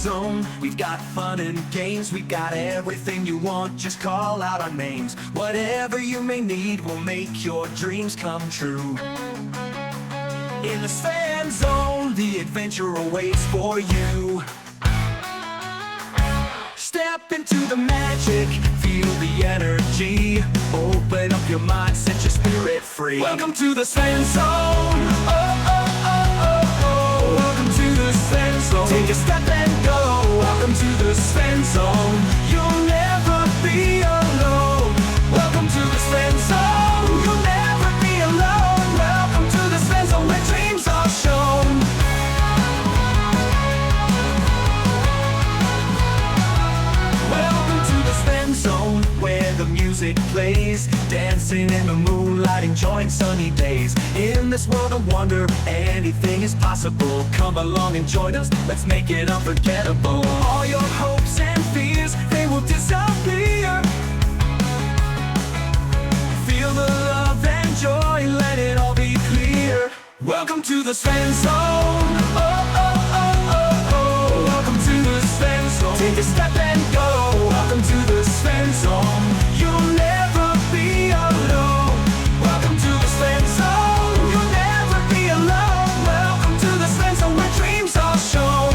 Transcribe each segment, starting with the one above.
Svenzone. We've got fun and games, we've got everything you want, just call out our names. Whatever you may need will make your dreams come true. In the Svenzone, the adventure awaits for you. Step into the magic, feel the energy. Open up your mind, set your spirit free. Welcome to the Svenzone. Oh, oh, oh, oh, oh. Welcome to the Svenzone. Take a step and go. Welcome to the Svenzone. You'll never be alone. Welcome to the Svenzone. You'll never be alone. Welcome to the Svenzone, where dreams are shown. Svenzone, where the music plays, dancing in the moonlight, enjoying sunny days. In this world of wonder, anything is possible. Come along and join us, let's make it unforgettable. All your hopes and fears, they will disappear. Feel the love and joy, let it all be clear. Welcome to the Svenzone. Oh, oh, oh, oh, oh. Welcome to the Svenzone. Take a step and go. Welcome to the Svenzone. You'll never be alone. Welcome to the Svenzone. You'll never be alone. Welcome to the Svenzone, where dreams are shown.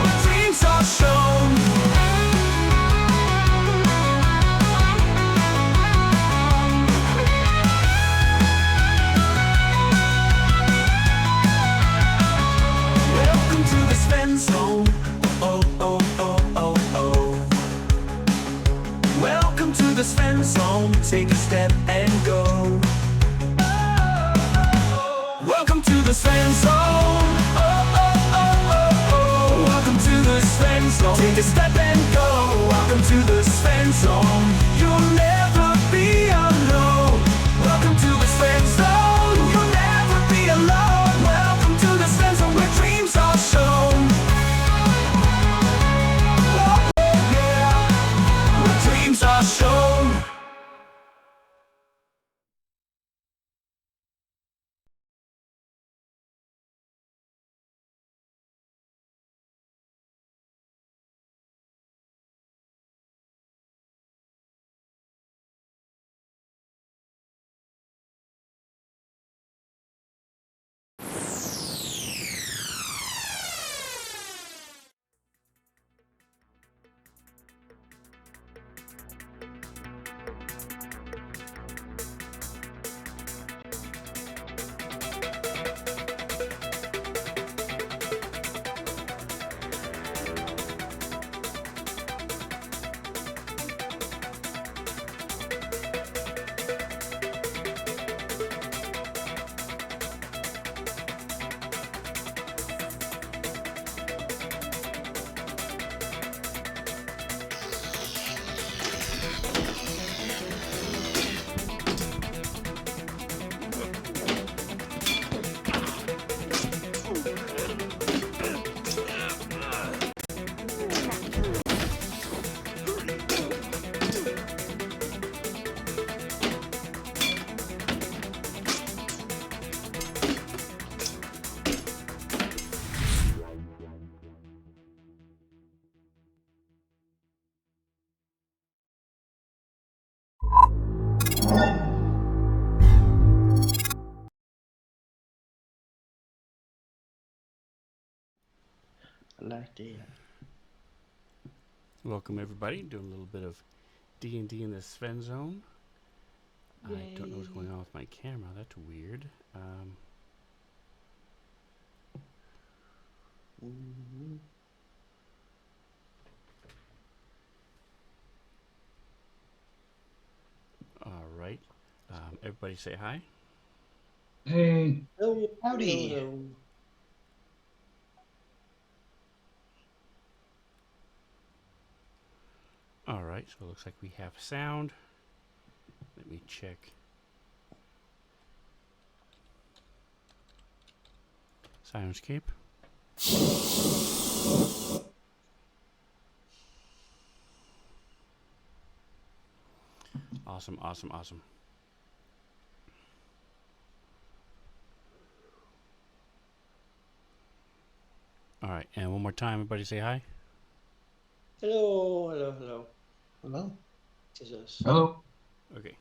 Where dreams are shown. Welcome to the Svenzone. Oh, oh, oh, oh, oh. Welcome to the Svenzone. Take a step and go. Welcome to the Svenzone. Oh, oh, oh, oh, oh. Welcome to the Svenzone. Take a step and go. Welcome to the Svenzone. You'll never be alone. Welcome to the Svenzone. You'll never be alone. Welcome to the Svenzone, where dreams are shown. Oh, yeah. Where dreams are shown. I like that. Welcome everybody, doing a little bit of D&D in the Svenzone. I don't know what's going on with my camera, that's weird. Alright, everybody say hi. Hey, Howdy. hello. Alright, so it looks like we have sound. Let me check. Soundscape. Awesome, awesome, awesome. All right, and one more time, everybody say hi. Hello, hello, hello. Hello? This is us. Hello. Okay,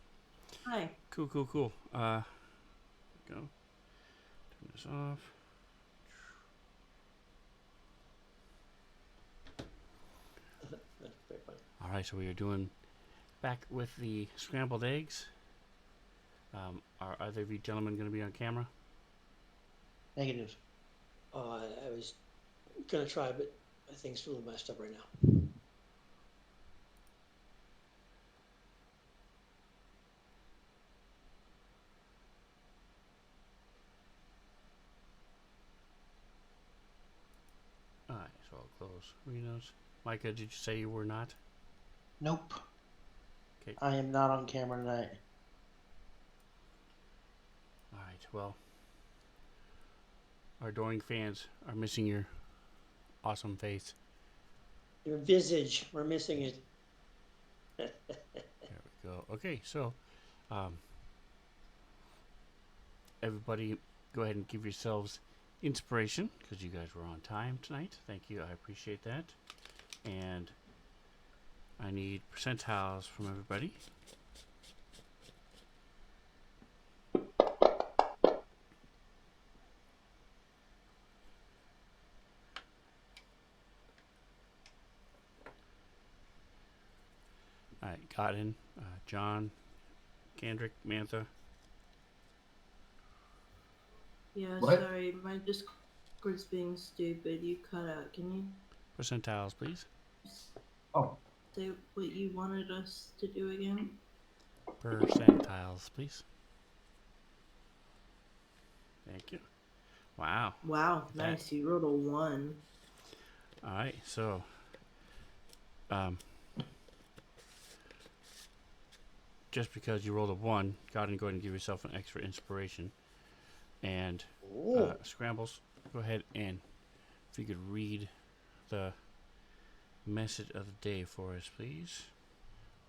Hi. cool. Go. Turn this off. That's very funny. All right, so we are doing back with the scrambled eggs. Are either of you gentlemen going to be on camera? Negative. I was gonna try, but my thing's a little messed up right now. All right, so I'll close Reno's. Micah, did you say you were not? Nope. Okay. I am not on camera tonight. All right, well, our adoring fans are missing your awesome face. Your visage, we're missing it. There we go. Okay, so everybody go ahead and give yourselves inspiration because you guys were on time tonight. Thank you. I appreciate that. And I need percentiles from everybody. All right, Godin, John, Kendrick, Mantha. Yeah, What? sorry, my Discord's being stupid. You cut out. Can you Percentiles, please. Oh, say what you wanted us to do again? Percentiles, please. Thank you. Wow. Wow, That- nice. You rolled a 1. All right, so just because you rolled a 1, go ahead and give yourself an extra inspiration. And Scrambles, go ahead and if you could read the message of the day for us, please.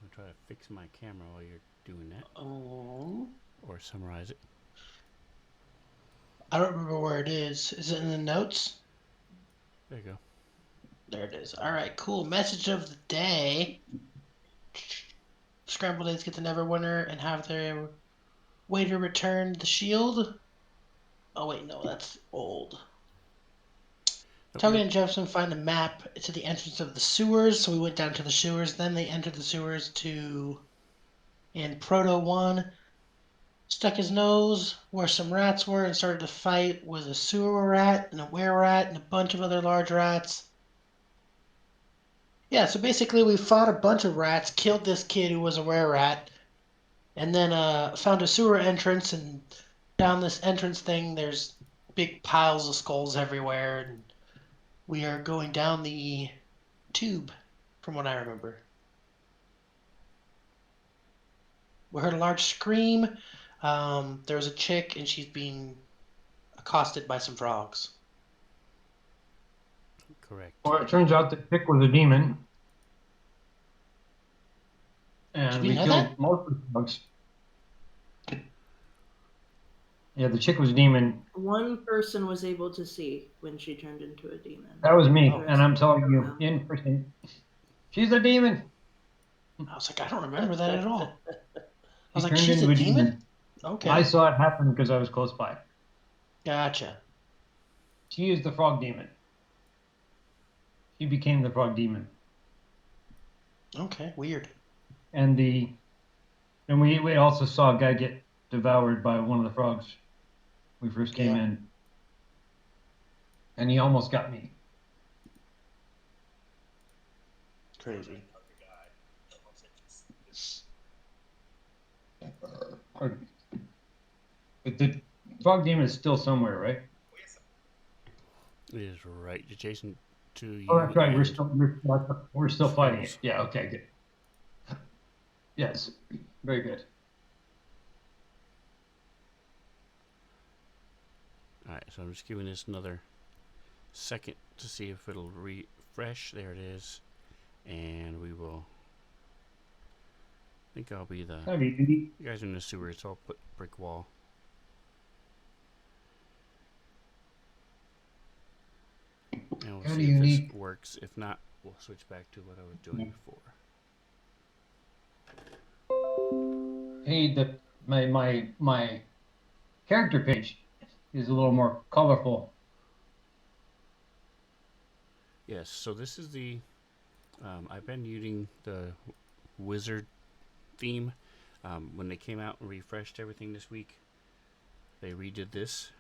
I'm gonna try to fix my camera while you're doing that, Oh. or summarize it. I don't remember where it is. Is it in the notes? There you go. There it is. All right, cool. Message of the day. Scrambled eggs get the Neverwinter and have their waiter return the shield. Oh, wait, no, that's old. Toby and Jefferson find a map to the entrance of the sewers, so we went down to the sewers. Then they entered the sewers in Proto 1. Stuck his nose where some rats were and started to fight with a sewer rat and a were rat and a bunch of other large rats. Yeah, so basically we fought a bunch of rats, killed this kid who was a were rat, and then found a sewer entrance, and down this entrance thing there's big piles of skulls everywhere, and we are going down the tube, from what I remember. We heard a large scream. There was a chick, and she's being accosted by some frogs. Correct. well, it turns out the chick was a demon. And Did we we know killed that? most of the bugs. Yeah, the chick was a demon. One person was able to see when she turned into a demon. That was me. Oh. And I'm telling you, Yeah. in person, she's a demon. I was like, I don't remember that at all. I She was like, turned she's into a demon? Okay. I saw it happen because I was close by. Gotcha. She is the frog demon. She became the frog demon. Okay, weird. And we also saw a guy get devoured by one of the frogs. We first came Yeah. in. And he almost got me. Crazy. But the frog demon is still somewhere, right? It is right adjacent to you. Oh, that's right. and We're still fighting it. Scrambles. Yeah. Okay. Good. Yes. Very good. All right, so I'm just giving this another second to see if it'll refresh. There it is, and we will. I think I'll be the. That'd be easy. You guys are in the sewer, so I'll put brick wall. And works. If not, we'll switch back to what I was doing before. Hey, my character page is a little more colorful. Yes, so this is the. I've been using the wizard theme. When they came out and refreshed everything this week, they redid this.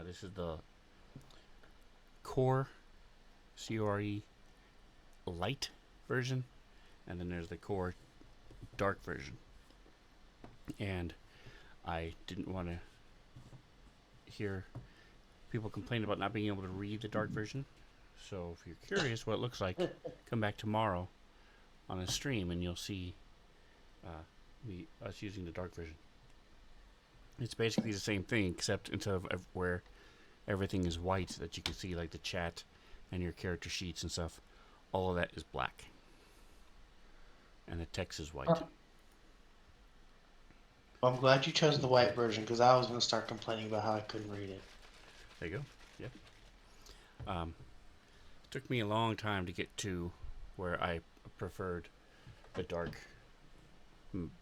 This is the core, CORE light version, and then there's the core dark version. And I didn't want to hear people complain about not being able to read the dark version. So if you're curious what it looks like, come back tomorrow on a stream and you'll see us using the dark version. It's basically the same thing, except instead of where everything is white that you can see, like the chat and your character sheets and stuff, all of that is black. And the text is white. Well, I'm glad you chose the white version because I was going to start complaining about how I couldn't read it. There you go. Yep. Took me a long time to get to where I preferred the dark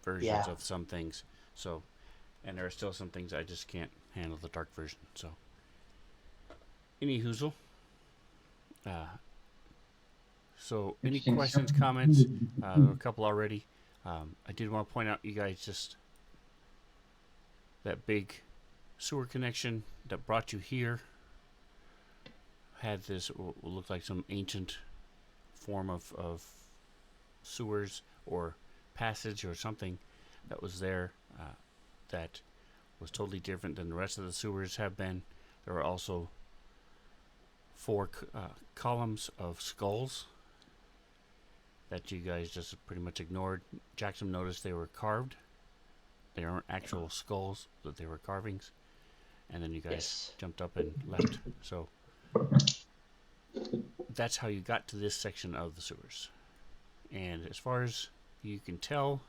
versions of some things. So, and there are still some things I just can't handle the dark version. So, any hoozle. So, any questions, comments? There are a couple already. I did want to point out, you guys, just that big sewer connection that brought you here had this what looked like some ancient form of sewers or passage or something that was there that was totally different than the rest of the sewers have been. There were also 4 columns of skulls that you guys just pretty much ignored. Jackson noticed they were carved. They aren't actual skulls, but they were carvings. And then you guys jumped up and left. So that's how you got to this section of the sewers. And as far as you can tell,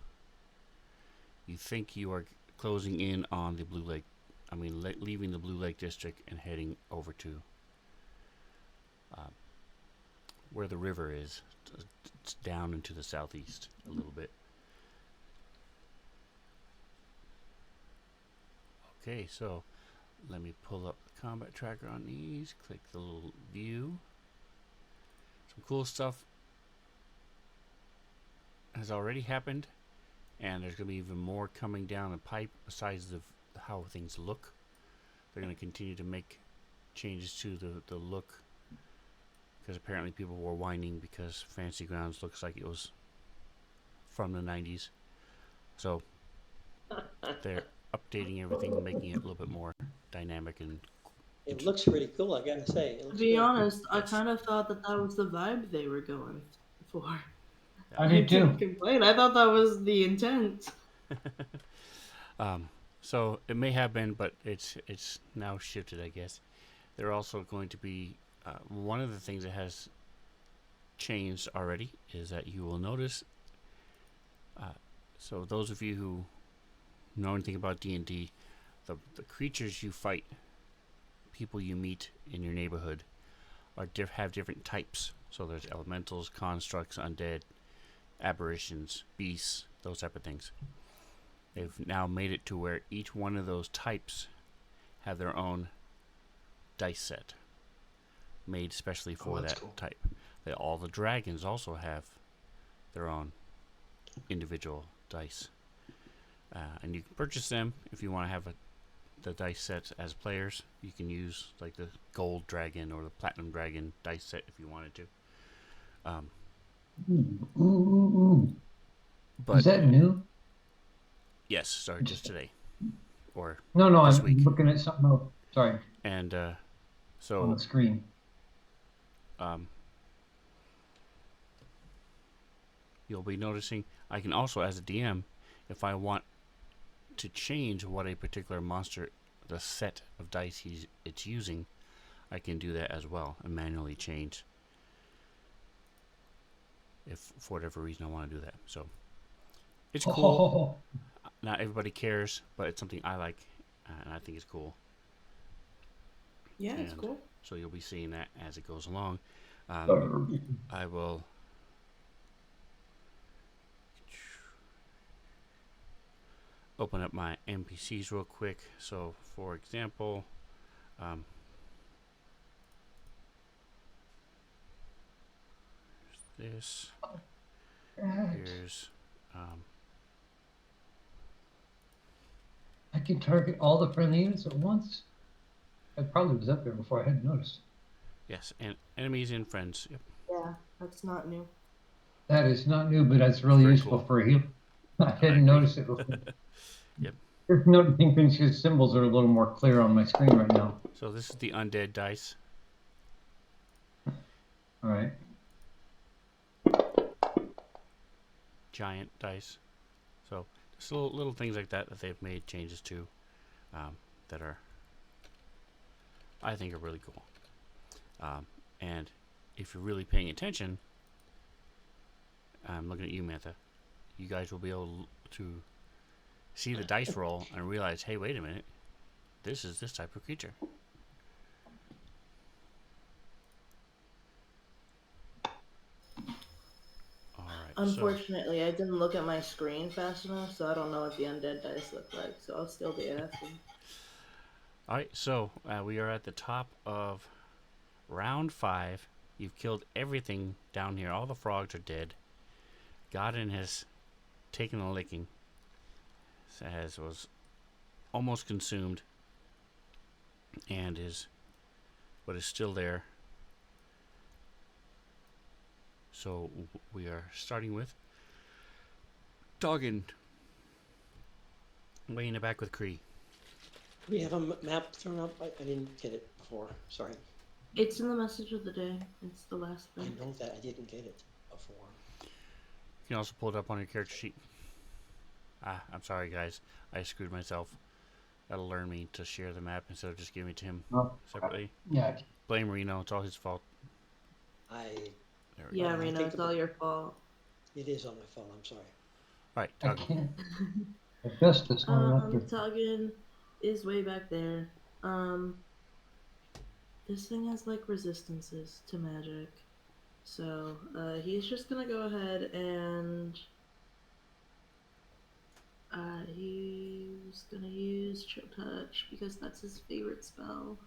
you think you are closing in on the Blue Lake. I mean, leaving the Blue Lake District and heading over to where the river is. It's down into the southeast a little bit. Okay, so let me pull up the combat tracker on these. Click the little view. Some cool stuff has already happened, and there's going to be even more coming down the pipe besides how things look. They're going to continue to make changes to the look, because apparently people were whining because Fantasy Grounds looks like it was from the 90s. So they're updating everything and making it a little bit more dynamic and It looks pretty cool, I gotta say. It To looks be good. honest, I Yes. kind of thought that was the vibe they were going for. I did didn't too. complain. I thought that was the intent. So it may have been, but it's now shifted, I guess. They're also going to be one of the things that has changed already is that you will notice. So those of you who know anything about D&D, the creatures you fight, people you meet in your neighborhood, have different types. So there's elementals, constructs, undead, aberrations, beasts, those type of things. They've now made it to where each one of those types have their own dice set made especially for that type. All the dragons also have their own individual dice. And you can purchase them if you want to have the dice sets as players. You can use like the gold dragon or the platinum dragon dice set if you wanted to. But Is that new? yes, started just today or No, this I'm week. looking at something else. Sorry, And on so the screen. You'll be noticing I can also, as a DM, if I want to change what a particular monster, the set of dice it's using, I can do that as well and manually change if for whatever reason I want to do that. So it's cool. Not everybody cares, but it's something I like and I think it's cool. Yeah, it's And cool. so you'll be seeing that as it goes along. I will open up my NPCs real quick. So, for example, this. Here's I can target all the friendly units at once. I probably was up there before I had noticed. yes, and enemies and friends. Yep. Yeah, that's not new. That is not new, but that's really Very useful cool. for a heal. I I didn't agree. notice it before. Yep. Just noticing things because symbols are a little more clear on my screen right now. So this is the undead dice. All right. Giant dice. So just little things like that they've made changes to, that are, I think, are really cool. And if you're really paying attention, I'm looking at you, Mantha. You guys will be able to see the dice roll and realize, hey, wait a minute, this is this type of creature. All right. Unfortunately, I didn't look at my screen fast enough, so I don't know what the undead dice look like. So I'll still be asking. All right. So we are at the top of round 5. You've killed everything down here. All the frogs are dead. Godin has taken a licking. Was almost consumed, and is still there. So we are starting with Doggin. Way in the back with Cree. We have a map thrown up. I didn't get it before. Sorry. It's in the message of the day. It's the last I thing. know that I didn't get it before. You can also pull it up on your character sheet. I'm sorry, guys. I screwed myself. That'll learn me to share the map instead of just giving it to him separately. Yeah. Blame Reno. It's all his fault. I There we Yeah, go. Reno, it's all your fault. It is on my phone. I'm sorry. All right, I Doggin. can't. Augustus on up there. Tuggin is way back there. This thing has like resistances to magic. So, he's just gonna go ahead and he's gonna use Chill Touch because that's his favorite spell.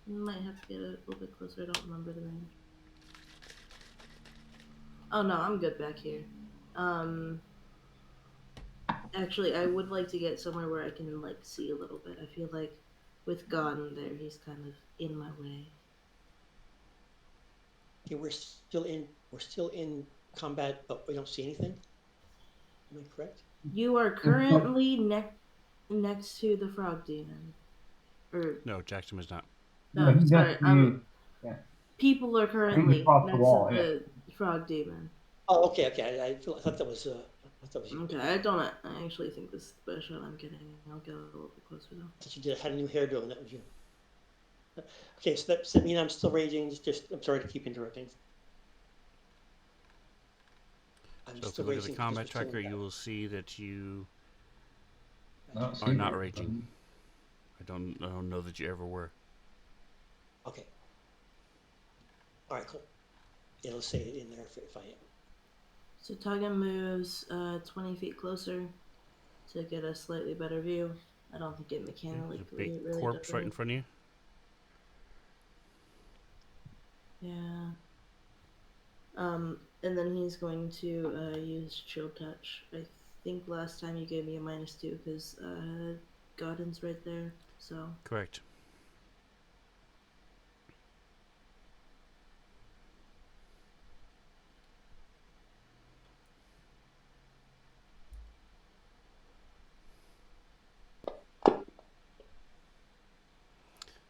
You might have to get a little bit closer, I don't remember the range. Oh no, I'm good back here. Actually, I would like to get somewhere where I can like see a little bit. I feel like with Godin there, he's kind of in my way. Okay, we're still in combat, but we don't see anything. Am I correct? You are currently next to the frog demon. Or No, Jackson was not. no, he's sorry. got to People are currently across the next wall, to the frog demon. Oh, okay. I thought that was I thought it was you. Okay, I actually think this is the best shot I'm getting. I'll get a little bit closer though. I thought you had a new hairdo, and that was you. Okay, so that means I'm still raging. I'm sorry to keep interrupting. I'm So if still you look at the raging combat because we're still in tracker, you battle. will see that you not are not raging. I don't know that you ever were. Okay. All right, cool. Yeah, let's say it in there if I am. So Tuggin moves 20 feet closer to get a slightly better view. I don't think it mechanically There's a big really corpse does right in front of you. Yeah. And then he's going to use Chill Touch. I think last time you gave me a -2 because Godin's right there. So Correct.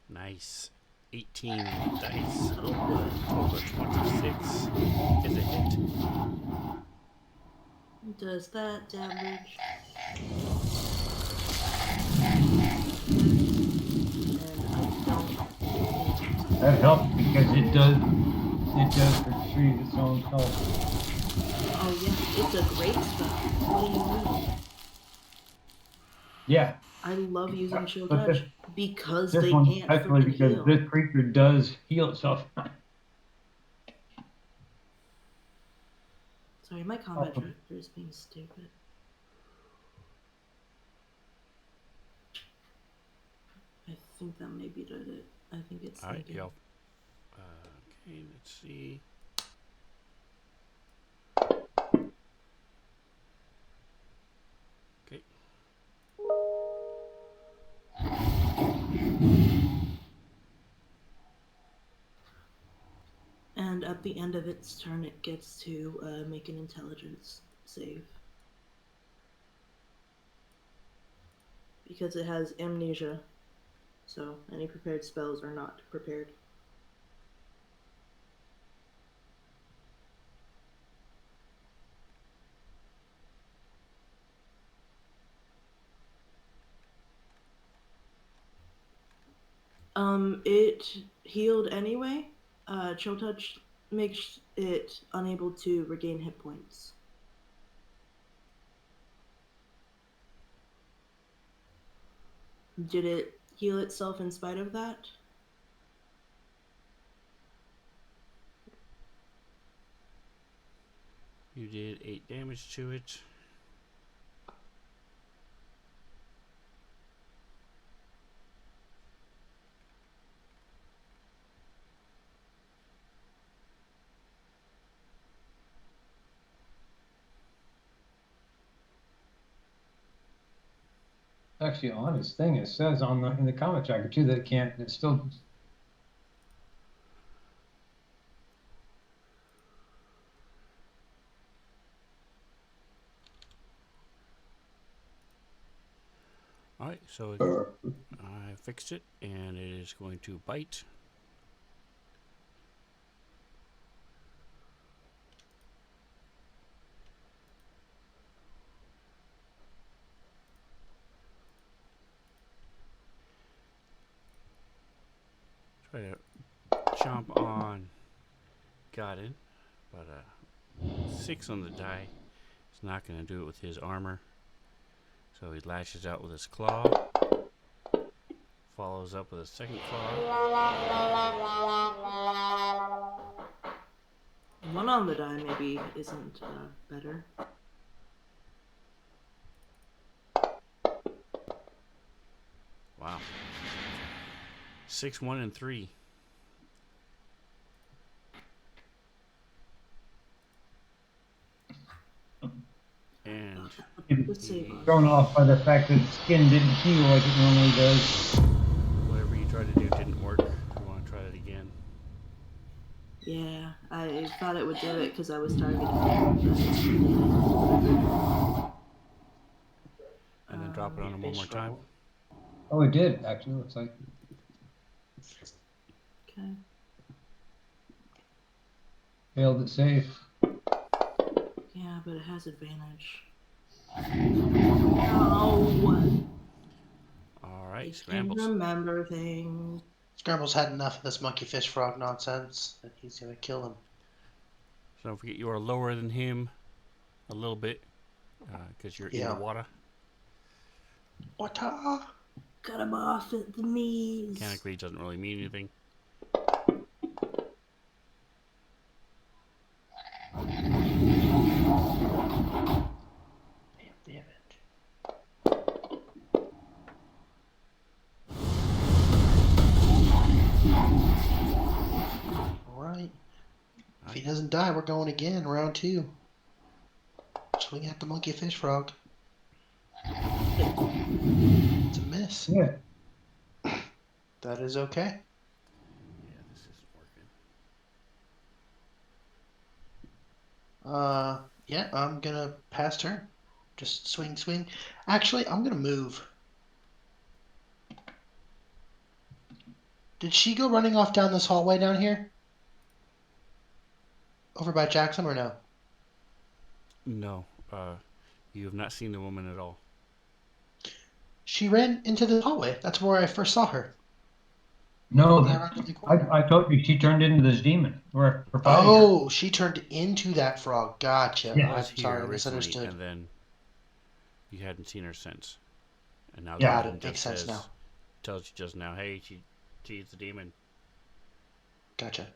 Nice. 18 dice. Total of 26 is a hit. does that damage? And I don't. That helps because it does retrieve its own health. Oh yeah, it's a great spell. What do you mean? Yeah. I love using Chill But Touch because this they one can't especially freaking because heal. this creature does heal itself. Sorry, my combat tracker is being stupid. I think that maybe did it. I think it's Alright, thinking. y'all. Okay, let's see. Okay. And at the end of its turn, it gets to make an intelligence save. Because it has amnesia, so any prepared spells are not prepared. It healed anyway. Chill Touch makes it unable to regain hit points. Did it heal itself in spite of that? You did 8 damage to it. Actually, on his thing, it says on the in the comment tracker too that it can't. It's still. Alright, so I fixed it, and it is going to bite. Try to chomp on Godin, but 6 on the die. It's not going to do it with his armor. So he lashes out with his claw. Follows up with a second claw. One on the die maybe isn't better. Wow. 6, 1, and 3. And Let's save us. Thrown off by the fact that skin didn't heal like it normally does. whatever you tried to do didn't work. You want to try it again? Yeah, I thought it would do it because I was targeting it. And then drop it on him one more time. Oh, it did actually. Looks like. Okay. Failed it safe. Yeah, but it has advantage. No! Alright, I can Scrambles. remember things. Scramble's had enough of this monkey fish frog nonsense, and he's gonna kill him. So don't forget you are lower than him a little bit, because you're in the water. Water! Cut him off at the knees. Mechanically, it doesn't really mean anything. Damn it. Alright. If he doesn't die, we're going again, round 2. Swing at the monkey fish frog. It's a miss. Yeah. That is okay. Yeah, this isn't working. Yeah, I'm gonna pass turn. Just swing, swing. Actually, I'm gonna move. Did she go running off down this hallway down here? Over by Jackson or no? No, you have not seen the woman at all. She ran into the hallway. That's where I first saw her. No, When I ran to the corner. I told you she turned into this demon. We're fighting her. Oh, she turned into that frog. Gotcha. Yeah. Was I'm here sorry, I originally, misunderstood. and then you hadn't seen her since. And now Got Godin it. Makes sense now. tells you just now, hey, she's the demon. Gotcha.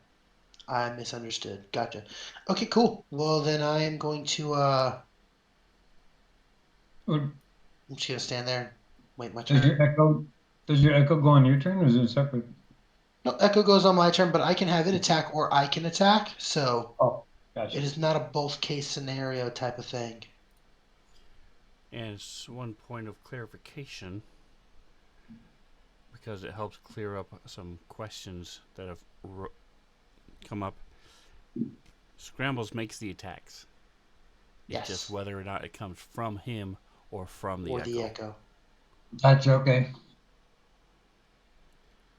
I misunderstood. Gotcha. Okay, cool. Well, then I am going to Would- I'm just gonna stand there and wait my Does turn. your echo go on your turn, or is it separate? No, Echo goes on my turn, but I can have it attack or I can attack, so Oh, it gotcha. is not a both case scenario type of thing. And it's one point of clarification because it helps clear up some questions that have come up. Scrambles makes the attacks. It's just Yes. whether or not it comes from him or from the Or echo. the Echo. Gotcha. Okay.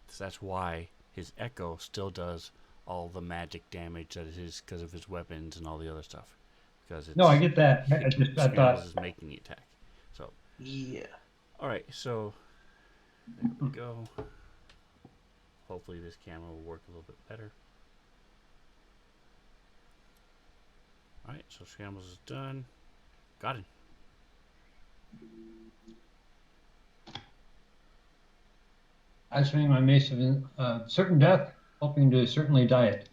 So that's why his echo still does all the magic damage that it is because of his weapons and all the other stuff. Because it's No, I get that. I Scrambles thought. is making the attack. So Yeah. all right, so there we go. Hopefully this camera will work a little bit better. All right, so Scrambles is done. Got it. I swing my mace of certain death, hoping to certainly die it.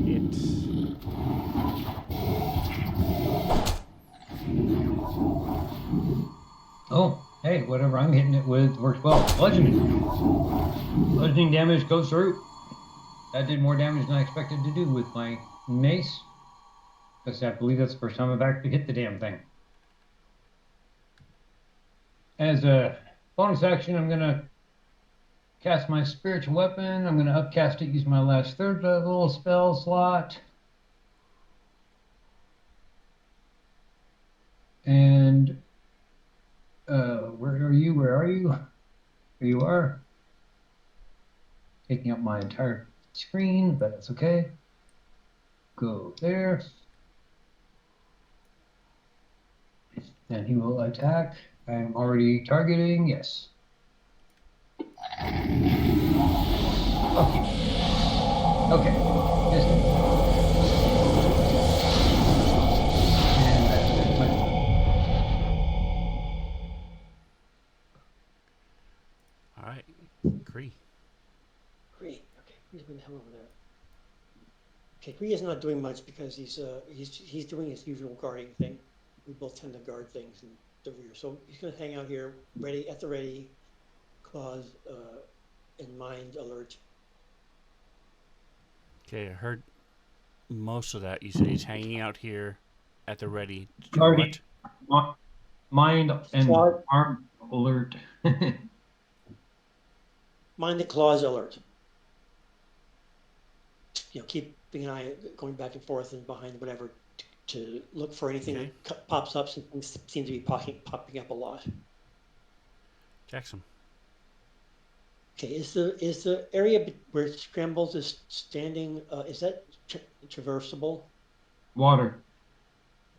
It's Oh, hey, whatever I'm hitting it with works well. Bludgeoning. Bludgeoning damage goes through. That did more damage than I expected to do with my mace. Because I believe that's the first time I've actually hit the damn thing. As a bonus action, I'm going to cast my spiritual weapon. I'm going to upcast it using my last third level spell slot. And where are you? Where are you? There you are. Taking up my entire screen, but that's okay. Go there. And he will attack. I am already targeting, yes. Okay. Okay. Missed it. And that's it. all right. Cree. Great. Okay, he's been the hell over there. Okay, Kree is not doing much because he's doing his usual guarding thing. We both tend to guard things in the rear, so he's gonna hang out here, ready at the ready, claws in mind alert. Okay, I heard most of that. You said he's hanging out here at the ready to do Guarding. what? Mind and Claw, arm alert. mind and claws alert. Keeping an eye going back and forth and behind whatever to look for anything Okay. that pops up. Some things seem to be popping up a lot. Jackson. Okay, is the area where Scrambles is standing, is that traversable? Water.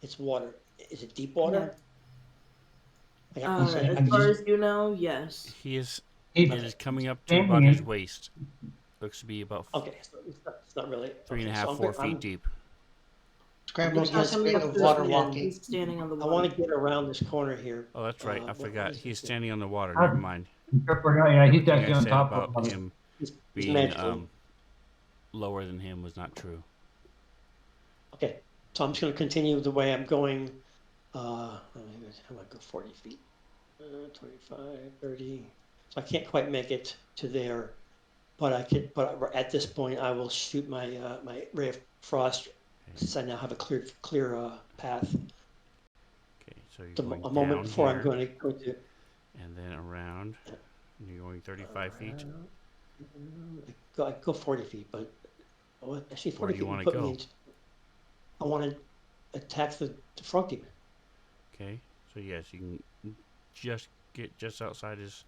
It's water. Is it deep water? Like, I As can far just, as you know, yes. He is. He- It is coming up to standing about his in- waist. Looks to be about okay, so it's not really. 3.5, so 4 feet deep. Scrambles gonna has have to been make of up water this walking. He's standing on the I water. want to get around this corner here. Oh, that's right. I what forgot. was He's it? standing on the water. Ah. Never mind. Yeah, he's Everything actually I on said top about of him He's being magical. lower than him was not true. Okay, so I'm just going to continue the way I'm going. I'm going to go 40 feet. 25, 30. So I can't quite make it to there, but I could. But at this point, I will shoot my my ray of frost, since I now have a clear path. Okay, so you're going A moment down before here, I'm going to go to. and then around. And you're going 35 feet. I go 40 feet, but actually 40 Where do you feet wanna would put go? me into. I want to attack the front demon. Okay, so yes, you can just get just outside his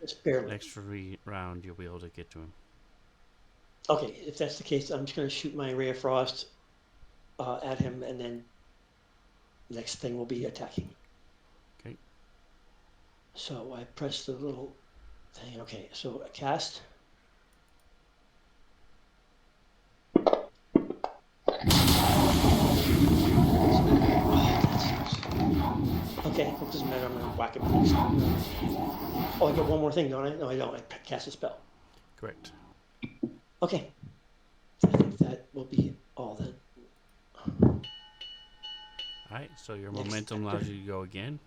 Just barely. next round. You'll be able to get to him. Okay, if that's the case, I'm just going to shoot my ray of frost at him, and then next thing will be attacking. Okay. So I press the little thing. Okay, so I cast. Okay, well, it doesn't matter. I'm gonna whack him next. Oh, I got one more thing, don't I? No, I don't. I cast a spell. Correct. Okay. I think that will be all then. Alright, so your Next momentum sector. allows you to go again.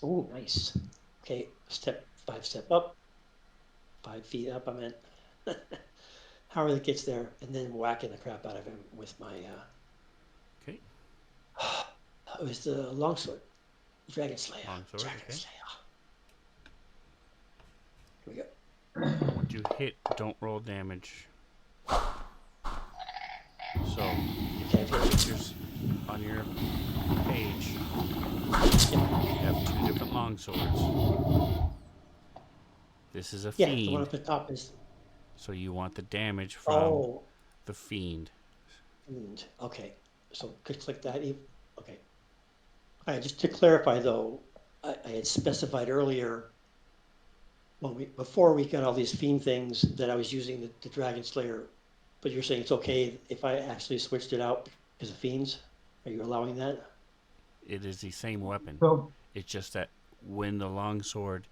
Oh, nice. Okay, step up, 5 feet up. I meant. However it gets there, and then whacking the crap out of him with my. Okay. It was the longsword, Dragon Slayer. Longsword, Dragon okay. Slayer. Here we go. Once you hit, don't roll damage. So, Okay, I've hit it. pictures on your page, you have 2 different longswords. This is a Yeah, the one fiend, up at the top is. so you want the damage from Oh, the fiend. fiend. Okay, so could click that. Okay. All right, just to clarify though, I had specified earlier before we got all these fiend things that I was using the Dragon Slayer, but you're saying it's okay if I actually switched it out because of fiends? Are you allowing that? It is the same weapon. So It's just that when the longsword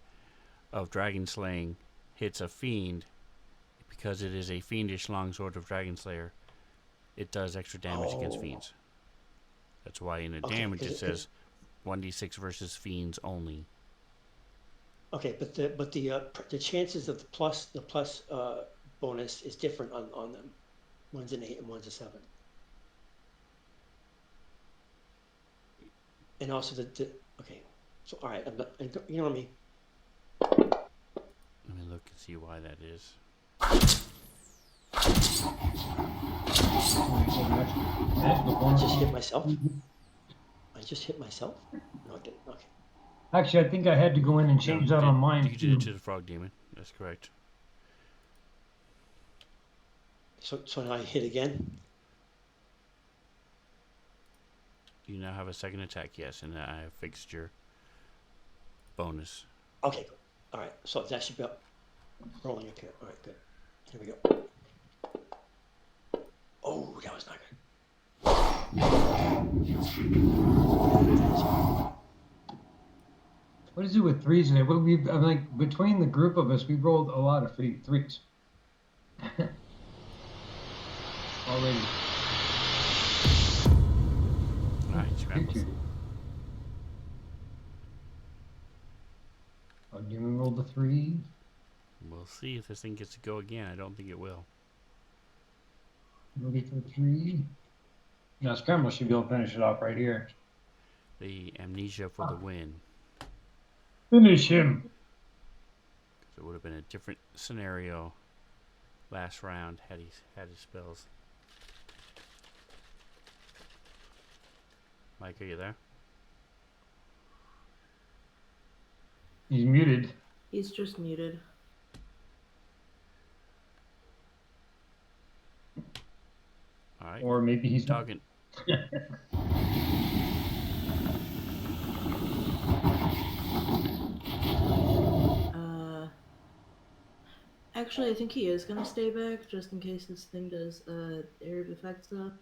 of dragon slaying hits a fiend, because it is a fiendish longsword of dragon slayer, it does extra damage against Oh. fiends. That's why in the Okay, damage 'cause it says 1d6 versus fiends only. Okay, but the chances of the plus bonus is different on them. One's an 8 and one's a 7. And also okay. So all right, you know what I mean? Let me look and see why that is. I just hit myself. I just hit myself. No, I didn't. Okay. actually, I think I had to go in and No, change you that did, on mine you did it to too. the frog demon. That's correct. So now I hit again. You now have a second attack, yes, and I have fixed your bonus. Okay, good. All right. So that should be up, rolling up here. All right, good. Here we go. Oh, that was not good. What is it with threes today? What we I'm like between the group of us, we rolled a lot of threes. Already. Alright, scrambles. Oh, Demon rolled a 3. We'll see if this thing gets to go again. I don't think it will. We'll get to 3. Now Scramble should be able to finish it off right here. The amnesia for the win. Finish him. So it would have been a different scenario last round had he had his spells. Mike, are you there? He's muted. He's just muted. All right. Or maybe he's not. Talking. Actually, I think he is gonna stay back just in case this thing does area of effect stuff.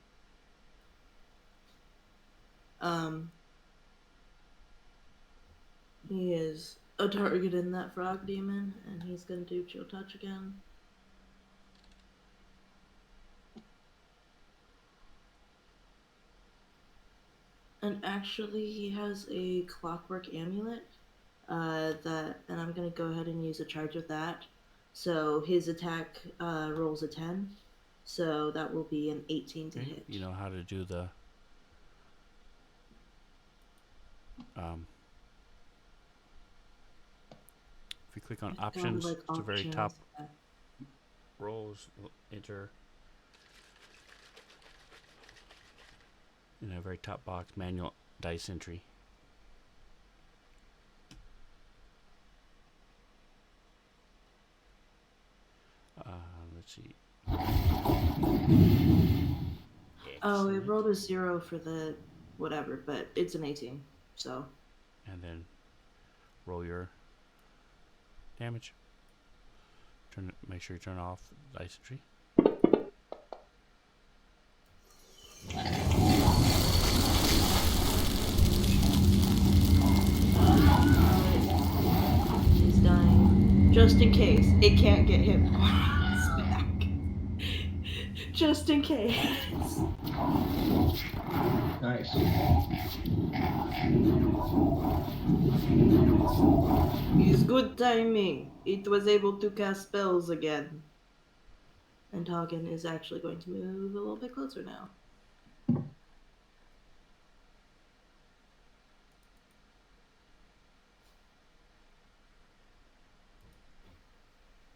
He is a target in that frog demon, and he's gonna do chill touch again. And actually, he has a clockwork amulet. And I'm gonna go ahead and use a charge of that. So his attack rolls a 10, so that will be an 18 to Okay. hit. You know how to do the if you click on options, Like it's the very options, top yeah. rows. Enter in the very top box manual dice entry. Let's see. Oh, it Excellent. rolled a 0 for the whatever, but it's an 18, so. And then roll your damage. Make sure you turn off dice entry. Just in case it can't get hit on its back. Just in case. Nice. It's good timing. It was able to cast spells again. And Hagen is actually going to move a little bit closer now.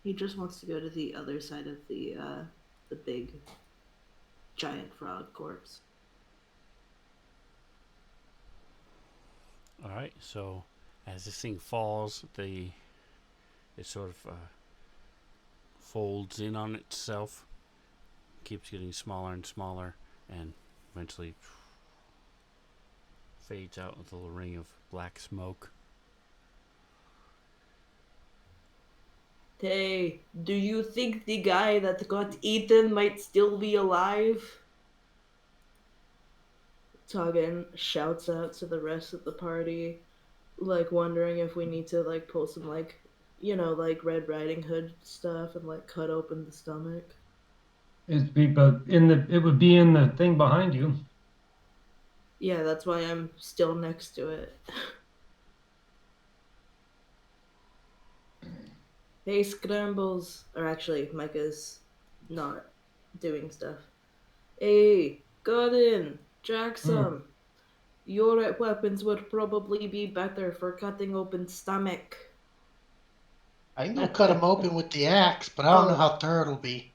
He just wants to go to the other side of the big giant frog corpse. All right. So as this thing falls, it sort of folds in on itself, keeps getting smaller and smaller, and eventually fades out with a little ring of black smoke. Hey, do you think the guy that got eaten might still be alive? Hagen shouts out to the rest of the party, like wondering if we need to like pull some like like Red Riding Hood stuff and like cut open the stomach. But it would be in the thing behind you. Yeah, that's why I'm still next to it. Hey, Scrambles. Or actually, Micah's not doing stuff. Hey, Godin, Jackson. Your weapons would probably be better for cutting open stomach. I can go cut him open with the axe, but I don't know Oh, how thorough it'll be.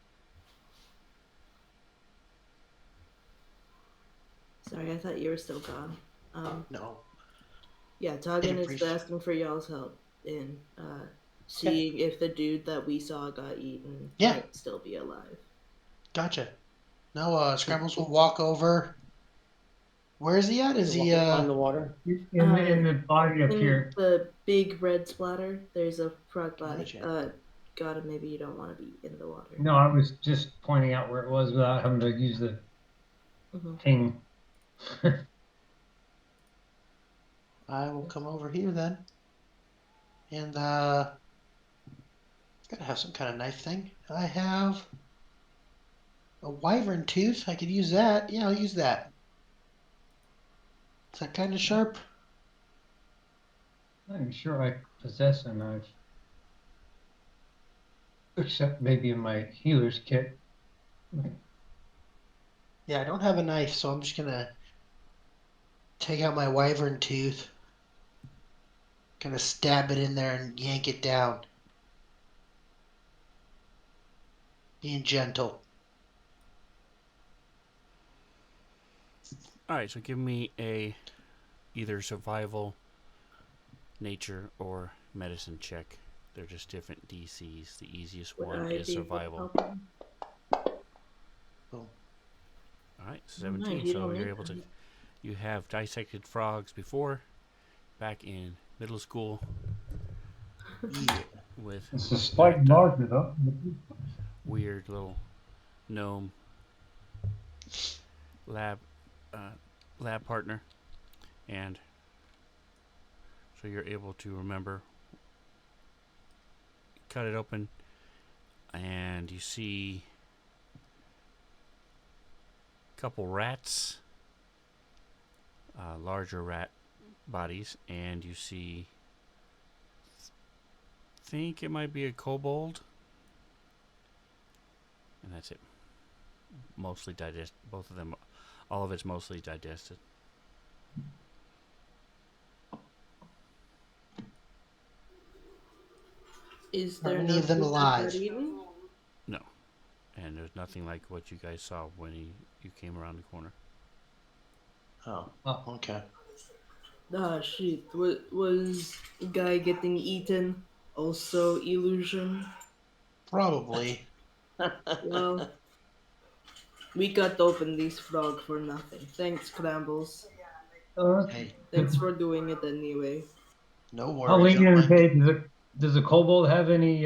sorry, I thought you were still gone. No. Yeah, Did a Tagan is brief. asking for y'all's help in Okay. seeing if the dude that we saw got eaten Yeah. might still be alive. Gotcha. No, Scrambles will walk over. Where is he at? Is he On the water. In the body up In here. the big red splatter, there's a frog body. Gotcha. God, maybe you don't want to be in the water. No, I was just pointing out where it was without having to use the Mhm. ping. I will come over here then. And gotta have some kind of knife thing. I have a wyvern tooth. I could use that. Yeah, I'll use that. Is that kind of sharp? Not even sure I possess a knife. Except maybe in my healer's kit. Yeah, I don't have a knife, so I'm just gonna take out my wyvern tooth, kind of stab it in there and yank it down. Being gentle. All right. So give me a either survival, nature, or medicine check. They're just different DCs. The easiest Would one I is be able to survival. help him? Boom. All right, No, 17. you So don't you're need able to. that. You have dissected frogs before, back in middle school Yeah. with It's a that slight larger though. weird little gnome lab uh, lab partner, and so you're able to remember. Cut it open, and you see a couple rats, larger rat bodies, and you see. Think it might be a kobold, and that's it. Mostly digest. Both of them. All of it's mostly digested. Is Are there any no of them food that they're alive? eating? No, and there's nothing like what you guys saw when you came around the corner. Oh, Oh. okay. Ah, shit. Was guy getting eaten also illusion? Probably. Well, we cut open this frog for nothing. Thanks, Crambles. Hey, Thanks for doing it anyway. no How worries. late I don't in the mind. day does the kobold have any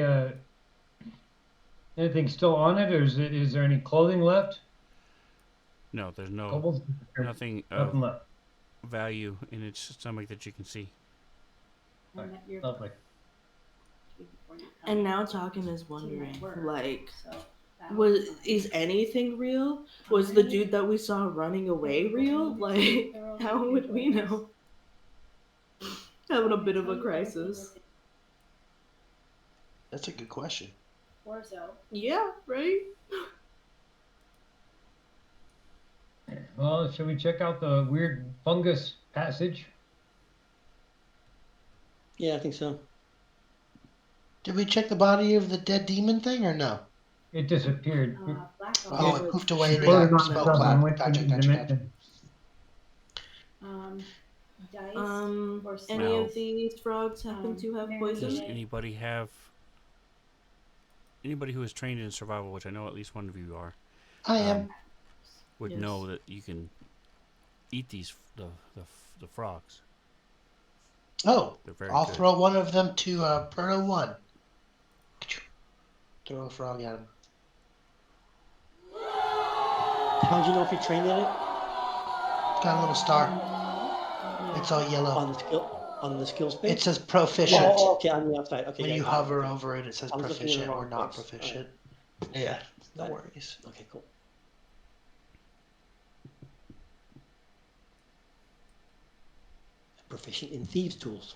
anything still on it, or is there any clothing left? No, there's Kobolds, nothing of nothing left. value in its stomach that you can see. Right. Lovely. And now Talkin is wondering, like, is anything real? Was the dude that we saw running away real? Like, how would we know? Having a bit of a crisis. That's a good question. Yeah, right? Well, shall we check out the weird fungus passage? Yeah, I think so. Did we check the body of the dead demon thing or no? It disappeared. Oh, it poofed away into Floated that on smoke itself and cloud. went to Gotcha, another gotcha, gotcha. dimension. Any Now, of these frogs happen to have poison? does anybody have anybody who is trained in survival, which I know at least one of you are, I am. would Yes. know that you can eat these the frogs. Oh, They're very I'll good. throw one of them to Proto 1. Throw a frog at him. How do you know if you trained in it? Got a little star. It's all yellow. On the skills page? It says proficient. Oh, okay, on the outside. Okay, When got you it, got it, hover okay. over it, it says I was looking in the proficient or wrong not place. proficient. Alright. Yeah, no Got it. worries. Okay, cool. Proficient in thieves' tools.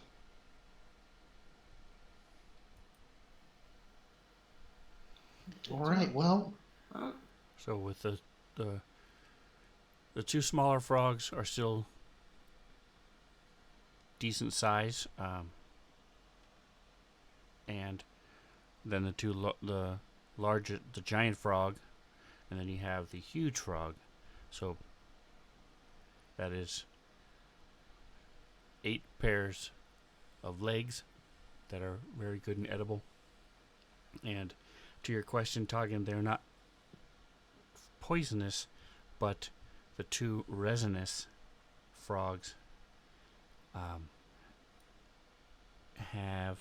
All right, well, So with the two smaller frogs are still decent size, and then the larger the giant frog, and then you have the huge frog. So that is 8 pairs of legs that are very good and edible. And to your question, Toggin, they're not poisonous, but the two resinous frogs have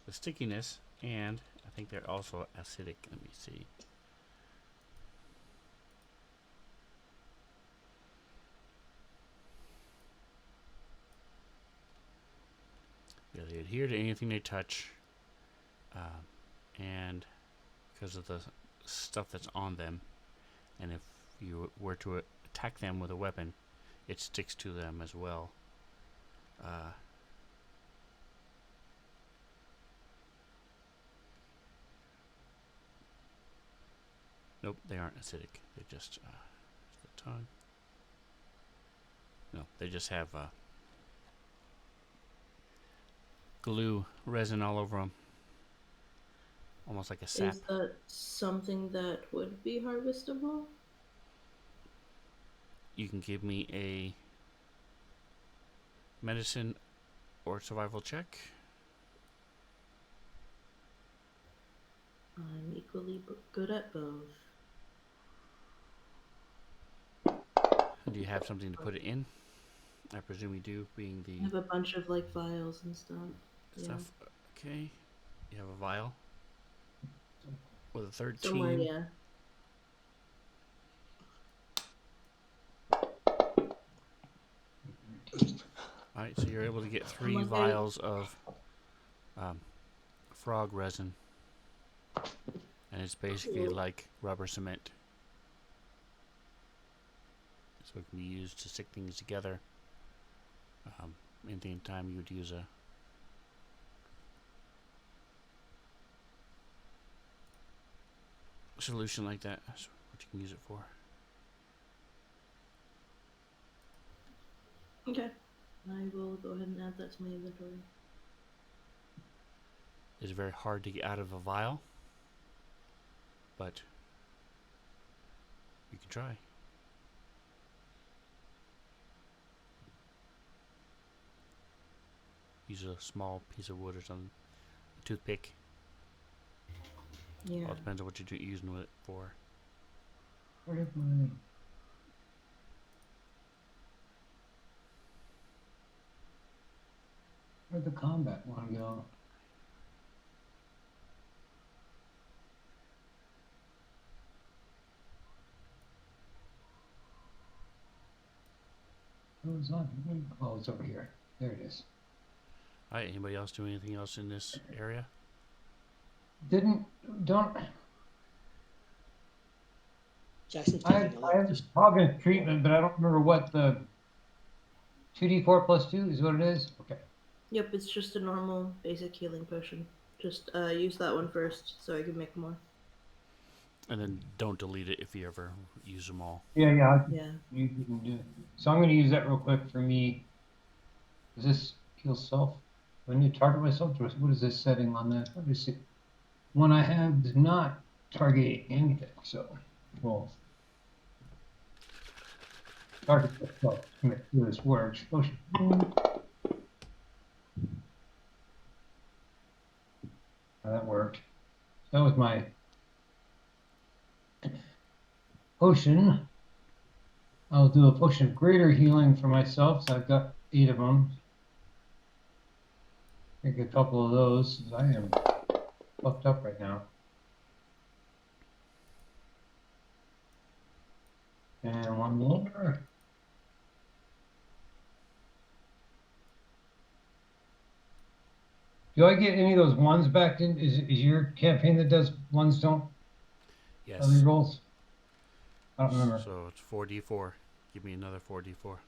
the stickiness, and I think they're also acidic. Let me see. Yeah, they adhere to anything they touch, and because of the stuff that's on them, and if you were to attack them with a weapon, it sticks to them as well. Nope, they aren't acidic. They just the tongue. No, they just have glue resin all over them, almost like a sap. Is that something that would be harvestable? You can give me a medicine or survival check. I'm equally good at both. Do you have something to put it in? I presume you do, being I have the a bunch of like vials and stuff. stuff. Okay, you have a vial with a 13. Somewhere, yeah. Alright, so you're able to get 3 like vials of frog resin. And it's basically Cool. like rubber cement. So it can be used to stick things together. Anything in time you would use a solution like that. That's what you can use it for. Okay. I will go ahead and add that to my inventory. It's very hard to get out of a vial, but you can try. Use a small piece of wood or something. A toothpick. Yeah. All depends on what you're using it for. Where did my... Where'd the combat one go? Oh, it's not. Oh, it's over here. There it is. All right. Anybody else do anything else in this area? Don't Jackson's I taking a look. have cognitive treatment, but I don't remember what the 2d4 plus 2 is what it is. Okay. Yep, it's just a normal basic healing potion. Just use that one first so I can make more. And then don't delete it if you ever use them all. Yeah. Yeah. You can do it. So I'm going to use that real quick for me. Does this heal self? Do I need to target myself? What is this setting on that? Let me see. One I have does not target anything. So, well, target myself to make sure this works. Potion. That worked. That was my potion. I'll do a potion of greater healing for myself. So I've got 8 of them. Take a couple of those. I am fucked up right now. And one more. Do I get any of those ones back in? Is your campaign that does ones don't Yes. other rolls? I don't remember. So it's 4d4. Give me another 4d4.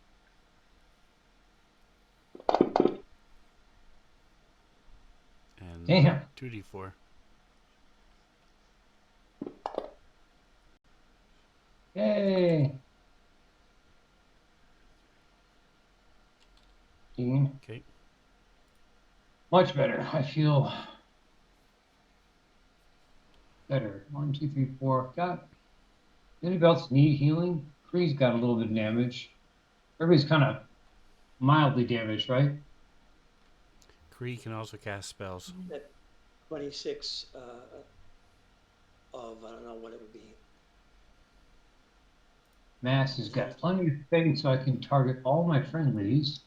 And Damn. 2d4. Yay. Dean. Okay. Much better. I feel better. 1, 2, 3, 4. Got anybody else need healing? Free's got a little bit of damage. Everybody's kind of mildly damaged, right? Kree can also cast spells. At 26 of, I don't know what it would be. Mass has got plenty of space so I can target all my friendlies.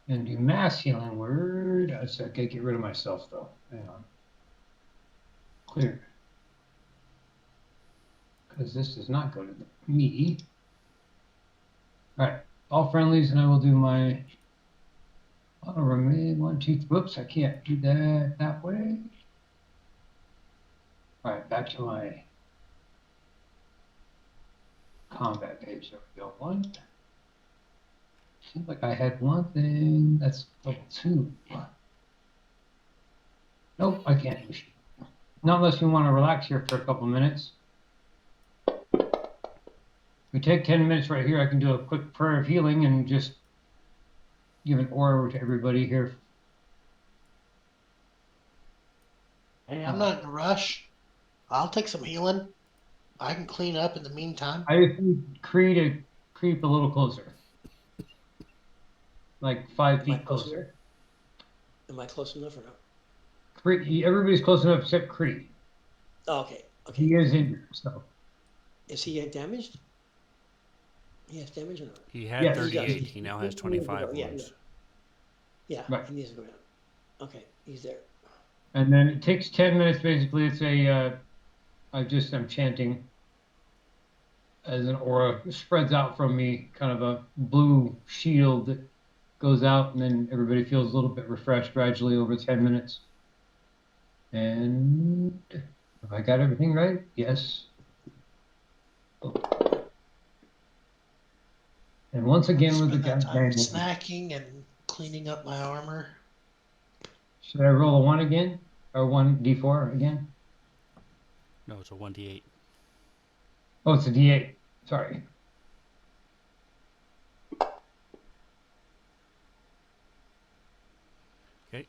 And do mass healing word. I said, okay, get rid of myself though. Hang on. Clear. Because this does not go to me. All right, all friendlies, and I will do my auto remain 1, 2. Whoops, I can't do that way. All right, back to my combat page. There we go. 1. Seems like I had one thing. That's level 2. Nope, I can't. Not unless you want to relax here for a couple minutes. We take 10 minutes right here. I can do a quick prayer of healing and just give an aura to everybody here. Hey, I'm not in a rush. I'll take some healing. I can clean up in the meantime. I just need Cree to creep a little closer. Like 5 Am I feet close closer. Am I close enough or not? Everybody's close enough except Cree. Oh, okay. He is injured, so. Is he damaged? He has damage or not? He had Yes. 38. He now has 25 Yeah, wounds. yeah. Right. He needs to go down. Okay, he's there. And then it takes 10 minutes basically. It's I'm chanting as an aura spreads out from me, kind of a blue shield that goes out, and then everybody feels a little bit refreshed gradually over 10 minutes. And have I got everything right? Yes. And once again with the Spend that time goddamn. snacking and cleaning up my armor. Should I roll a 1 again? Or 1d4 again? No, it's a 1d8. Oh, it's a d8. Sorry. Okay.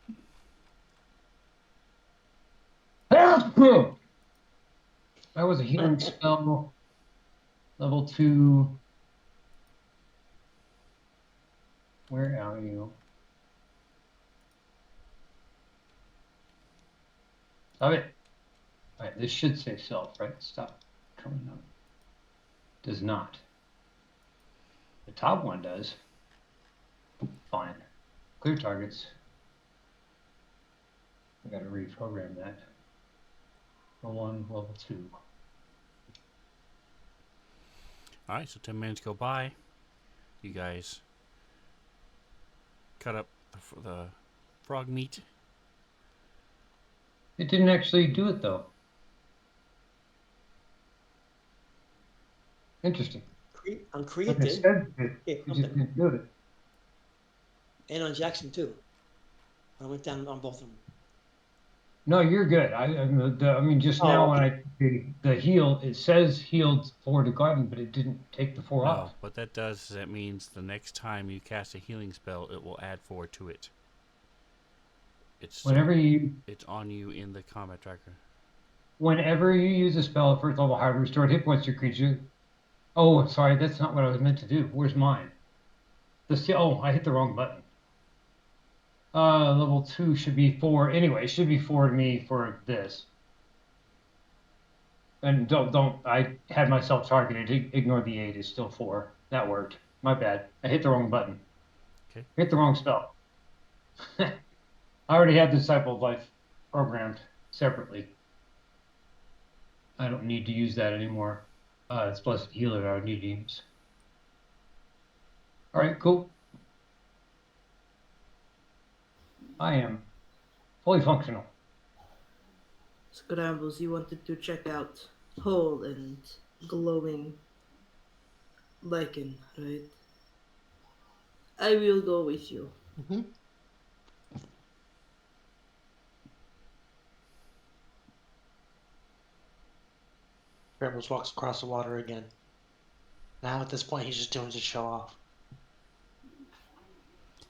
That was a healing spell. Level 2. Where are you? Stop it. All right, this should say self, right? Stop coming up. Does not. The top one does. Fine. Clear targets. I got to reprogram that. Level 1, level 2. All right, so 10 minutes go by. You guys cut up the frog meat. It didn't actually do it though. Interesting. On Cree But it it did. said it Yeah, just something. didn't do it. And on Jackson too. I went down on both of them. No, you're good. I mean, just Oh, now when okay. the heal, it says healed for the garden, but it didn't take the 4 No, off. what that does is that means the next time you cast a healing spell, it will add 4 to it. It's still, Whenever you it's on you in the combat tracker. whenever you use a spell at first level, however, restored hit points to your creature. Oh, sorry, that's not what I was meant to do. Where's mine? Oh, I hit the wrong button. Level 2 should be 4. Anyway, it should be 4 to me for this. And don't. I had myself targeted. Ignore the 8. It's still 4. That worked. My bad. I hit the wrong button. Okay. Hit the wrong spell. I already had Disciple of Life programmed separately. I don't need to use that anymore. It's Blessed Healer I would need to use. All right, cool. I am fully functional. Scrambles, you wanted to check out whole and glowing lichen, right? I will go with you. Mm-hmm. Rebels walks across the water again. Now at this point, he's just doing it to show off.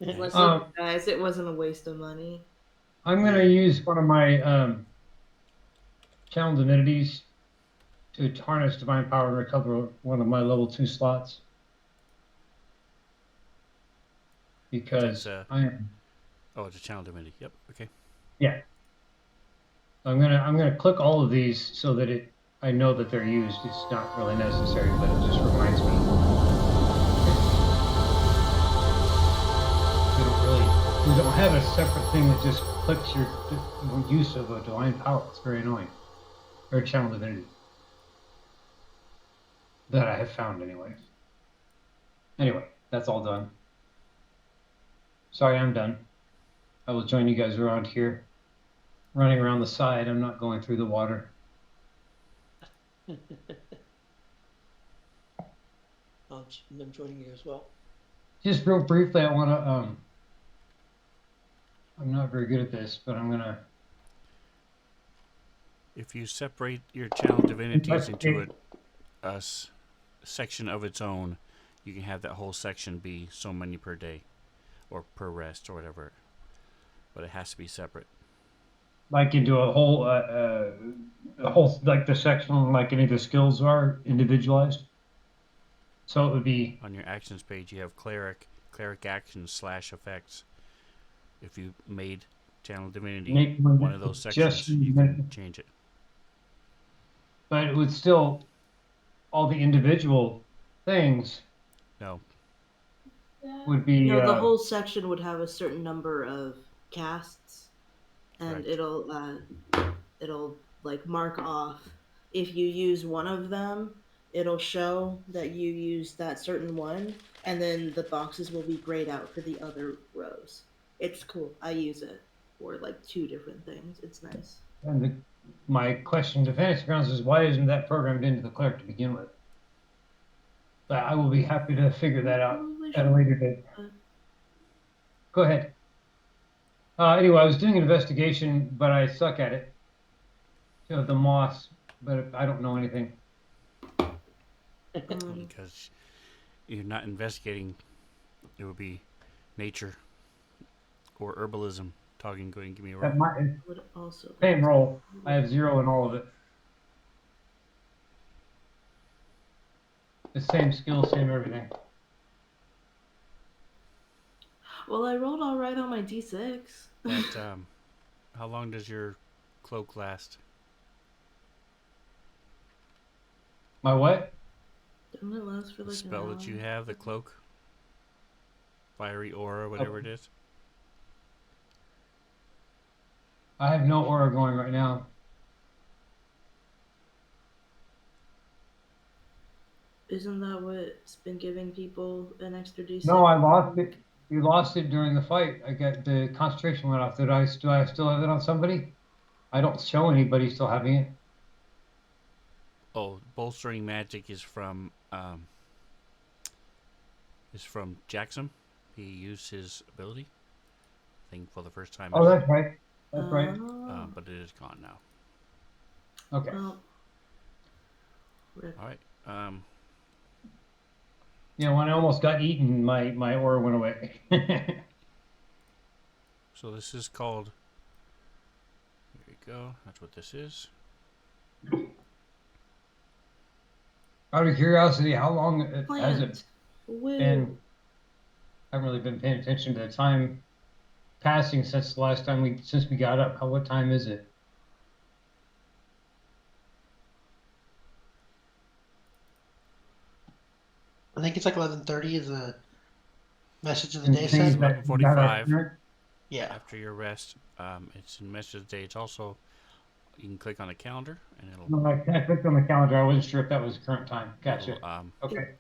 Nice. Like, Um, look, guys, it wasn't a waste of money. I'm gonna use one of my channel divinities to harness divine power and recover one of my level 2 slots. Because That's I am oh, it's a channel divinity. Yep. Okay. yeah. I'm gonna click all of these so that I know that they're used. It's not really necessary, but it just reminds me. We don't have a separate thing that just clicks your use of a divine power. It's very annoying. Or channel divinity. That I have found anyway. Anyway, that's all done. Sorry, I'm done. I will join you guys around here. Running around the side, I'm not going through the water. I'm joining you as well. Just real briefly, I want to, I'm not very good at this, but I'm going to. If you separate your channel divinities into a section of its own, you can have that whole section be so many per day, or per rest, or whatever. But it has to be separate. Like into a whole, like the section, like any of the skills are individualized. So it would be On your actions page, you have cleric actions / effects. If you made channel divinity make one of those sections, you can change it. but it would still all the individual things No, would be No, the whole section would have a certain number of casts, and correct. it'll like mark off. If you use one of them, it'll show that you used that certain one, and then the boxes will be grayed out for the other rows. It's cool. I use it for like 2 different things. It's nice. and my question to Fantasy Grounds is why isn't that programmed into the cleric to begin with? But I will be happy to figure that out Probably at a should. later date. Go ahead. Anyway, I was doing an investigation, but I suck at it. You know, the moss, but I don't know anything. Because you're not investigating, it would be nature or herbalism. Talking, go ahead and give me a roll. That might Would also same roll. I have 0 in all of it. The same skill, same everything. Well, I rolled all right on my d6. That how long does your cloak last? My what? Didn't it last for The like spell an that you hour? have, the cloak, fiery aura, whatever it is. I have no aura going right now. Isn't that what's been giving people an extra d6? No, I lost it. You lost it during the fight. I got the concentration went off. Did I still have it on somebody? I don't show anybody still having it. Oh, bolstering magic is from Jackson. He used his ability thing for the first time Oh, ever, that's right. That's right. but it is gone now. Okay. Well, rip. All right. When I almost got eaten, my aura went away. So this is called. Here we go. That's what this is. Out of curiosity, how long has it Plant. Woo. been? I haven't really been paying attention to the time passing since the last time since we got up. What time is it? I think it's like 11:30 is the message of the And day the thing is said. that we got our 11:45. current. Yeah. After your rest, it's in message of the day. It's also you can click on the calendar and it'll No, I clicked on the calendar. I wasn't sure if that was the current time. Gotcha. Okay.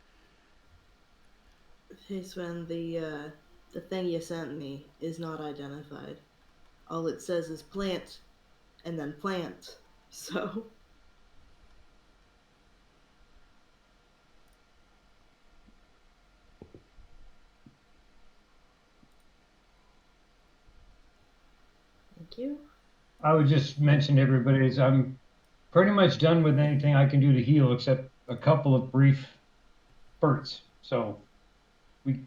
Hey Sven, the thing you sent me is not identified. All it says is plant, and then plant. So thank you. I would just mention to everybody is I'm pretty much done with anything I can do to heal except a couple of brief spurts. So we,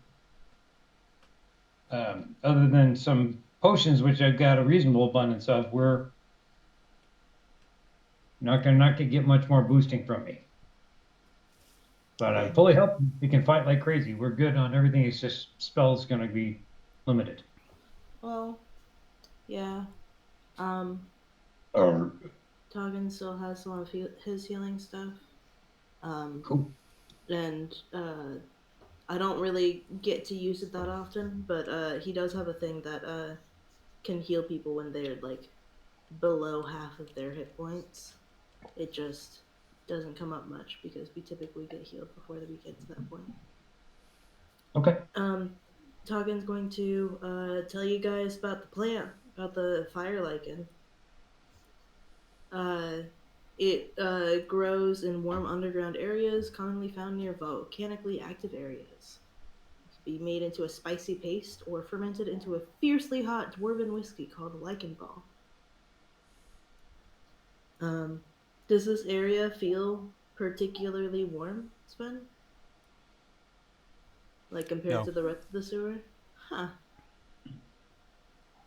other than some potions, which I've got a reasonable abundance of, we're not gonna get much more boosting from me. But I'm fully healthy. We can fight like crazy. We're good on everything. It's just spells gonna be limited. Well, yeah. Um, Or Toggin still has some of his healing stuff. cool. And I don't really get to use it that often, but he does have a thing that can heal people when they're like below half of their hit points. It just doesn't come up much because we typically get healed before we get to that point. Okay. Toggen's going to tell you guys about the plant, about the fire lichen. It grows in warm underground areas, commonly found near volcanically active areas. It can be made into a spicy paste or fermented into a fiercely hot dwarven whiskey called lichen ball. Does this area feel particularly warm, Sven? Like compared no. to the rest of the sewer? Huh.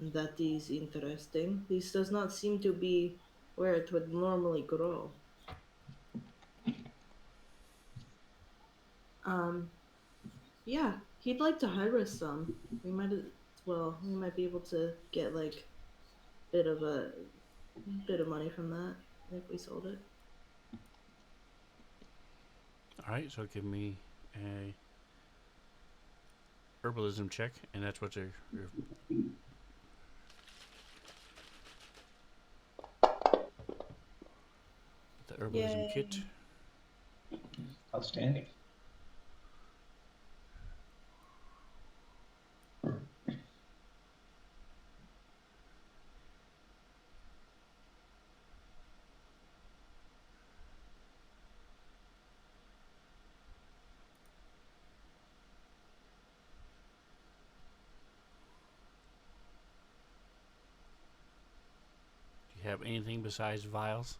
That is interesting. This does not seem to be where it would normally grow. Um, yeah, he'd like to hire us some. We might be able to get like a bit of money from that if we sold it. All right. So give me a herbalism check, and that's what your the herbalism Yay. kit. Outstanding. Do you have anything besides vials?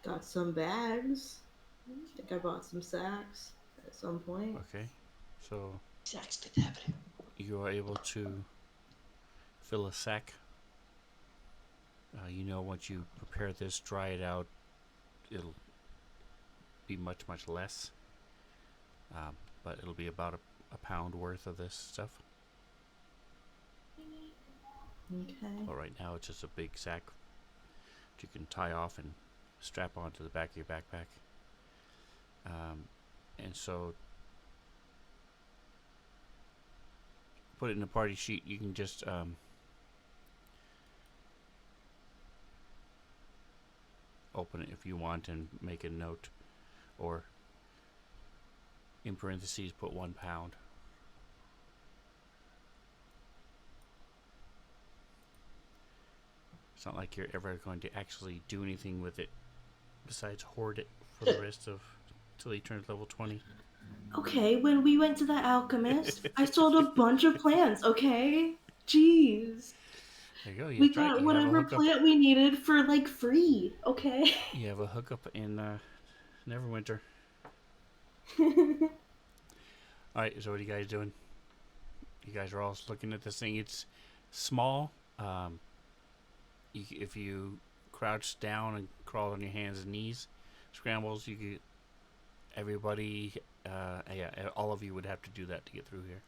Got some bags. I think I bought some sacks at some point. Okay. So Zach's good habit. you are able to fill a sack. Once you prepare this, dry it out, it'll be much, much less. But it'll be about a pound worth of this stuff. Okay. But right now, it's just a big sack that you can tie off and strap onto the back of your backpack. And so, put it in a party sheet. You can just open it if you want and make a note, or in parentheses, put 1 pound. It's not like you're ever going to actually do anything with it besides hoard it for the rest of till he turns level 20. Okay, when we went to the alchemist, I sold a bunch of plants, okay? Jeez. There you go. We That's right. got You have a whatever hookup. plant we needed for like free, okay? You have a hookup in Neverwinter. All right. So what are you guys doing? You guys are all looking at this thing. It's small. If you crouch down and crawl on your hands and knees, scrambles, you could. Everybody, all of you would have to do that to get through here.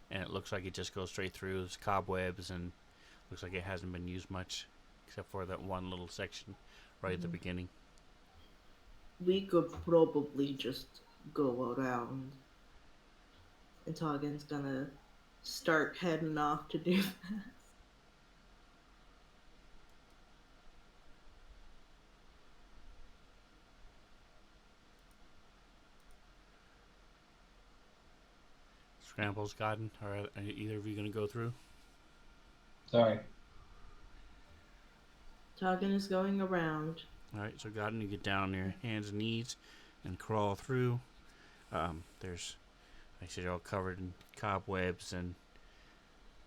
And it looks like it just goes straight through. There's cobwebs and looks like it hasn't been used much, except for that one little section right at the beginning. We could probably just go around. And Toggen's gonna start heading off to do that. Scrambles, Godden, are either of you going to go through? Sorry. Toggen is going around. All right, so Godden, you get down on your hands and knees and crawl through. There's, like I said, you're all covered in cobwebs and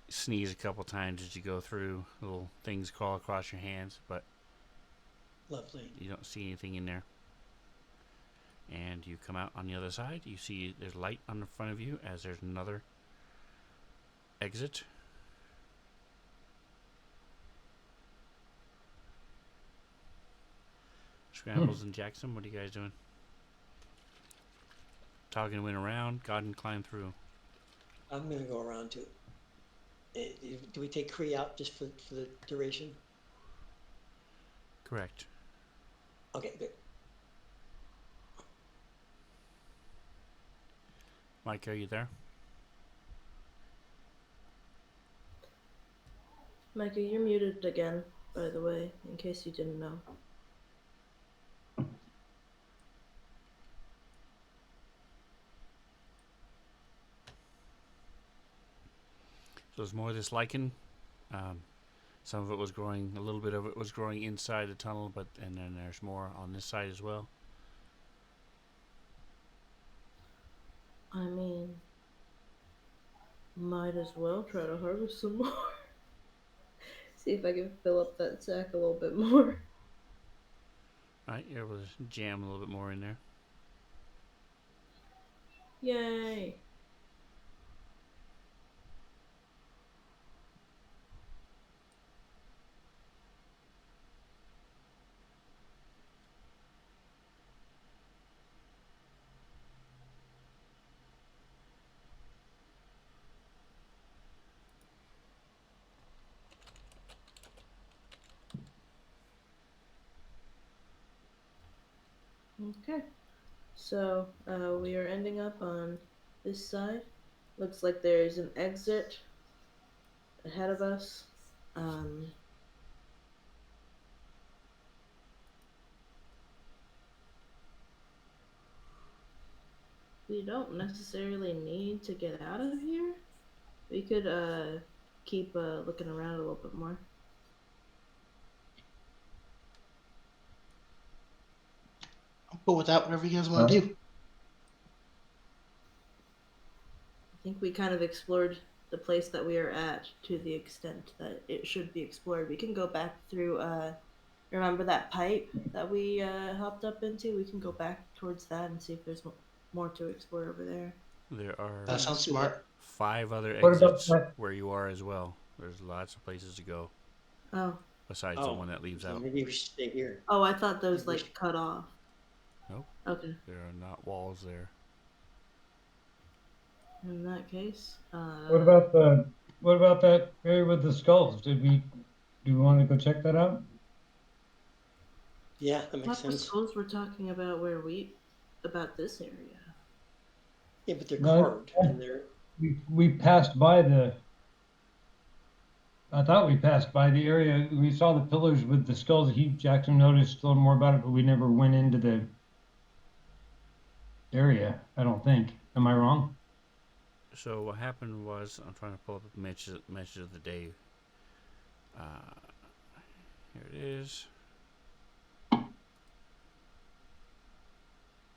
sneeze a couple times as you go through. Little things crawl across your hands, but Lovely. you don't see anything in there. And you come out on the other side. You see there's light on the front of you as there's another exit. Scrambles and Jackson, what are you guys doing? Toggen went around, Godden climbed through. I'm gonna go around too. Do we take Kree out just for the duration? Correct. Okay, good. Mike, are you there? Micah, you're muted again, by the way, in case you didn't know. So there's more of this lichen. Some of it was growing, a little bit of it was growing inside the tunnel, and then there's more on this side as well. I mean, might as well try to harvest some more. See if I can fill up that sack a little bit more. Alright, you're able to jam a little bit more in there. Yay! Okay, so we are ending up on this side. Looks like there's an exit ahead of us. We don't necessarily need to get out of here. We could keep looking around a little bit more. I'm cool with that. Whatever you guys want to do. I think we kind of explored the place that we are at to the extent that it should be explored. We can go back through. Remember that pipe that we hopped up into? We can go back towards that and see if there's more to explore over there. There are That sounds smart. 5 other What about exits that? where you are as well. There's lots of places to go Oh. besides the one that leaves so out. maybe we should stay here. Oh, I thought those like cut off. Nope. Okay. There are not walls there. In that case, What about that area with the skulls? Do we want to go check that out? Yeah, that makes what the sense. skulls we're talking about about this area? Yeah, but they're No, carved and they're. We passed by the. I thought we passed by the area. We saw the pillars with the skulls. Jackson noticed a little more about it, but we never went into the area. I don't think. Am I wrong? So what happened was, I'm trying to pull up messages of the day. Here it is.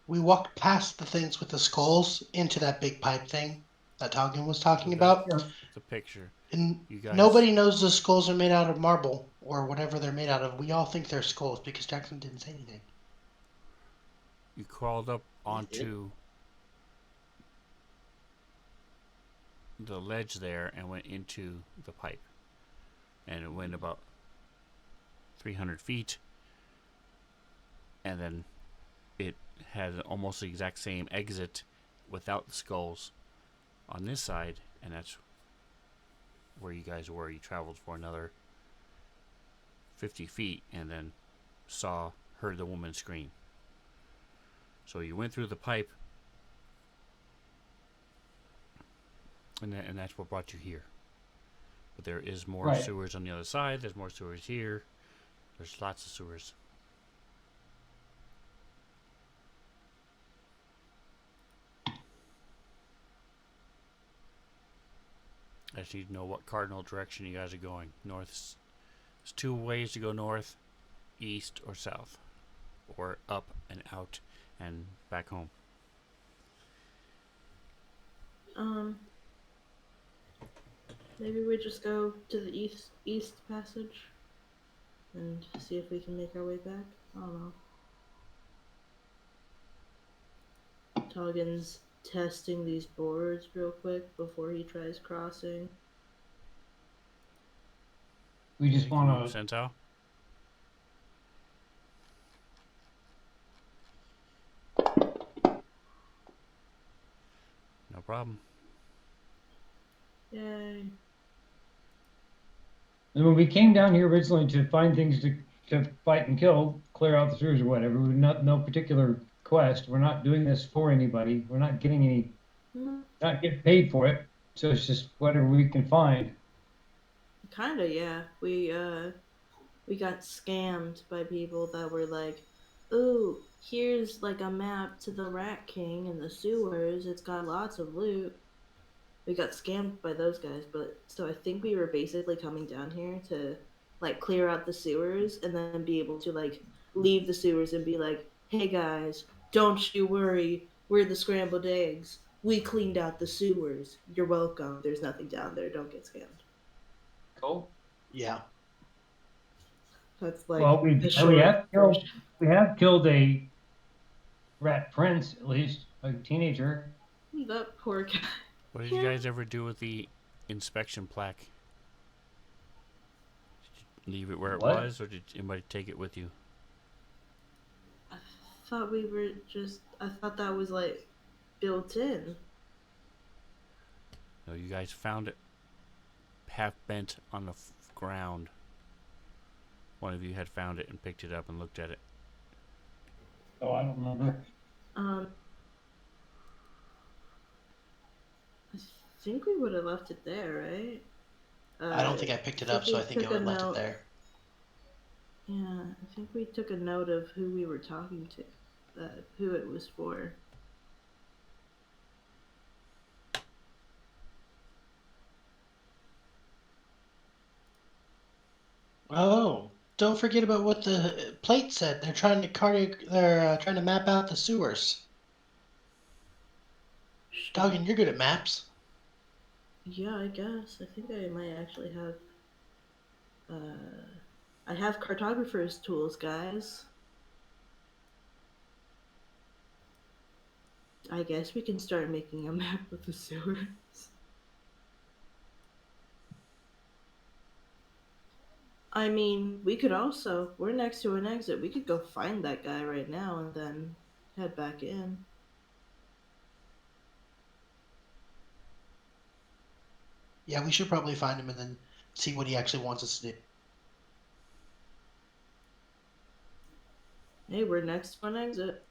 We walked past the things with the skulls into that big pipe thing that Toggin was So talking that's about. Yeah. the picture. And You guys, nobody knows the skulls are made out of marble or whatever they're made out of. We all think they're skulls because Jackson didn't say anything. you crawled up You did? onto the ledge there and went into the pipe. And it went about 300 feet. And then it had almost the exact same exit without the skulls on this side. And that's where you guys were. You traveled for another 50 feet and then heard the woman scream. So you went through the pipe, and that's what brought you here. But there is more Right. sewers on the other side. There's more sewers here. There's lots of sewers. I just need to know what cardinal direction you guys are going. North. There's two ways to go north, east, or south, or up and out and back home. Maybe we just go to the east passage and see if we can make our way back. I don't know. Toggen's testing these boards real quick before he tries crossing. We just Making a move, want to. Sentinel. No problem. Yay. When we came down here originally to find things to fight and kill, clear out the sewers or whatever, we're not no particular quest. We're not doing this for anybody. We're not getting any, Mm, not getting paid for it. So it's just whatever we can find. kinda, yeah. We got scammed by people that were like, "Ooh, here's like a map to the Rat King and the sewers. It's got lots of loot." We got scammed by those guys, but so I think we were basically coming down here to like clear out the sewers and then be able to like leave the sewers and be like, "Hey guys, don't you worry. We're the scrambled eggs. We cleaned out the sewers. You're welcome. There's nothing down there. Don't get scammed." Cool. Yeah. That's like Well, the we short version. we have killed a rat prince, at least a teenager. That poor guy. What did you guys ever do with the inspection plaque? Did you leave it where it What? was, or did anybody take it with you? I thought we were just. I thought that was like built in. No, you guys found it half bent on the ground. One of you had found it and picked it up and looked at it. Oh, I don't remember. Um, I think we would have left it there, right? I don't think I picked it up, so I think I we would took have a left it note. there. Yeah, I think we took a note of who we were talking to, who it was for. Oh, don't forget about what the plate said. They're trying to trying to map out the sewers. Doggin, you're good at maps. Yeah, I guess. I think I might actually have. I have cartographer's tools, guys. I guess we can start making a map of the sewers. I mean, we could also. We're next to an exit. We could go find that guy right now and then head back in. Yeah, we should probably find him and then see what he actually wants us to do. Hey, we're next to an exit.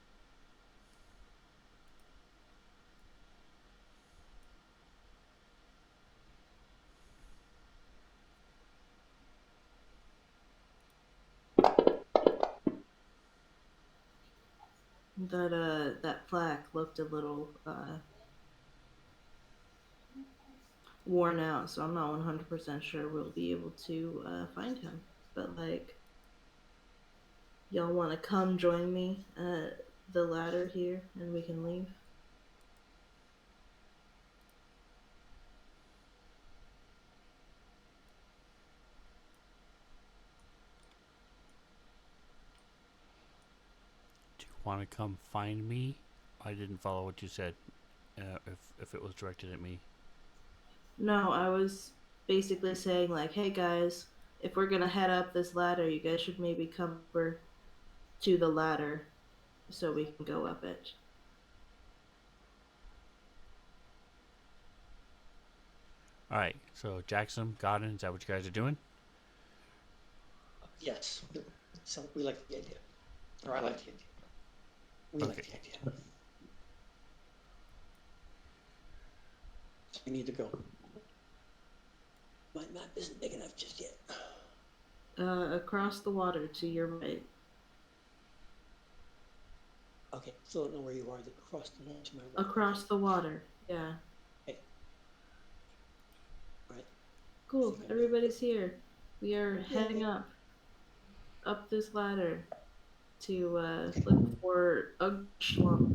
that plaque looked a little worn out, so I'm not 100% sure we'll be able to find him. But like, y'all want to come join me at the ladder here, and we can leave. Do you want to come find me? I didn't follow what you said. If it was directed at me. No, I was basically saying like, hey guys, if we're gonna head up this ladder, you guys should maybe come over to the ladder so we can go up it. All right. So Jackson, Godin, is that what you guys are doing? Yes. So we like the idea. Or I like the idea. We like Okay. the idea. So we need to go. My map isn't big enough just yet. Across the water to your right. Okay, still don't know where you are. Across the line to my right. Across the water. Yeah. Okay. All right. Cool. Everybody's here. We are heading up this ladder to look for a schlump.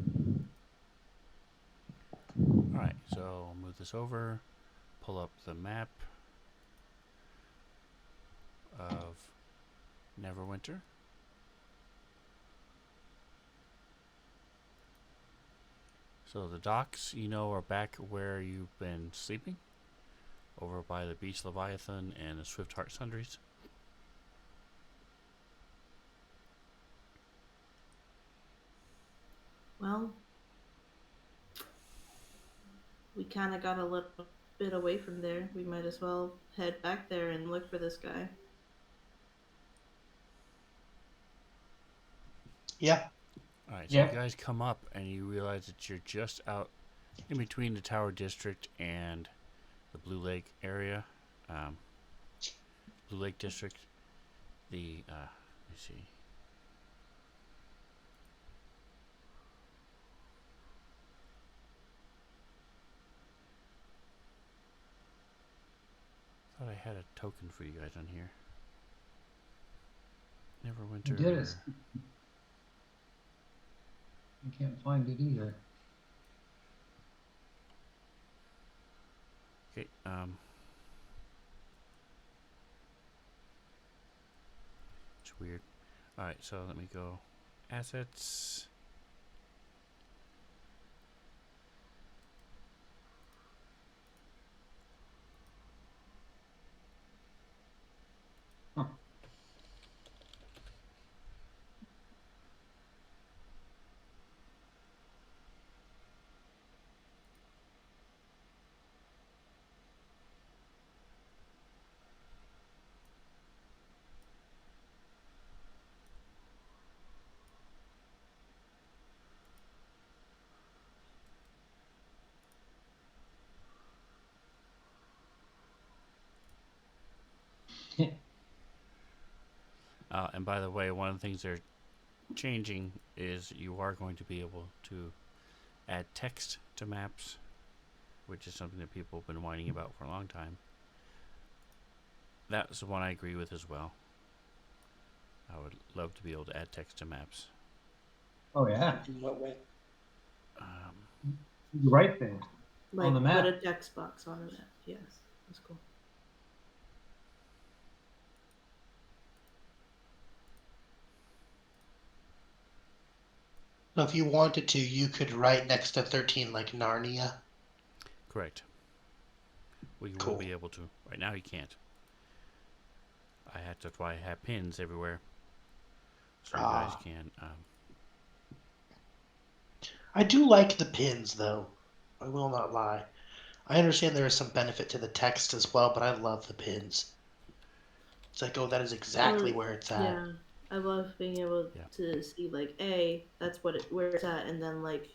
All right. So I'll move this over. Pull up the map of Neverwinter. So the docks, are back where you've been sleeping, over by the Beach Leviathan and the Swift Heart Sundries. Well, we kind of got a little bit away from there. We might as well head back there and look for this guy. Yeah. All right, so Yep. you guys come up and you realize that you're just out in between the Tower District and the Blue Lake area, Blue Lake District. Let me see. I thought I had a token for you guys on here. Neverwinter. You did it. I can't find it either. Okay. It's weird. All right, so let me go. Assets. Huh. And by the way, one of the things they're changing is you are going to be able to add text to maps, which is something that people have been whining about for a long time. That's the one I agree with as well. I would love to be able to add text to maps. Oh yeah, In what way? the right thing. Like On the map. put a text box on the map. Yes, that's cool. So if you wanted to, you could write next to 13 like Narnia. Correct. We Cool. will be able to. Right now, you can't. That's why I have pins everywhere, so you guys can. I do like the pins, though. I will not lie. I understand there is some benefit to the text as well, but I love the pins. It's like, oh, that is exactly Or- where it's at. Yeah, I love being able Yeah. to see like, that's where it's at, and then like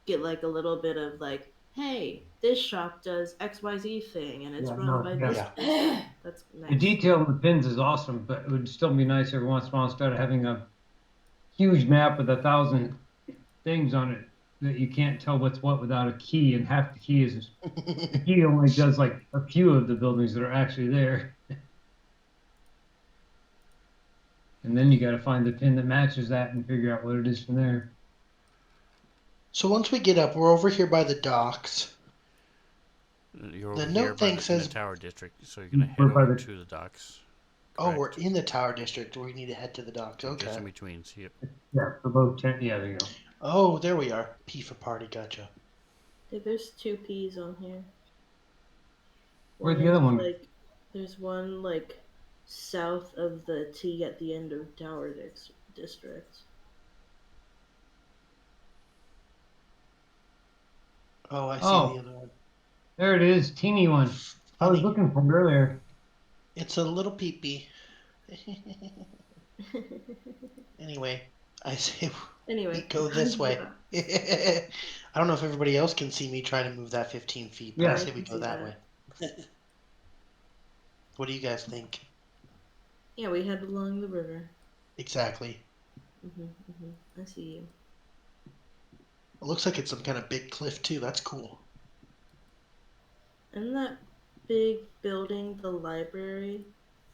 get like a little bit of like, hey, this shop does XYZ thing, and it's Yeah, run no, by yeah. this person. That's nice. The detail in the pins is awesome, but it would still be nice every once in a while instead of having a huge map with 1,000 things on it that you can't tell what's what without a key, and half the key is the key only does like a few of the buildings that are actually there. And then you got to find the pin that matches that and figure out what it is from there. So once we get up, we're over here by the docks. You're The over here note thing in the says, tower district, so you're gonna head We're by over the to the docks. "Oh, we're Correct. in the Tower District. We need to head to the docks." You're just Okay. in between. See it? yeah for both tent. Yeah, there you go. Oh, there we are. P for party. Gotcha. Hey, there's two P's on here. Where's One the other is one? like, there's one like south of the T at the end of Tower District. Oh, I see the Oh, other one. there it is, teeny one. I was Funny. looking for it earlier. It's a little peepee. Anyway, I say we Anyway, go going this to the way. docks. I don't know if everybody else can see me trying to move that 15 feet, but I Yeah, I Yes. say we can go see that way. that. What do you guys think? Yeah, we head along the river. Exactly. I see you. It looks like it's some kind of big cliff too. That's cool. Isn't that big building the library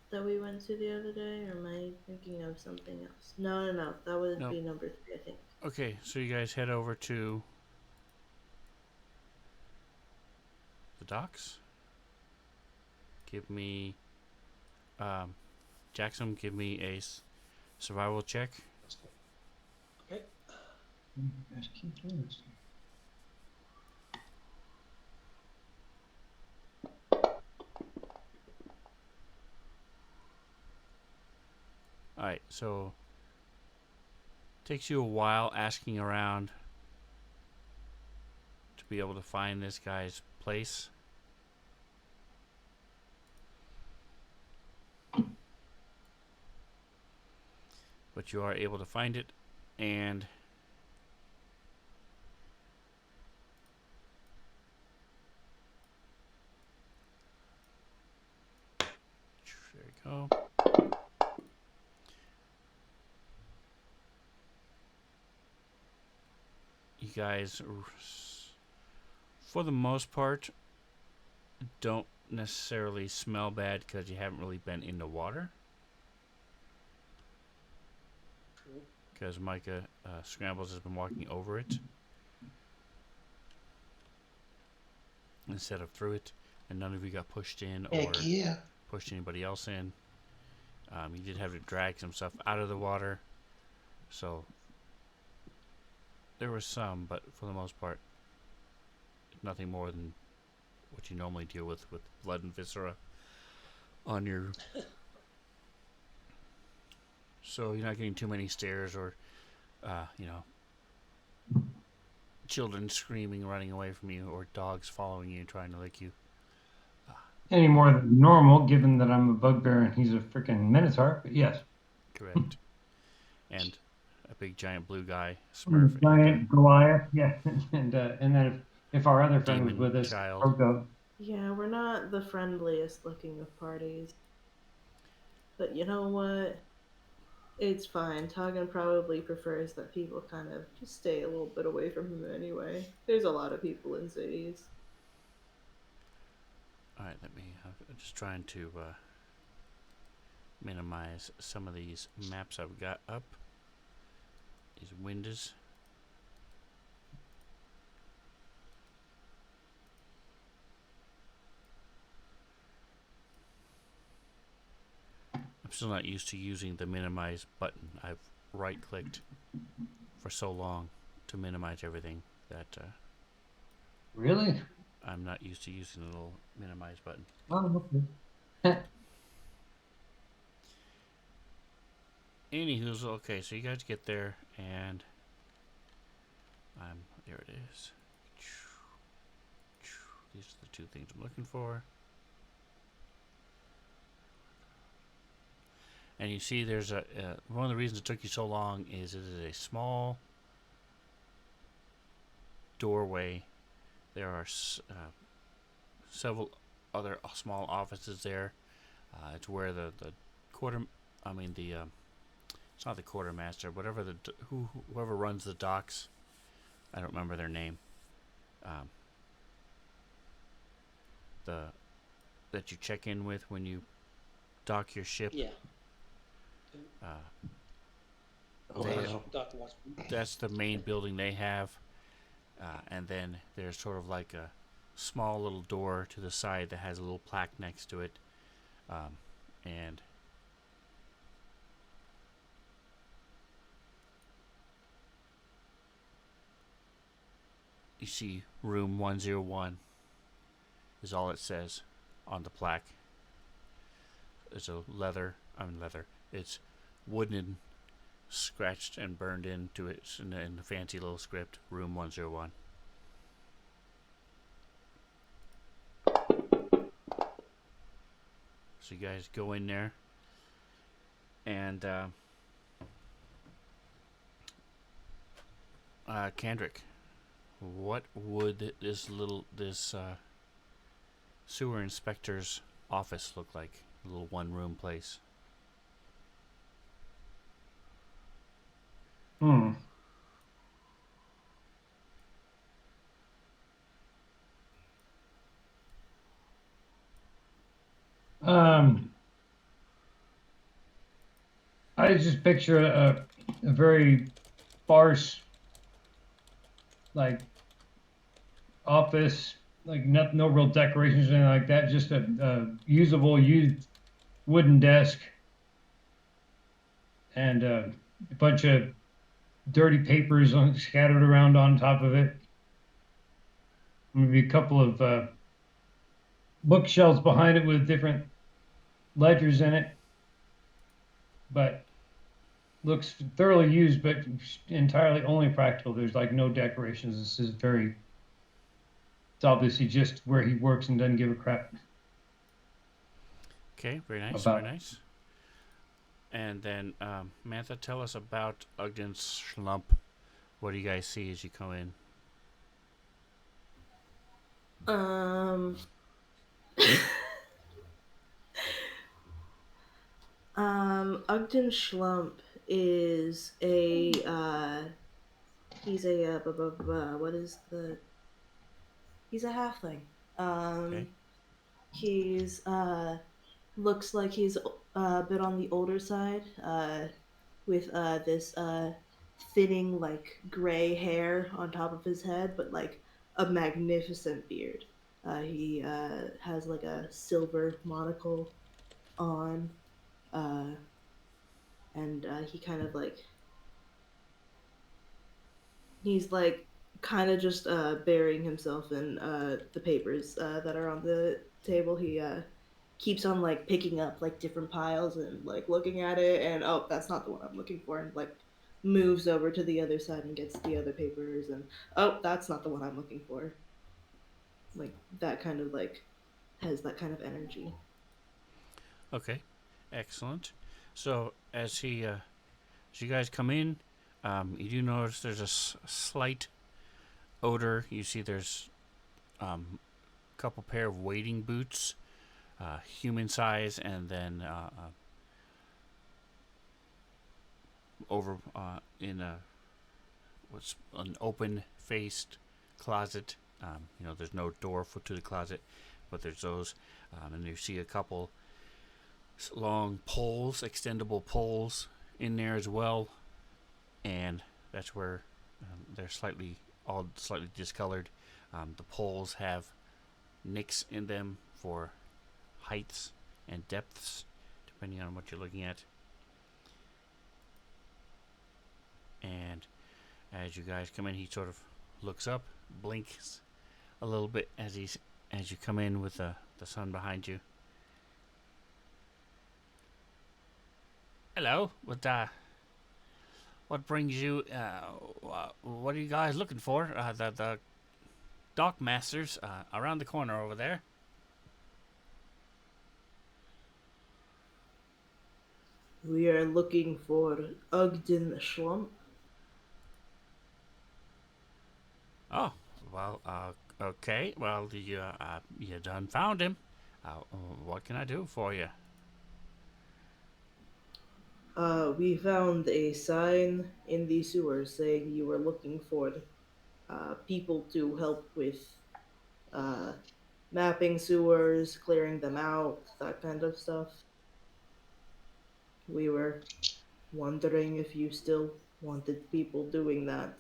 that we went to the other day, or am I thinking of something else? No. That would No. be number 3, I think. Okay, so you guys head over to the docks. Give me, Jackson. Give me a survival check. Okay. Just keep doing this. All right, so takes you a while asking around to be able to find this guy's place. But you are able to find it, and there you go. You guys, for the most part, don't necessarily smell bad because you haven't really been in the water. True. Because Micah Scrambles has been walking over it instead of through it, and none of you got pushed in or Heck yeah. pushed anybody else in. You did have to drag some stuff out of the water, so there was some, but for the most part, nothing more than what you normally deal with blood and viscera on your. So you're not getting too many stares or, children screaming, running away from you, or dogs following you, trying to lick you. Any more than normal, given that I'm a bugbear and he's a freaking minotaur. But yes, Correct. And a big giant blue guy, Smurf, and giant Goliath. Yeah, and then if our other friend was demon with us, child. Proto. Yeah, we're not the friendliest looking of parties. But you know what? It's fine. Togan probably prefers that people kind of just stay a little bit away from him anyway. There's a lot of people in cities. All right, I'm just trying to minimize some of these maps I've got up. These windows. I'm still not used to using the minimize button. I've right-clicked for so long to minimize everything that Really? I'm not used to using the little minimize button. Oh, okay. Anywho's okay, so you guys get there, and there it is. These are the two things I'm looking for. And you see there's one of the reasons it took you so long is it is a small doorway. There are several other small offices there. It's where the it's not the quartermaster, whatever whoever runs the docks I don't remember their name. Um, the that you check in with when you dock your ship. Yeah. Uh, Oh, I they don't know. Doc Watson. That's the main building they have, and then there's sort of like a small little door to the side that has a little plaque next to it, and you see room 101 is all it says on the plaque. It's a leather. It's wooden, scratched and burned into it in the fancy little script. Room 101. So you guys go in there, and Kendrick, what would this sewer inspector's office look like? A little one-room place. Hmm. Um, I just picture a very sparse, like office, like no real decorations or anything like that. Just a usable used wooden desk and a bunch of dirty papers scattered around on top of it. Maybe a couple of bookshelves behind it with different ledgers in it, but looks thoroughly used, but entirely only practical. There's like no decorations. This is very, it's obviously just where he works and doesn't give a crap Okay, very nice, very about. nice. And then, Mantha, tell us about Ogden's Schlump. What do you guys see as you come in? Um, Ogden Schlump is he's a what is the he's a halfling. Okay, He's looks like he's a bit on the older side, with this thinning like gray hair on top of his head, but like a magnificent beard. He has like a silver monocle on, uh, and he kind of like he's like kind of just burying himself in the papers that are on the table. He keeps on like picking up like different piles and like looking at it, and oh, that's not the one I'm looking for, and like moves over to the other side and gets the other papers, and oh, that's not the one I'm looking for. Like that kind of like has that kind of energy. okay, excellent. So as you guys come in, you do notice there's a slight odor. You see there's a couple pair of wading boots, human size, and then over in a what's an open faced closet. There's no door to the closet, but there's those, and you see a couple long poles, extendable poles in there as well, and that's where they're all slightly discolored. The poles have nicks in them for heights and depths, depending on what you're looking at. And as you guys come in, he sort of looks up, blinks a little bit as you come in with the sun behind you. Hello, what brings you? What are you guys looking for? The dock masters around the corner over there. We are looking for Ogden Schlump. Oh, well, okay. Well, you done found him. What can I do for you? We found a sign in the sewer saying you were looking for people to help with uh, mapping sewers, clearing them out, that kind of stuff. We were wondering if you still wanted people doing that.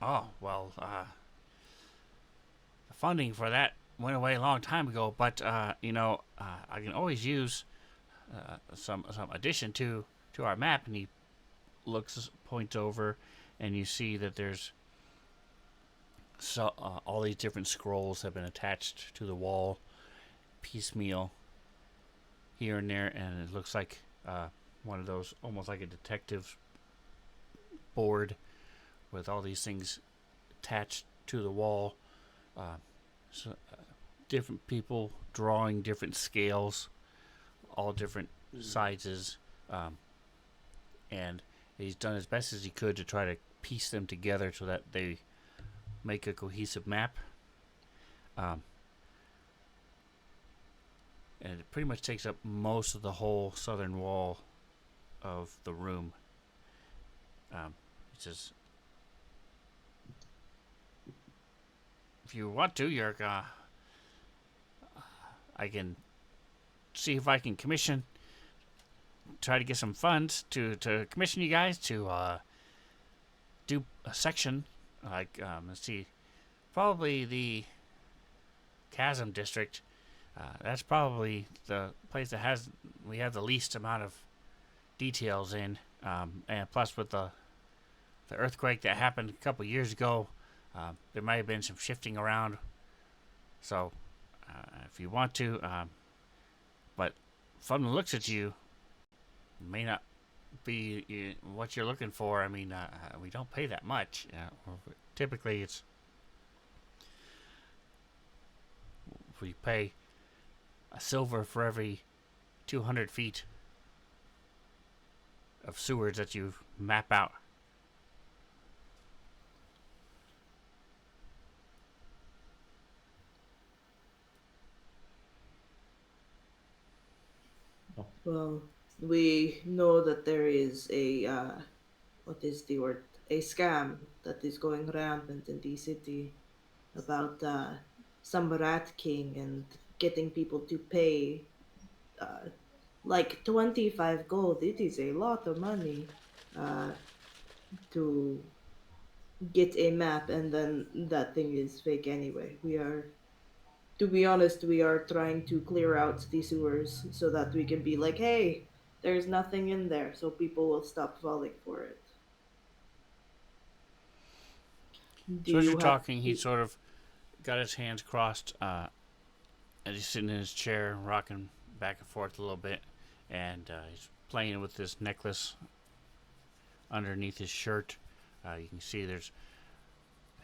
Oh, well, the funding for that went away a long time ago, but, I can always use some addition to our map. And he points over, and you see that there's all these different scrolls have been attached to the wall, piecemeal here and there, and it looks like one of those, almost like a detective board with all these things attached to the wall. Uh, so, different people drawing different scales, all different sizes, and he's done as best as he could to try to piece them together so that they make a cohesive map. And it pretty much takes up most of the whole southern wall of the room. It's just, if you want to, Yerk, I can see if I can try to get some funds to commission you guys to do a section. Like, let's see, probably the Chasm District. That's probably the place that we have the least amount of details in. And plus, with the earthquake that happened a couple years ago, there might have been some shifting around. So, if you want to, but from the looks at you, may not be what you're looking for. I mean, we don't pay that much. Typically, we pay a silver for every 200 feet of sewers that you map out. Well, we know that there is what is the word? A scam that is going rampant in the city about some rat king and getting people to pay uh, like 25 gold. It is a lot of money uh, to get a map, and then that thing is fake anyway. To be honest, we are trying to clear out the sewers so that we can be like, hey, there's nothing in there, so people will stop falling for it. Do So as you're you have talking, he sort of got his hands crossed, and he's sitting in his chair, rocking back and forth a little bit, and he's playing with this necklace underneath his shirt. You can see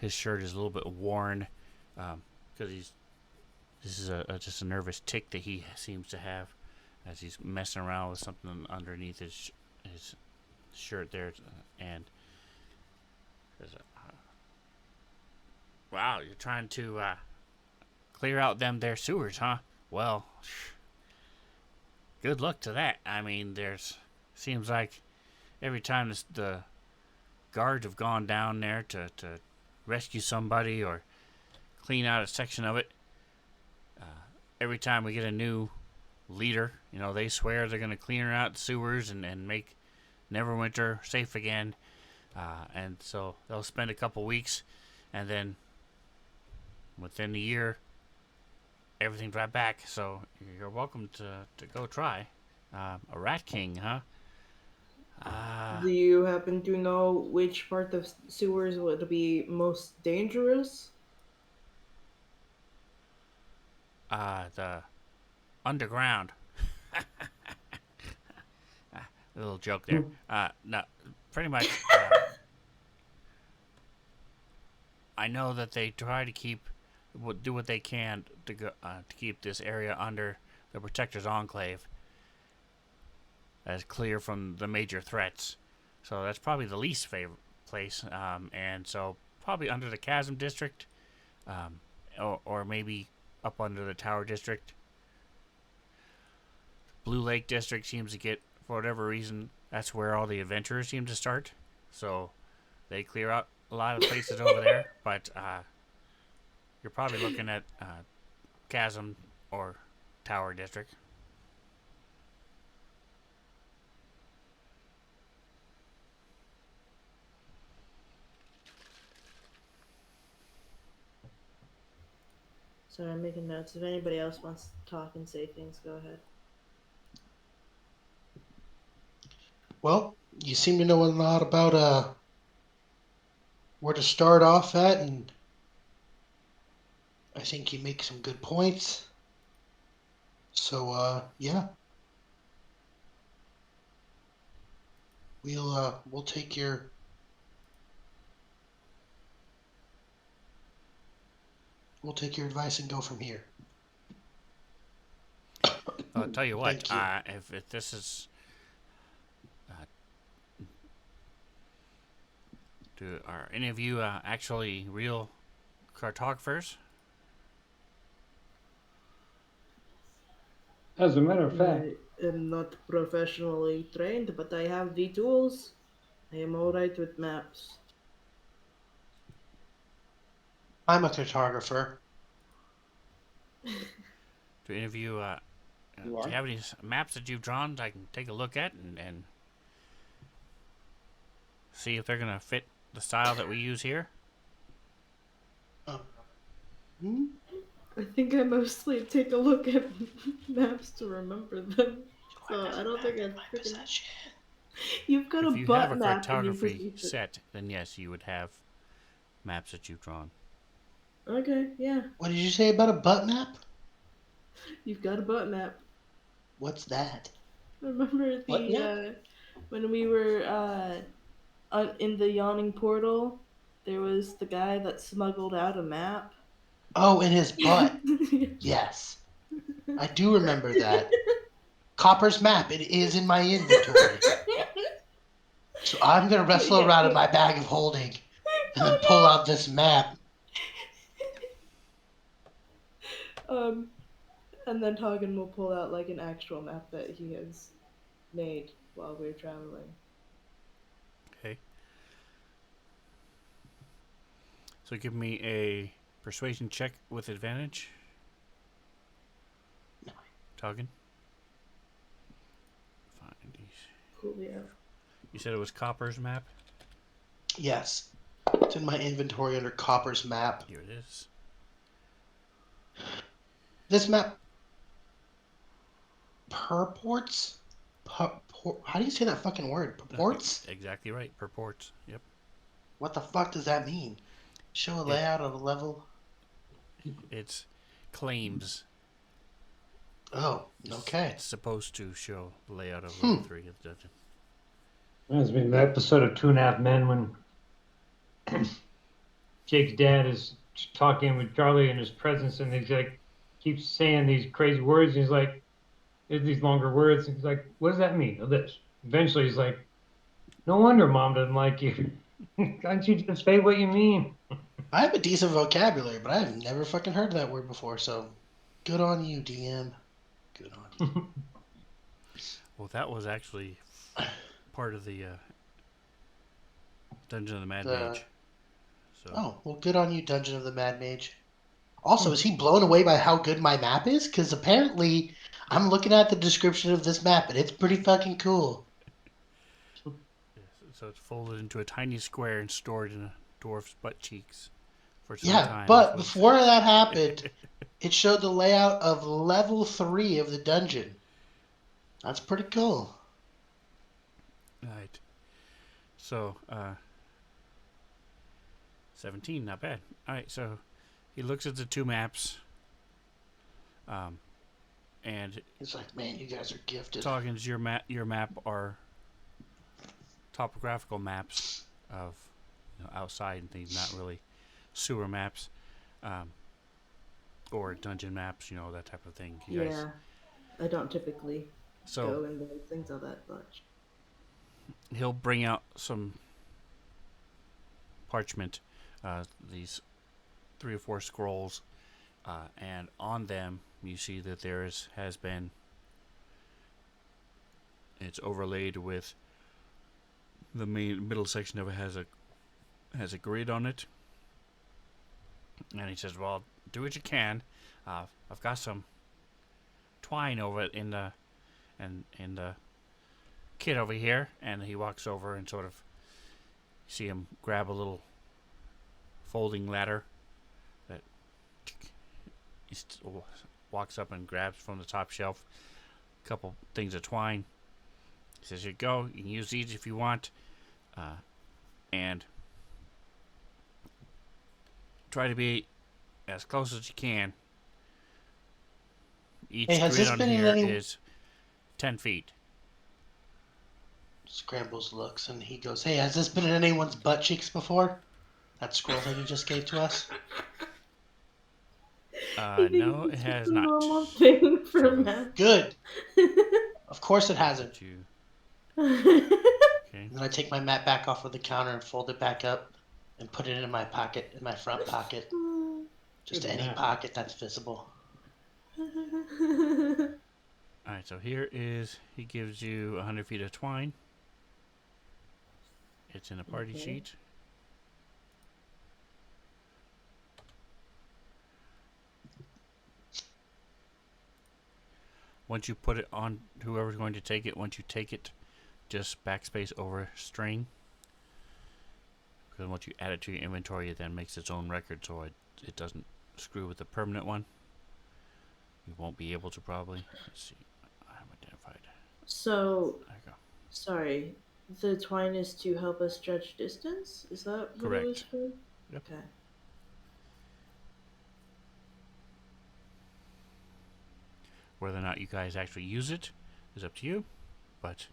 his shirt is a little bit worn because this is just a nervous tick that he seems to have as he's messing around with something underneath his shirt there, and wow, you're trying to clear out them there sewers, huh? Well, good luck to that. I mean, seems like every time the guards have gone down there to rescue somebody or clean out a section of it, every time we get a new leader, they swear they're going to clean out the sewers and make Neverwinter safe again. And so they'll spend a couple weeks, and then within a year, everything's right back. So you're welcome to go try. A Rat King, huh? Do you happen to know which part of sewers would be most dangerous? The underground. A little joke there. No, pretty much. I know that they try to do what they can to keep this area under the Protector's Enclave as clear from the major threats. So that's probably the least favorite place, and so probably under the Chasm District, or maybe up under the Tower District. Blue Lake District seems to get for whatever reason, that's where all the adventurers seem to start. So they clear out a lot of places over there. But you're probably looking at Chasm or Tower District. Sorry, I'm making notes. If anybody else wants to talk and say things, go ahead. Well, you seem to know a lot about where to start off at, and I think you make some good points. So yeah, we'll take your advice and go from here. I'll tell you what. Thank you. If this is, are any of you actually real cartographers? As a matter of fact, I am not professionally trained, but I have the tools. I am alright with maps. I'm a cartographer. Do any of you You do are? you have any maps that you've drawn that I can take a look at and see if they're gonna fit the style that we use here? Hmm? I think I mostly take a look at maps to remember them. So I don't think I'd freaking. You've got a If you have a butt map in your cartography possession. set, then yes, you would have maps that you've drawn. Okay, yeah. What did you say about a butt map? You've got a butt map. What's that? Remember What the map? when we were in the yawning portal, there was the guy that smuggled out a map. Oh, in his butt. Yes, I do remember that. Copper's map. It is in my inventory. So I'm gonna wrestle Yeah. around in my bag of holding, and then pull out this map. Um, and then Toggin will pull out like an actual map that he has made while we're traveling. Okay. So give me a persuasion check with advantage. No. Toggin. Find these. Cool, yeah. You said it was Copper's map? Yes, it's in my inventory under Copper's map. Here it is. This map purports. How do you say that fucking word? Purports? Exactly right. Purports. Yep. What the fuck does that mean? Show a It- layout of a level. It's claims. Oh, okay. It's supposed to show the layout of level 3 of the dungeon. reminds me of the episode of Two and a Half Men when Jake's dad is talking with Charlie in his presence, and he's like, keeps saying these crazy words. And he's like, these longer words. And he's like, what does that mean? Or this. Eventually, he's like, no wonder mom doesn't like you. Can't you just say what you mean? I have a decent vocabulary, but I've never fucking heard that word before, so good on you, DM. Good on you. Well, that was actually part of the Dungeon of the Mad Mage. So Oh, well, good on you, Dungeon of the Mad Mage. Also, is he blown away by how good my map is? Because apparently, I'm looking at the description of this map, and it's pretty fucking cool. yes, so it's folded into a tiny square and stored in a dwarf's butt cheeks for some Yeah, time. but before that happened, it showed the layout of level 3 of the dungeon. That's pretty cool. Right. So, 17, not bad. Alright, so he looks at the two maps. And It's like, man, you guys are gifted. Toggen's your map are topographical maps of outside and things, not really sewer maps. Or dungeon maps, that type of thing. You guys, I don't typically so go into those things all that much. he'll bring out some parchment, these 3 or 4 scrolls, and on them you see that there has been It's overlaid with the main middle section of it has a grid on it. And he says, "Well, do what you can. I've got some twine over it in the kit over here." And he walks over and sort of see him grab a little folding ladder that he walks up and grabs from the top shelf a couple things of twine. He says, "Here you go. You can use these if you want, and try to be as close as you can. Each Hey, has grid this on been in here any- is 10 feet." Scrambles looks and he goes, "Hey, has this been in anyone's butt cheeks before? That scroll thing you just gave to us?" I think No, it's it just has a not. normal thing for Sort of. men. Good. Of course it hasn't. You, Okay. okay. And then I take my mat back off of the counter and fold it back up and put it in my pocket, in my front pocket. Just Good any map. pocket that's visible. Alright, so here is, he gives you 100 feet of twine. It's in a party Okay. sheet. Once you put it on, whoever's going to take it, once you take it, just backspace over string. Because once you add it to your inventory, it then makes its own record, so it doesn't screw with the permanent one. You won't be able to probably. Let's see. I have identified. So, There you go. sorry. The twine is to help us judge distance? Is that what it was Correct. for? Yep. Okay. Whether or not you guys actually use it is up to you, but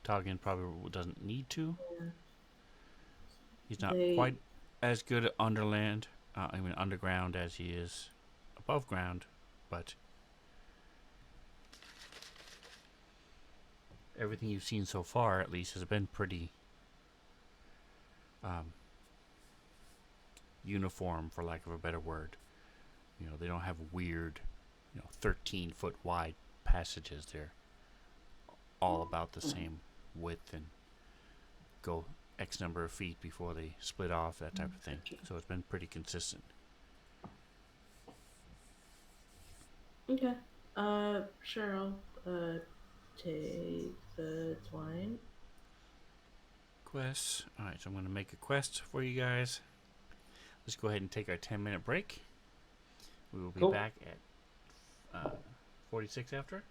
Toggin probably doesn't need to. Yeah. He's not They- quite as good at underground as he is above ground, but everything you've seen so far, at least, has been pretty uniform, for lack of a better word. You know, they don't have weird, 13-foot wide passages. They're all about the same width and go X number of feet before they split off, that type of thing. So it's been pretty consistent. Okay. Sure, I'll, take the twine. Quests. Alright, so I'm going to make a quest for you guys. Let's go ahead and take our 10-minute break. We will be Cool. back at 46 after.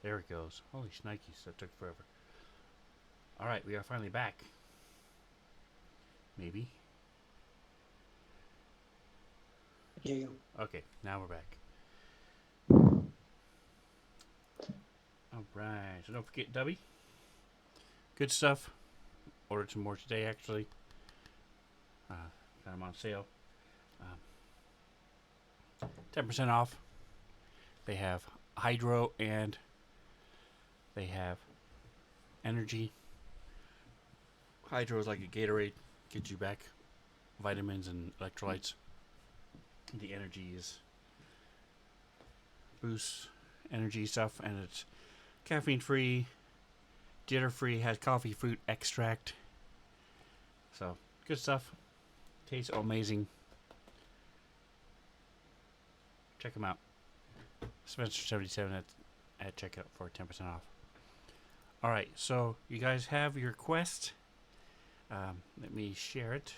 There it goes. Holy shnikes, that took forever. Alright, we are finally back. Maybe. Here you Okay, now we're back. Alright, so don't forget Dubby. Good stuff. Ordered some more today, actually. Got them on sale. 10% off. They have hydro and they have energy. Hydro is like a Gatorade, gets you back vitamins and electrolytes. The energy is boosts energy stuff, and it's caffeine free, jitter free, has coffee fruit extract. So good stuff. Tastes amazing. Check them out. Spencer77 at checkout for 10% off. Alright, so you guys have your quest. Let me share it.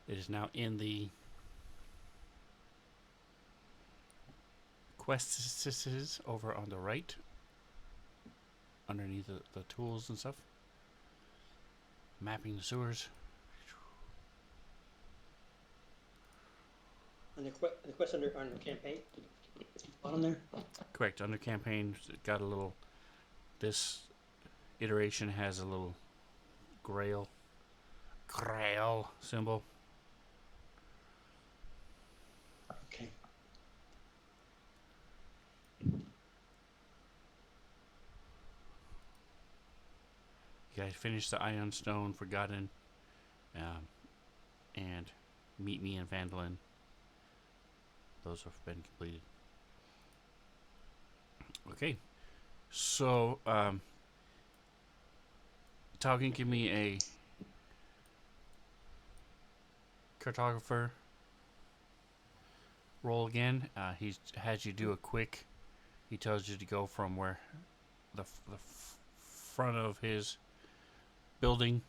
It is now in the quests over on the right, underneath the tools and stuff. Mapping the sewers. And the quest under campaign. Bottom there. Correct. Under campaign, it got a little. This iteration has a little grail symbol. Okay. You guys finished the Ion Stone Forgotten, and Meet Me in Vandalin. Those have been completed. Okay, so Talking, give me a cartographer roll again. He has you do a quick. He tells you to go from where the front of his building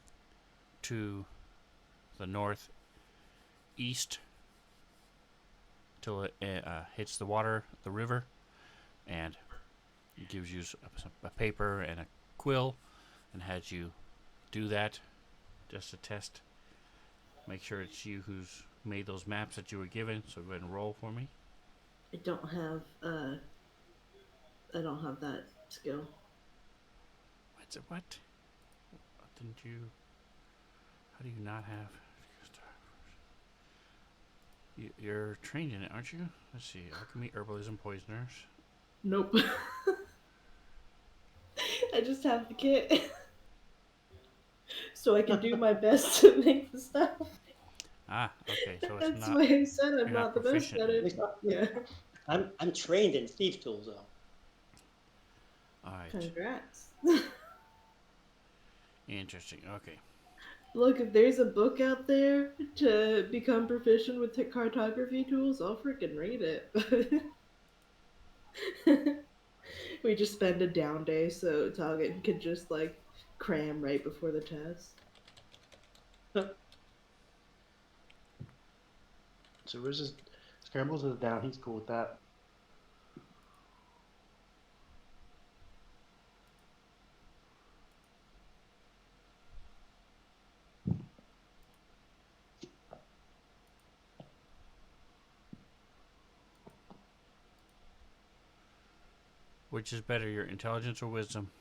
to the northeast till it hits the water, the river, and it gives you a paper and a quill, and has you do that just to test. Make sure it's you who's made those maps that you were given. So go ahead and roll for me. I don't have that skill. What? Didn't you? How do you not have? You're trained in it, aren't you? Let's see. Alchemy, herbalism, poisoners. Nope. I just have the kit. So I can do my best to make the stuff. Ah, okay. So it's That's not. why I said I'm you're not the best proficient at in it. Yeah. I'm trained in thieves tools though. All right. Congrats. Interesting. Okay. Look, if there's a book out there to become proficient with cartography tools, I'll freaking read it. We just spend a down day so Target could just like cram right before the test. So where's his scrambles is down? He's cool with that. Which is better, your intelligence or wisdom?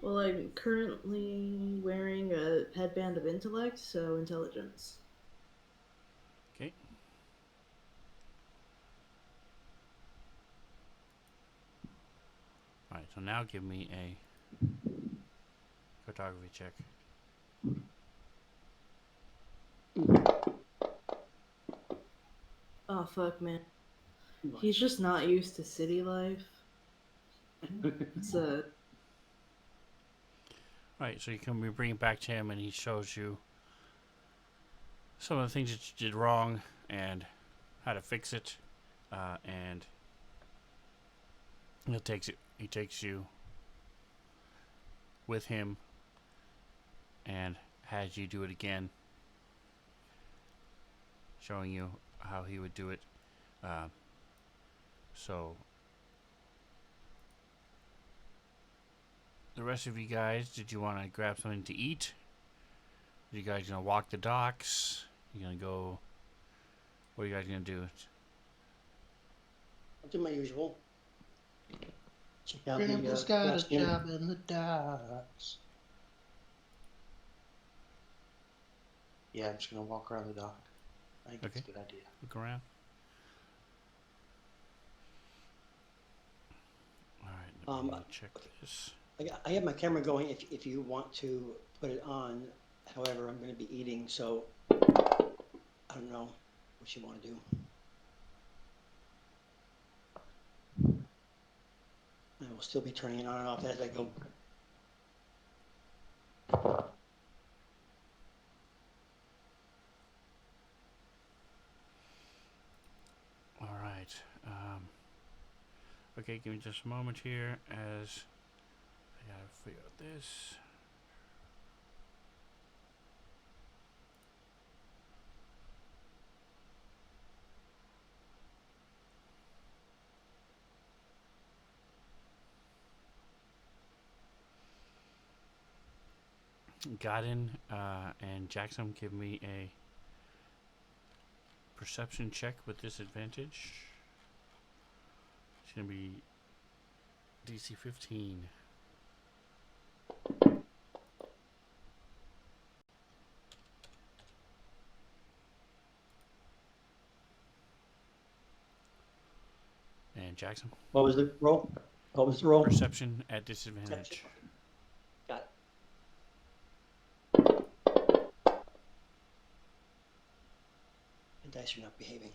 Well, I'm currently wearing a headband of intellect, so intelligence. Okay. All right. So now give me a cartography check. Oh, fuck, man. He's just not used to city life. It's a... Right, so we bring it back to him, and he shows you some of the things that you did wrong and how to fix it. And he takes you with him and has you do it again showing you how he would do it. So the rest of you guys, did you want to grab something to eat? Are you guys gonna walk the docks? You gonna go? What are you guys gonna do? I'll do my usual. Check out Grandpa's the got a restroom. job in the docks. Yeah, I'm just gonna walk around the dock. I think that's a good idea. Look around. All right, let me check this. I have my camera going if you want to put it on. However, I'm going to be eating, so I don't know what you want to do. I will still be turning it on and off as I go. All right. Okay, give me just a moment here as I gotta figure out this. Godin and Jackson, give me a perception check with disadvantage. It's gonna be DC 15. And Jackson? What was the roll? What was the roll? Perception at disadvantage. Got it. The dice are not behaving.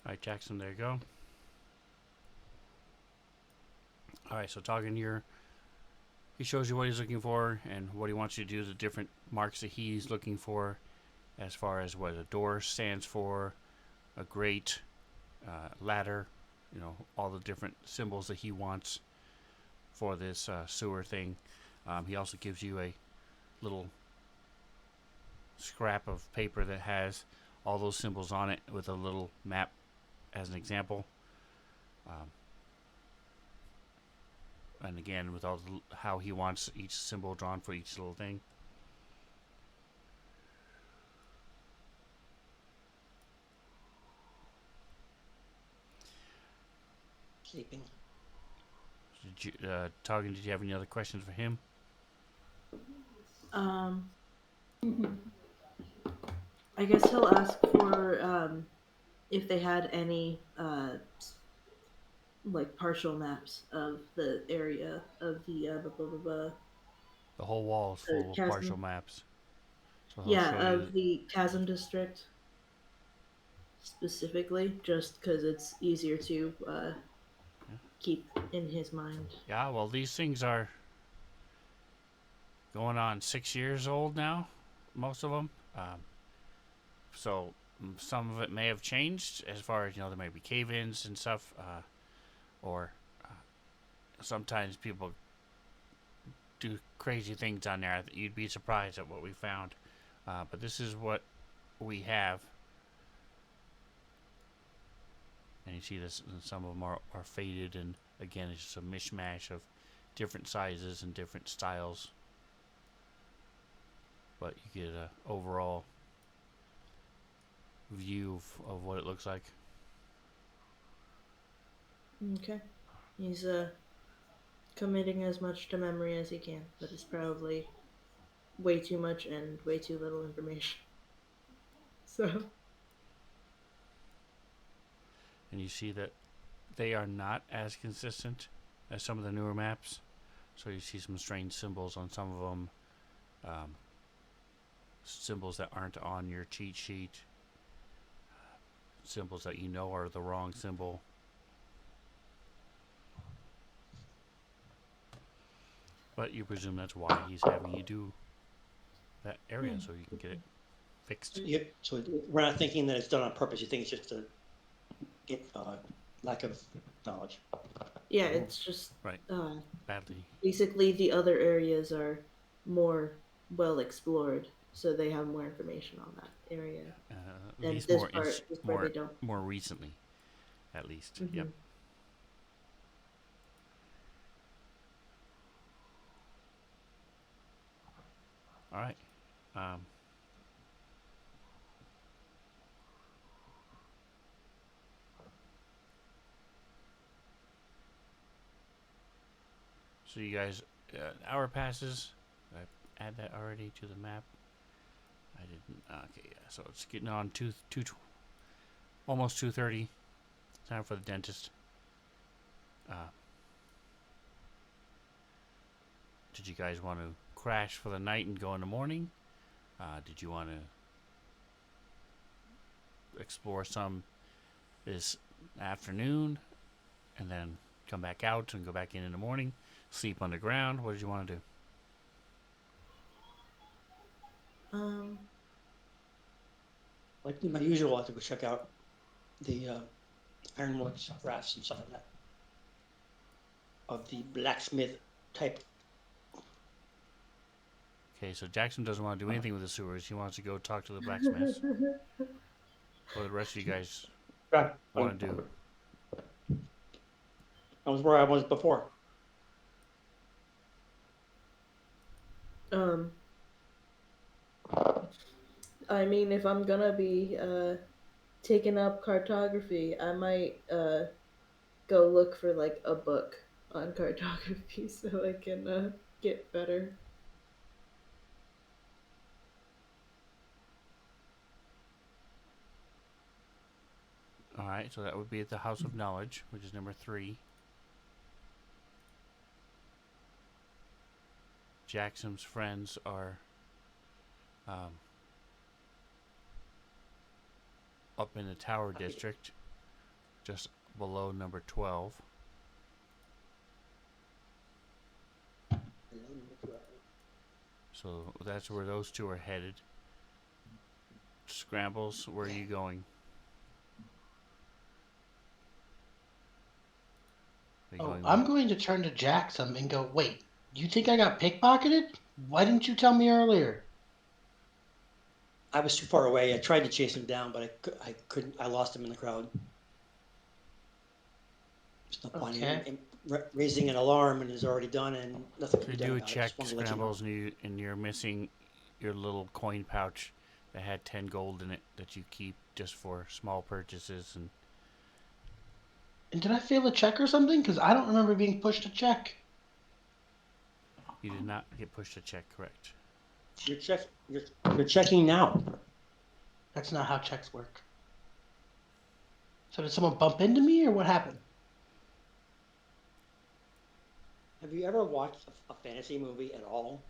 Alright, Jackson, there you go. Alright, so talking here, he shows you what he's looking for and what he wants you to do, the different marks that he's looking for, as far as what a door stands for, a grate, ladder, you know, all the different symbols that he wants for this sewer thing. He also gives you a little scrap of paper that has all those symbols on it with a little map as an example. And again, with all how he wants each symbol drawn for each little thing. Sleeping. Did you, Targan, did you have any other questions for him? I guess he'll ask for if they had any like partial maps of the area of the blah, blah, blah, The whole wall is full of chasm. partial maps. So he'll Yeah, show of you. the chasm district specifically, just because it's easier to keep in his mind. Yeah, well, these things are going on 6 years old now, most of them. So some of it may have changed as far as, you know, there may be cave-ins and stuff, or sometimes people do crazy things down there. You'd be surprised at what we found. But this is what we have. And you see this, and some of them are faded, and again, it's just a mishmash of different sizes and different styles. But you get an overall view of what it looks like. Okay. He's committing as much to memory as he can, but it's probably way too much and way too little information. So. And you see that they are not as consistent as some of the newer maps. So you see some strange symbols on some of them. Symbols that aren't on your cheat sheet. Symbols that you know are the wrong symbol. But you presume that's why he's having you do that area, so you can get it fixed. So we're not thinking that it's done on purpose. You think it's just a lack of knowledge. Yeah, it's just Right. Badly. basically the other areas are more well explored, so they have more information on that area. At And least this part is where more they don't. more recently, at least. Mhm. Yep. All right. Um, so you guys, an hour passes. I add that already to the map. I didn't. Okay, yeah. So it's getting on almost 2:30. Time for the dentist. Uh, did you guys want to crash for the night and go in the morning? Did you want to explore some this afternoon and then come back out and go back in the morning? Sleep underground? What did you want to do? Um, Like my usual, I have to go check out the ironworks crafts and stuff like that of the blacksmith type. Okay, so Jackson doesn't want to do anything with the sewers. He wants to go talk to the blacksmiths. What do the rest of you guys Right. want to do? I was where I was before. um, I mean, if I'm gonna be taking up cartography, I might go look for like a book on cartography so I can get better. All right, so that would be at the House of Knowledge, which is number 3. Jackson's friends are up in the Tower District, just below number 12. So that's where those two are headed. Scrambles, where are you going? Are you Oh, going I'm with- going to turn to Jackson and go, wait, you think I got pickpocketed? Why didn't you tell me earlier? I was too far away. I tried to chase him down, but I couldn't. I lost him in the crowd. There's no point Okay. in raising an alarm, and it's already done, and nothing So can you be done do a about it. I check, just wanted to let you know. Scrambles, and you're missing your little coin pouch that had 10 gold in it that you keep just for small purchases. And And did I fail a check or something? Because I don't remember being pushed a check. you did not get pushed to check, correct? You're checking now. That's not how checks work. So did someone bump into me or what happened? Have you ever watched a fantasy movie at all?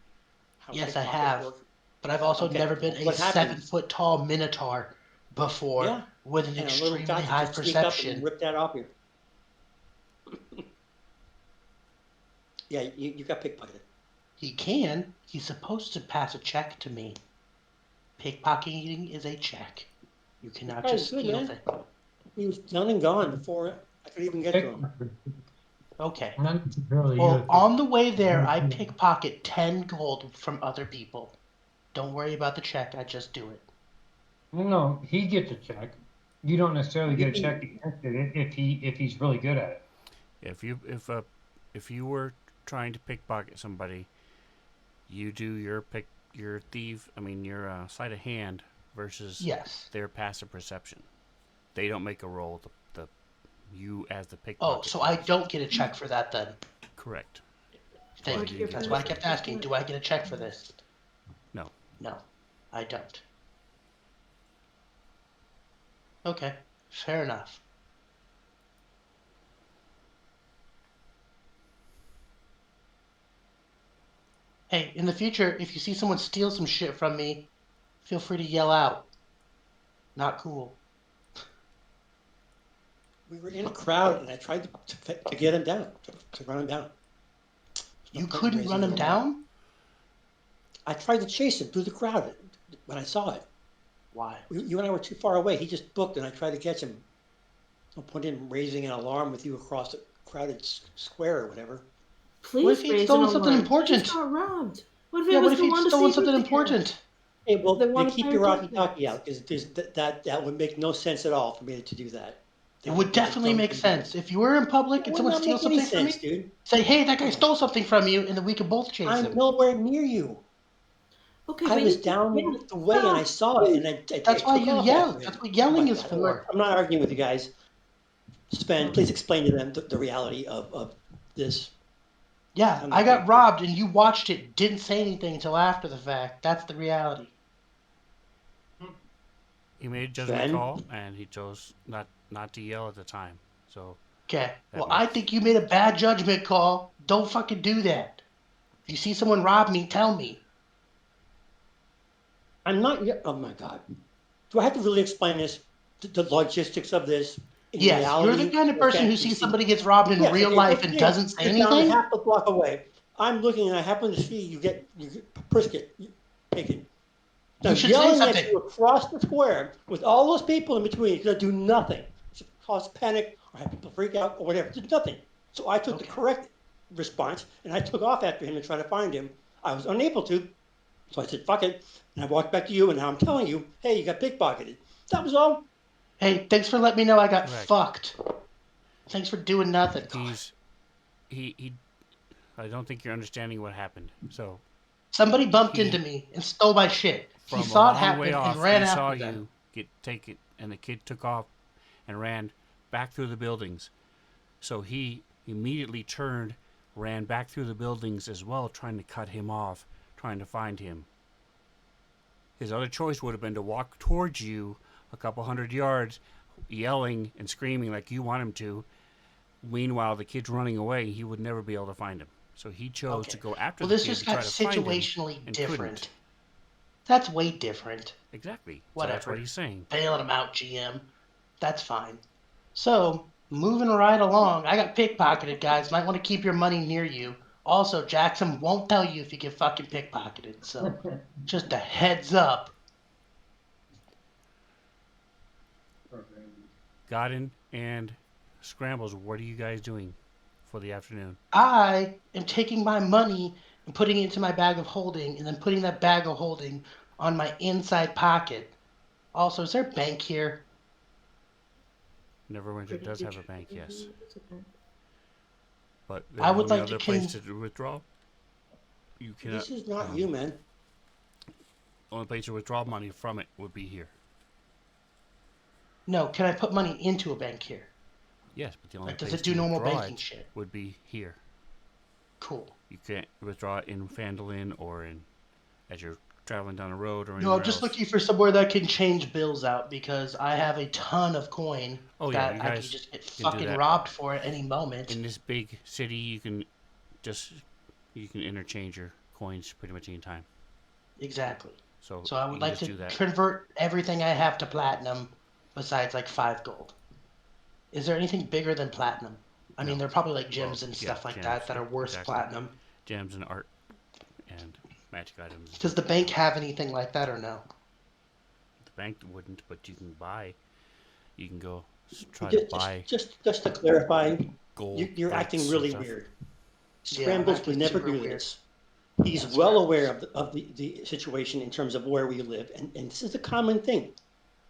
How Yes, I pickpockets have. work? But I've also Okay, never been that's a what happens. 7-foot tall minotaur before Yeah, with an and a little extremely guy can high just sneak up and perception. rip that off you. Yeah, you got pickpocketed. He can. He's supposed to pass a check to me. Pickpocketing is a check. You cannot Oh, just good, steal man. things. He was done and gone before I could even get to him. Okay. Not necessarily Well, you. on the way there, I pickpocket 10 gold from other people. Don't worry about the check. I just do it. No, he gets a check. You don't necessarily get a You- check against it if he's really good at it. If you were trying to pickpocket somebody, you do your sleight of hand versus Yes. their passive perception. They don't make a roll. The you as the pickpocket. Oh, so I does. don't get a check for that then. Correct. Thank Like you. your That's why I passive kept asking. perception. Do I get a check for this? No. No, I don't. Okay, fair enough. Hey, in the future, if you see someone steal some shit from me, feel free to yell out. Not cool. We were in a crowd, and I tried to get him down, to run him down. There's no You point in couldn't raising run an him alarm. down? I tried to chase him through the crowd when I saw it. Why? You and I were too far away. He just booked, and I tried to catch him. No point in raising an alarm with you across a crowded square or whatever. What if Please he had raise an stolen something alarm. He just important? got robbed. What if Yeah, it what was if the he'd one to stolen save something his dad? important? Hey, well, They then want to keep play your our walkie-talkie kickbacks. out, because that would make no sense at all for me to do that. It would That's a definitely dumb make thing to do. sense. If you were in public It and would someone not steals make any something from sense, me, dude. say, hey, that guy No. stole something from you, and then we could both chase I'm him. nowhere near you. Okay, I but was you down yeah, the way and I stop, saw it and please. I That's why took you off after yell. That's him. what Oh my yelling is God, for. I'm not arguing with you guys. Sven, Um, please explain to them the reality of this. Yeah, I'm I not being got robbed and you watched it, didn't say anything until after the fact. That's the reality. He made a judgment Sven, call, and he chose not to yell at the time. So Okay. that Well, I makes think you made a bad judgment call. Don't fucking do that. If you see someone rob me, tell me. I'm not yet. Oh my God. Do I have to really explain this? The logistics of this in Yes, you're the reality kind of or person who sees fantasy? somebody gets robbed in Yes, real okay, life but and you know, doesn't say you're down a anything. half a block away. I'm looking and I happen to see you get brisket taken. Now, You should say yelling at something. you across the square with all those people in between is going to do nothing. It's going to cause panic or have people freak out or whatever. It's nothing. So I took the Okay. correct response and I took off after him and tried to find him. I was unable to, so I said, fuck it. And I walked back to you and now I'm telling you, hey, you got pickpocketed. That was all. Hey, thanks for letting me know I got correct. fucked. Thanks for doing nothing. He. I don't think you're understanding what happened. So Somebody bumped into he, me and stole my shit. He from a saw it long way happen and off, ran he saw after them. you get taken, and the kid took off and ran back through the buildings. So he immediately turned, ran back through the buildings as well, trying to cut him off, trying to find him. His other choice would have been to walk towards you a couple hundred yards, yelling and screaming like you want him to. Meanwhile, the kid's running away. He would never be able to find him. So he chose to Okay. go after Well, the this kid just to got try to find him situationally and different. couldn't. That's way different. Exactly. So that's Whatever. what he's saying. Bailing him out, GM. That's fine. So, moving right along, I got pickpocketed, guys. Might want to keep your money near you. Also, Jackson won't tell you if you get fucking pickpocketed. So, just a heads up. Godin and Scrambles, what are you guys doing for the afternoon? I am taking my money and putting it into my bag of holding, and then putting that bag of holding on my inside pocket. Also, is there a bank here? Neverwinter Pretty does have a sure bank, yes. it's okay. But I the would only like to other place to withdraw, you cannot. This is not you, man. Only place to withdraw money from it would be here. No, can I put money into a bank here? Yes, but the only Like, does place it do to normal withdraw banking it shit? would be here. Cool. You can't withdraw it in Fandolin or in as you're traveling down the road or No, anywhere I'm just else. looking for somewhere that can change bills out because I have a ton of coin Oh yeah, you that I can guys just get can do fucking that. robbed for at any moment. In this big city, you can interchange your coins pretty much any time. Exactly. So So I you would can like just to do that. convert everything I have to platinum besides like 5 gold. Is there anything bigger than platinum? I mean, No. there are probably like Well, gems and yeah, stuff like gems, that yeah, are worth exactly. platinum. Gems and art and magic items. And Does stuff the like bank that. have anything like that or no? The bank wouldn't, but you can buy. You can go try to buy Just to clarify, gold you're acting bricks and really stuff. weird. Yeah, I'm Scrambles would acting never super do weird. this. He's That's well Scrambles. aware of the situation in terms of where we live, and this is a common thing.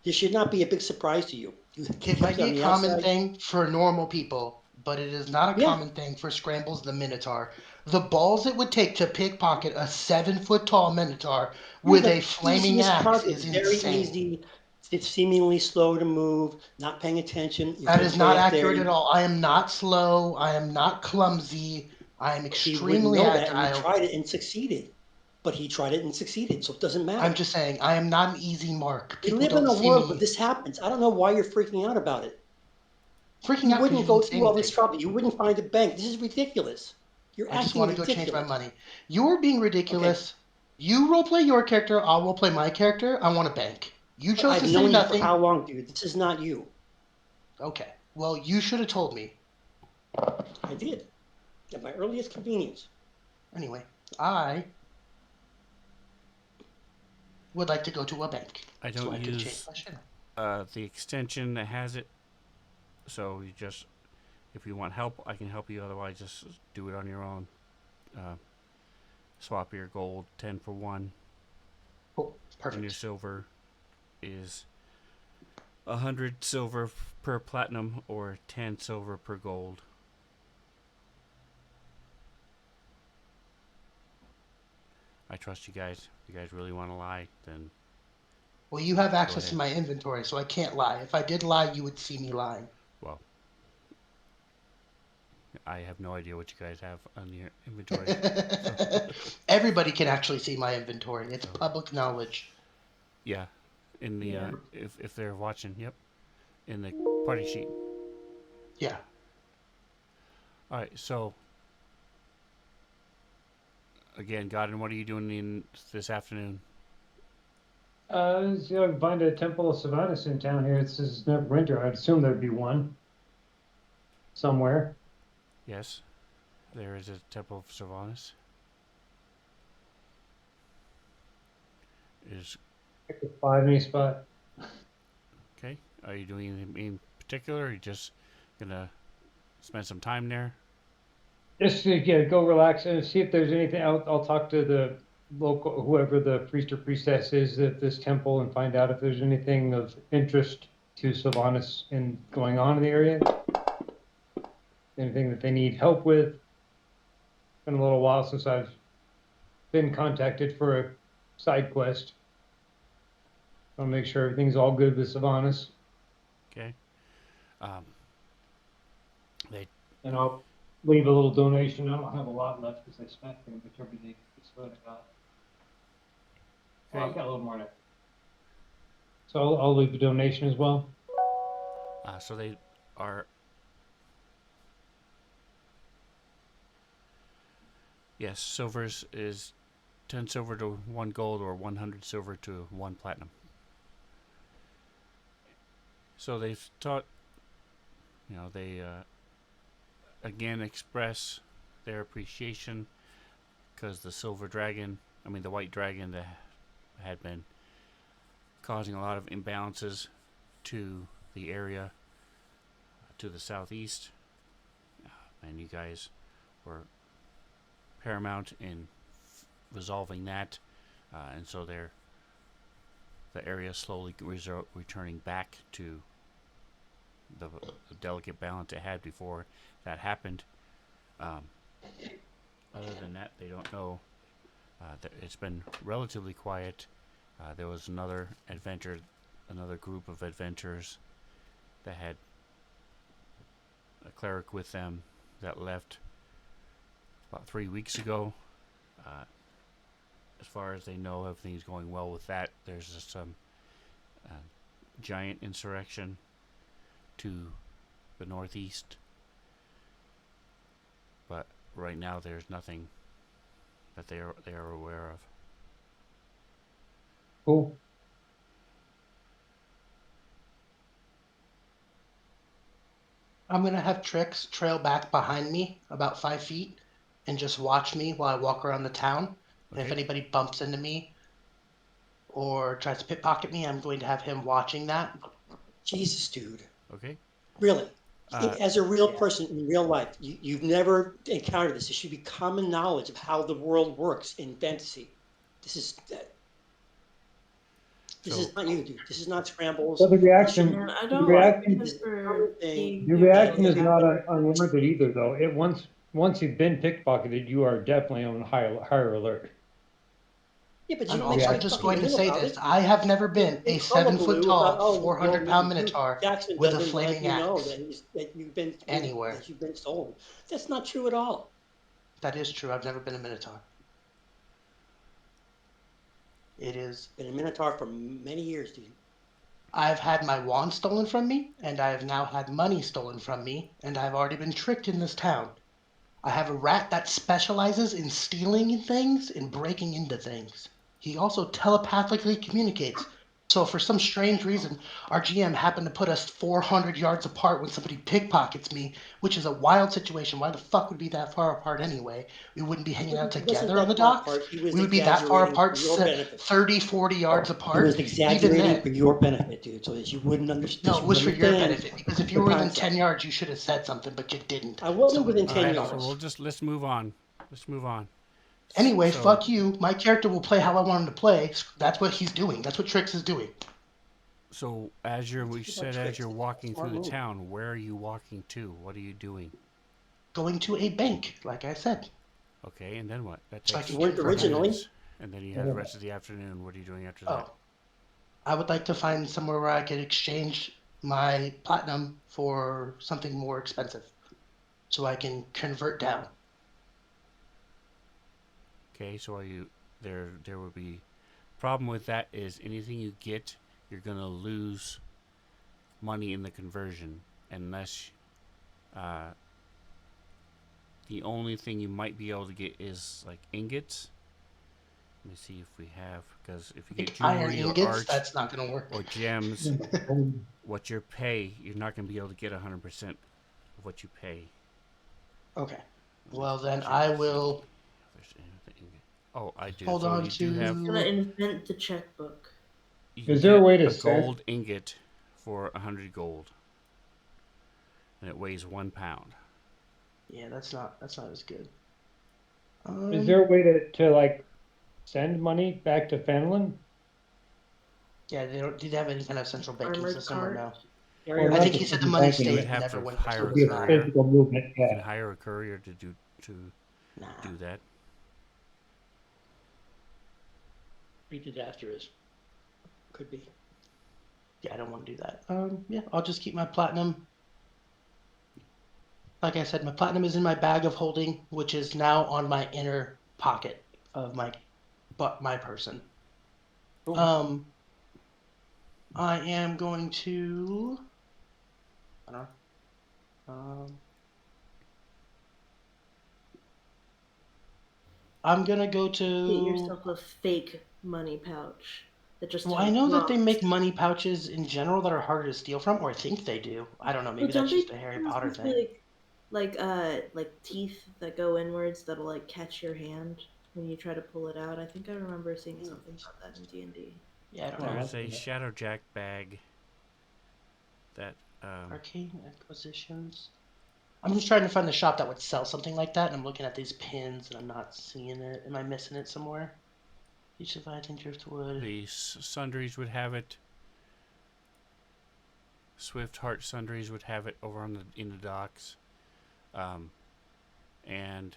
This should not be a big surprise to you. You It kept might it be on a the common outside. thing for normal people, but it is not a Yeah, common thing for Scrambles the Minotaur. The balls it would take to pickpocket a 7 foot tall Minotaur yeah, with a the flaming easiest axe target, is very insane. easy. It's seemingly slow to move, not paying attention. You're That gonna is stay not up there. accurate at all. I am not slow. I am not clumsy. I am He wouldn't extremely know that, and he agile. tried it and succeeded. But he tried it and succeeded, so it doesn't I'm matter. just saying, I am not an easy mark. We People live in don't a see world where me this happens. I don't know why you're freaking out about it. freaking You out because wouldn't you go didn't say through all this anything. trouble. You wouldn't find a bank. This is ridiculous. You're I just acting want to go change my ridiculous. money. You're being ridiculous. You roleplay your character. I'll roleplay my character. I want a bank. You chose I've to say known you for nothing. how long, dude? This is not you. Okay. Well, you should have told me. I did. At my earliest convenience. Anyway, I would like to go to a bank. I so don't I can change use my shit. the extension that has it. So you just, if you want help, I can help you. Otherwise, just do it on your own. Swap your gold 10 for 1. Cool. And your Perfect. silver is 100 silver per platinum or 10 silver per gold. I trust you guys. If you guys really want to lie, then Well, you have access to ahead. my inventory, so I can't lie. If I did lie, you would see me lying. well, I have no idea what you guys have on your inventory. Everybody can actually see my inventory. It's So- public knowledge. Yeah, in the Yeah. if they're watching, yep, in the party sheet. Yeah. All right, so again, Godin, what are you doing in this afternoon? See if I can find a Temple of Sylvanus in town here. It's just never winter. I'd assume there'd be one somewhere. Yes, there is a Temple of Sylvanus. Is Pick a 5 any spot. okay. Are you doing anything in particular? Or are you just gonna spend some time there? Just to go relax and see if there's anything. I'll talk to the local, whoever the priest or priestess is at this temple, and find out if there's anything of interest to Sylvanus in going on in the area. Anything that they need help with. It's been a little while since I've been contacted for a side quest. I'll make sure everything's all good with Sylvanus. Okay. They And I'll leave a little donation. I don't have a lot left because I spent pretty much everything. That's what I got. Okay, I got a little more left. So I'll leave a donation as well. so they are. Yes, silvers is 10 silver to 1 gold or 100 silver to 1 platinum. So they've taught, they again express their appreciation because the the white dragon that had been causing a lot of imbalances to the area to the southeast, and you guys were paramount in resolving that, and so the area slowly returning back to the delicate balance it had before that happened. Other than that, they don't know. It's been relatively quiet. There was another group of adventurers that had a cleric with them that left about 3 weeks ago. As far as they know, everything's going well with that. There's just some giant insurrection to the northeast, but right now there's nothing that they are aware of. Cool. I'm going to have Trix trail back behind me about 5 feet and just watch me while I walk around the town. And if Okay. anybody bumps into me or tries to pickpocket me, I'm going to have him watching that. Jesus, dude. Okay. Really. As a real Yeah. person in real life, you've never encountered this. It should be common knowledge of how the world works in fantasy. This is not you, dude. This is not scrambles. So the reaction, And I the don't reaction, remember being the reaction is pickpocketed. not unwarranted either, though. Once you've been pickpocketed, you are definitely on higher alert. Yeah, but you I'm don't make also any just fucking going to deal say about this. it. I have never been a You 7 foot hullabaloo about, tall, oh, 400 well, pound minotaur Jackson with a doesn't let flaming you know axe. that you've been Anywhere. that you've been stolen. That's not true at all. That is true. I've never been a minotaur. It is. Been a minotaur for many years, dude. I've had my wand stolen from me, and I have now had money stolen from me, and I've already been tricked in this town. I have a rat that specializes in stealing things and breaking into things. He also telepathically communicates. So for some strange reason, our GM happened to put us 400 yards apart when somebody pickpockets me, which is a wild situation. Why the fuck would we be that far apart anyway? We wouldn't be hanging out He wasn't together on the that far docks. apart. He was We would be that far exaggerating apart, for your benefit. 30, 40 yards He was apart. Even exaggerating for then, your benefit, dude, so that you wouldn't understand. no, it was for your understand benefit. Because if you the were within concept. 10 yards, you should have said something, but you didn't. I wasn't So we within didn't 10 get yards. close. So let's move on. Let's move on. Anyway, So- fuck you. My character will play how I want him to play. That's what he's doing. That's what Trix is doing. So we said as you're walking through the town, where are you walking to? What are you doing? Going to a bank, like I said. Okay, and then what? That So I takes can You weren't 30 originally. minutes, and then you have the rest of the afternoon. What are you doing after that? Oh, I would like to find somewhere where I could exchange my platinum for something more expensive, so I can convert down. Okay, so are you there? There will be problem with that is anything you get, you're gonna lose money in the conversion unless the only thing you might be able to get is like ingots. Let me see if we have, because if you get Iron jewelry or ingots, art that's not gonna work. or gems, what your pay, you're not gonna be able to get 100% of what you pay. Okay. Well then, I will Oh, I do. hold so on you do have. I'm gonna invent the checkbook. You Is there a get way to a send- gold ingot for 100 gold, and it weighs 1 pound. Yeah, that's not as good. Is there a way to like send money back to Finland? Yeah, they don't. Do they have any kind of central banking Armored system or cart. no? Carrier I not think pigeon. he said the just money banking, You would stayed have never to went hire to a Be a the courier. physical movement, You can yeah. hire a courier to do Nah. that. Pre-disastrous. Could be. Yeah, I don't want to do that. Yeah, I'll just keep my platinum. Like I said, my platinum is in my bag of holding, which is now on my inner pocket of my person. Cool. I am going to. I don't know. I'm gonna go Get to. yourself a fake money pouch that just. Well, I has know that they rocks. make money pouches in general that are harder to steal from, or I think they do. I don't know. Maybe But don't that's they just a Harry have Potter these, thing. like teeth that go inwards that'll like catch your hand when you try to pull it out? I think I remember seeing something about that in D&D. Yeah, I don't know. There's a Shadowjack bag that Arcane acquisitions. I'm just trying to find the shop that would sell something like that, and I'm looking at these pins and I'm not seeing it. Am I missing it somewhere? Each of I think driftwood. the sundries would have it. Swift Heart Sundries would have it over on in the docks, and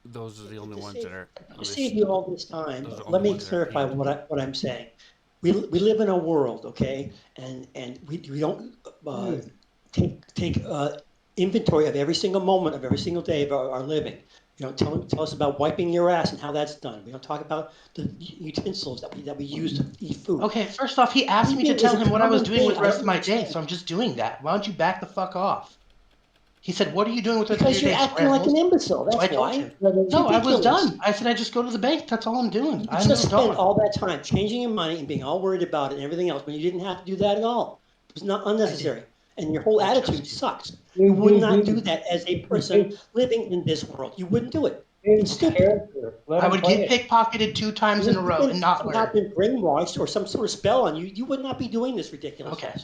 those are the only ones that are. To save you all this time, Those are the let only me ones that are clarify pinned. what I'm saying. We live in a world, okay, and we don't take inventory of every single moment of every single day of our living. You don't tell us about wiping your ass and how that's done. We don't talk about the utensils that we use to eat food. Okay, first off, he asked me to Eating is tell a him what I was common doing with thing. the I rest don't of my day, understand. so I'm just doing that. Why don't you back the fuck off? He said, "What are you doing with the rest of Because your you're day, acting like an Scrambles?" imbecile. So That's I told why. him. It's No, I was ridiculous. done. I said I just go to the bank. That's all I'm doing. You I just moved spent on. all that time changing your money and being all worried about it and everything else when you didn't have to do that at all. It was not unnecessary. And your whole I trust attitude you. sucks. You would not do that as a person living in this world. You wouldn't do it. It's His stupid. character. Let I him would play get it. pickpocketed 2 times in a You've row and not somehow learn. been brainwashed or some sort of spell on you. You would not be doing this ridiculousness. Okay,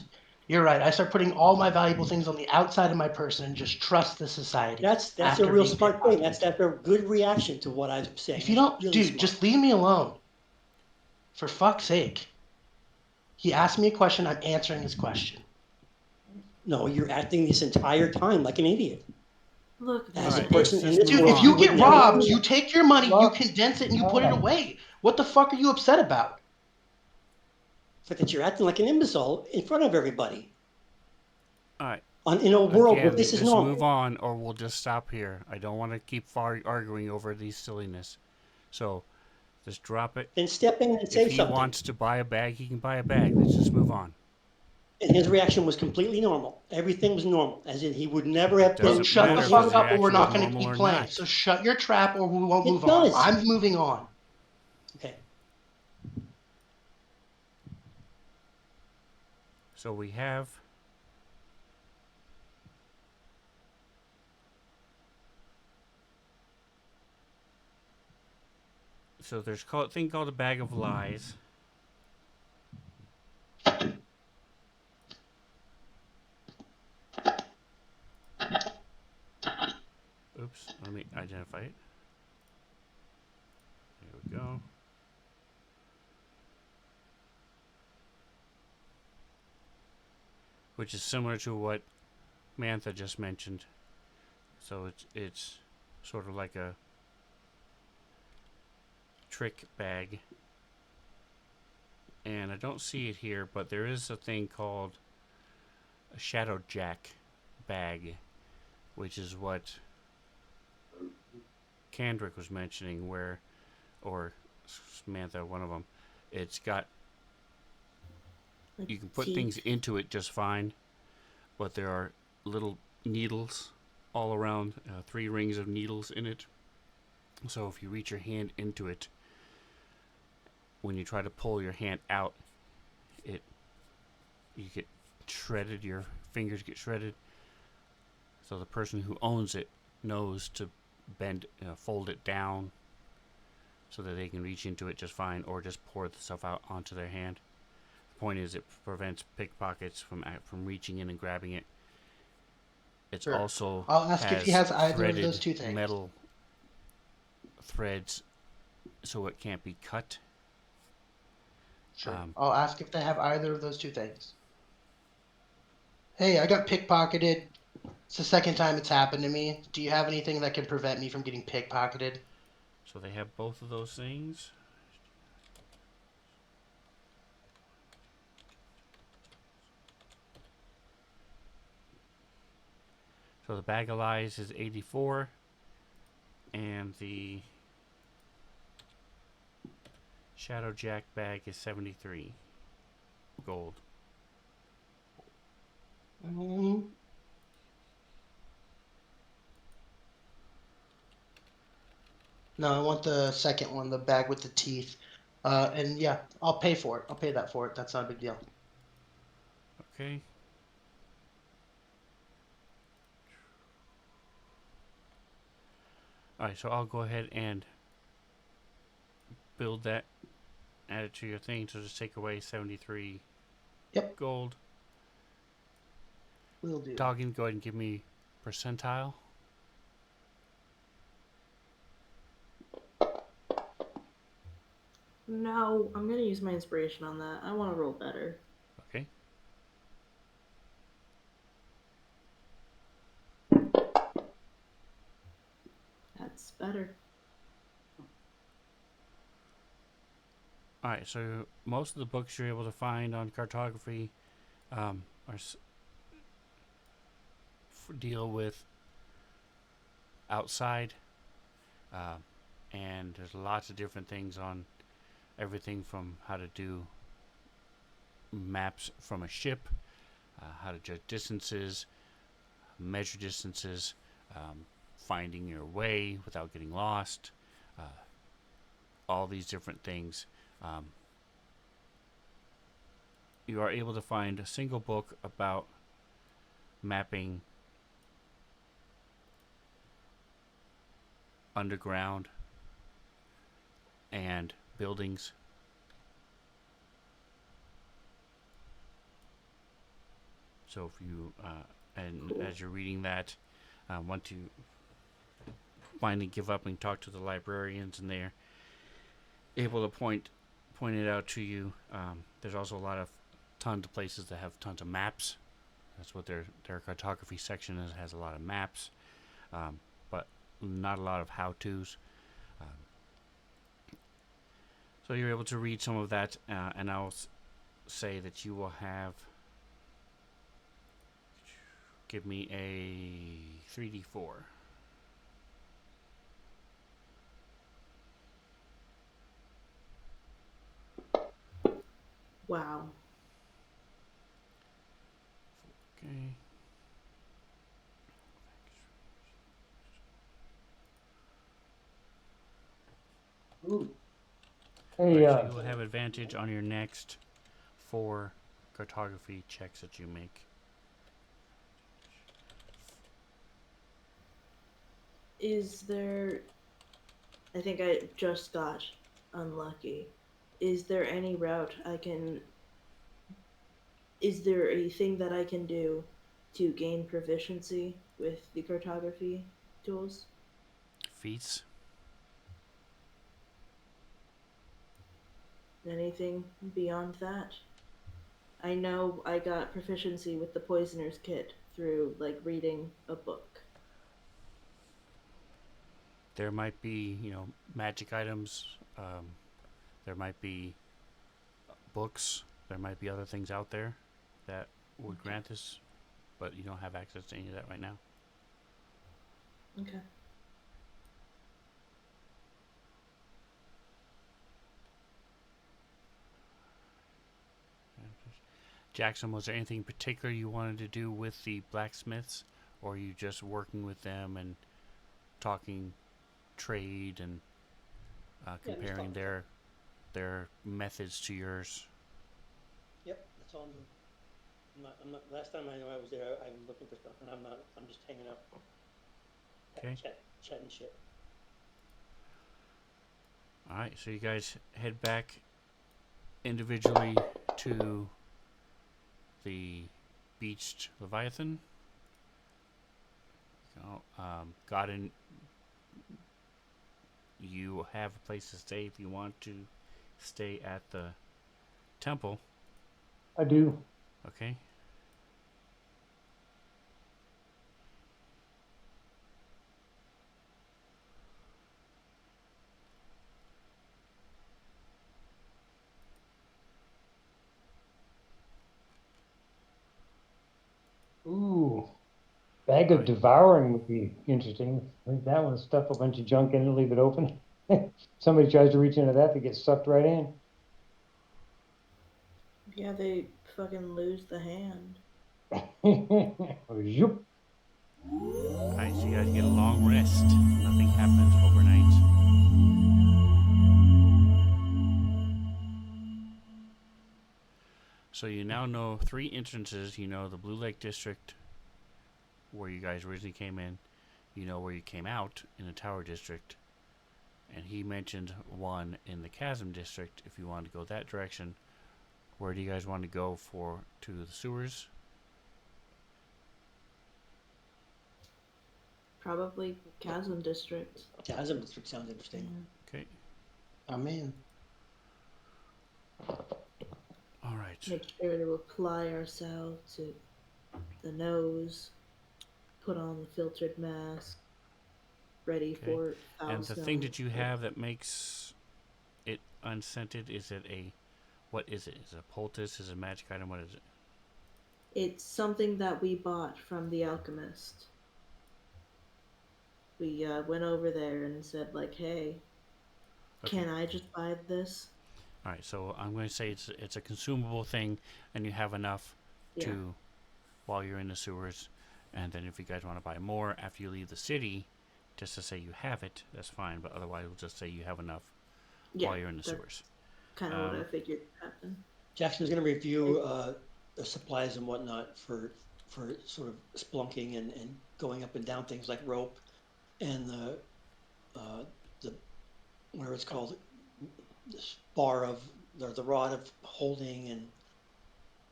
you're right. I start putting all my valuable things on the outside of my person and just trust the society. That's a after real being smart thing. pickpocketed. That's a good reaction to what I'm saying. If you That's don't, really dude, smart. just leave me alone. For fuck's sake. He asked me a question. I'm answering his question. No, you're acting this entire time like an idiot. Look, As man, a person in this Move Dude, world, if you on. would get never robbed, do you that. take your money, you Rob- condense it, and you put it Rob. away. What the fuck are you upset about? But that you're acting like an imbecile in front of everybody. All right. In a world where Again, this is just normal. move on, or we'll just stop here. I don't want to keep arguing over these silliness. So, just drop it. Then step in and say If he something. wants to buy a bag, he can buy a bag. Let's just move on. And his reaction was completely normal. Everything was normal, as in he would never have Then put Doesn't shut the matter his if his fuck hand. up or we're reaction was not going to normal keep or playing. not. So shut your trap or we won't It move on. does. I'm moving on. Okay. So we have there's a thing called a bag of lies. Oops, let me identify it. There we go. Which is similar to what Mantha just mentioned. So it's sort of like a trick bag. And I don't see it here, but there is a thing called a Shadow Jack bag, which is what Kendrick was mentioning, or Samantha, one of them. It's got, Like you can put teeth. things into it just fine, but there are little needles all around, 3 rings of needles in it. So if you reach your hand into it, when you try to pull your hand out, you get shredded, your fingers get shredded. So the person who owns it knows to fold it down so that they can reach into it just fine, or just pour the stuff out onto their hand. The point is, it prevents pickpockets from reaching in and grabbing it. It's Sure. also I'll ask if he has either of those two things. metal threads, so it can't be cut. Sure. I'll ask if they have either of those two things. Hey, I got pickpocketed. It's the second time it's happened to me. Do you have anything that can prevent me from getting pickpocketed? So they have both of those things. So the bag of lies is 84, and the Shadow Jack bag is 73 gold. Mm-hmm. No, I want the second one, the bag with the teeth. And yeah, I'll pay for it. I'll pay that for it. That's not a big deal. Okay. Alright, so I'll go ahead and build that, add it to your thing, so just take away 73 Yep, gold. will do. Doggin, go ahead and give me percentile. No, I'm gonna use my inspiration on that. I want to roll better. Okay. That's better. Alright, so most of the books you're able to find on cartography are deal with outside, and there's lots of different things on everything from how to do maps from a ship, how to judge distances, measure distances, finding your way without getting lost, all these different things. You are able to find a single book about mapping underground and buildings. So if you and Cool. as you're reading that, want to finally give up and talk to the librarians, and they're able to point it out to you. There's also tons of places that have tons of maps. That's what their cartography section is, has a lot of maps, but not a lot of how-tos. So you're able to read some of that, and I'll say that you will have. Give me a 3d4. Wow. Okay. Ooh. All Hey, right, so you'll have advantage on your next 4 cartography checks that you make. Is there. I think I just got unlucky. Is there any route I can. Is there a thing that I can do to gain proficiency with the cartography tools? Feats. Anything beyond that? I know I got proficiency with the poisoner's kit through like reading a book. There might be, magic items. There might be books. There might be other things out there that would grant this, but you don't have access to any of that right now. Okay. Jackson, was there anything particular you wanted to do with the blacksmiths, or are you just working with them and talking trade and comparing their methods to yours? Yep, that's all I'm doing. I'm not, last time I know I was there, I was looking for stuff, and I'm just hanging out. Okay. Chatting shit. All right, so you guys head back individually to the beached Leviathan. Godin, you have a place to stay if you want to stay at the temple. I do. Okay. Ooh. Bag All of right. devouring would be interesting. I think that one stuff a bunch of junk in and leave it open. Somebody tries to reach into that, they get sucked right in. Yeah, they fucking lose the hand. Zoop. All right, so you guys get a long rest. Nothing happens overnight. So you now know 3 entrances. You know the Blue Lake District, where you guys originally came in. You know where you came out in the Tower District. And he mentioned one in the Chasm District if you wanted to go that direction. Where do you guys want to go to the sewers? Probably Chasm District. Chasm District sounds interesting. Okay. I'm in. All right. Make sure to apply ourselves to the nose, put on the filtered mask, ready Okay. for foul And the smell. thing that you have that makes it unscented, is it what is it? Is it a poultice? Is it a magic item? What is it? It's something that we bought from the alchemist. We went over there and said like, "Hey, Okay. can I just buy this?" All right. So I'm going to say it's a consumable thing, and you have enough Yeah. to while you're in the sewers. And then if you guys want to buy more after you leave the city, just to say you have it, that's fine. But otherwise, we'll just say you have enough while you're in the sewers. Kind of what I figured would happen. Jackson's going to review the supplies and whatnot for sort of spelunking and going up and down things like rope and the whatever it's called, this bar of the rod of holding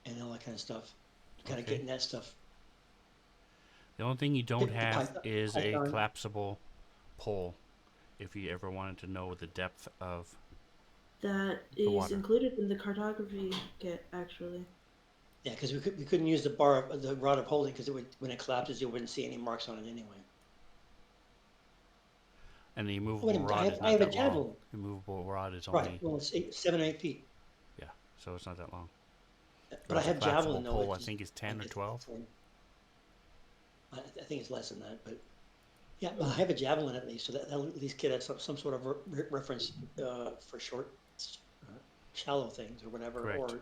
and all that kind of stuff. Kind of Okay. getting that stuff. The only thing you don't The have python- is a python. collapsible pole. If you ever wanted to know the depth of That the is water. included in the cartography kit, actually. Yeah, because we couldn't use the rod of holding because when it collapses, you wouldn't see any marks on it anyway. And the Wait immovable a minute, rod is I not have a that long. javelin. The immovable rod is Right. only Well, it's 7 or 8 feet. yeah, so it's not that long. But I Whereas a have javelin collapsible though. pole, I think is 10 or 12. I think it's less than that, but yeah, I have a javelin at least, so that'll at least get at some sort of reference for short, shallow things or whatever. Correct. Or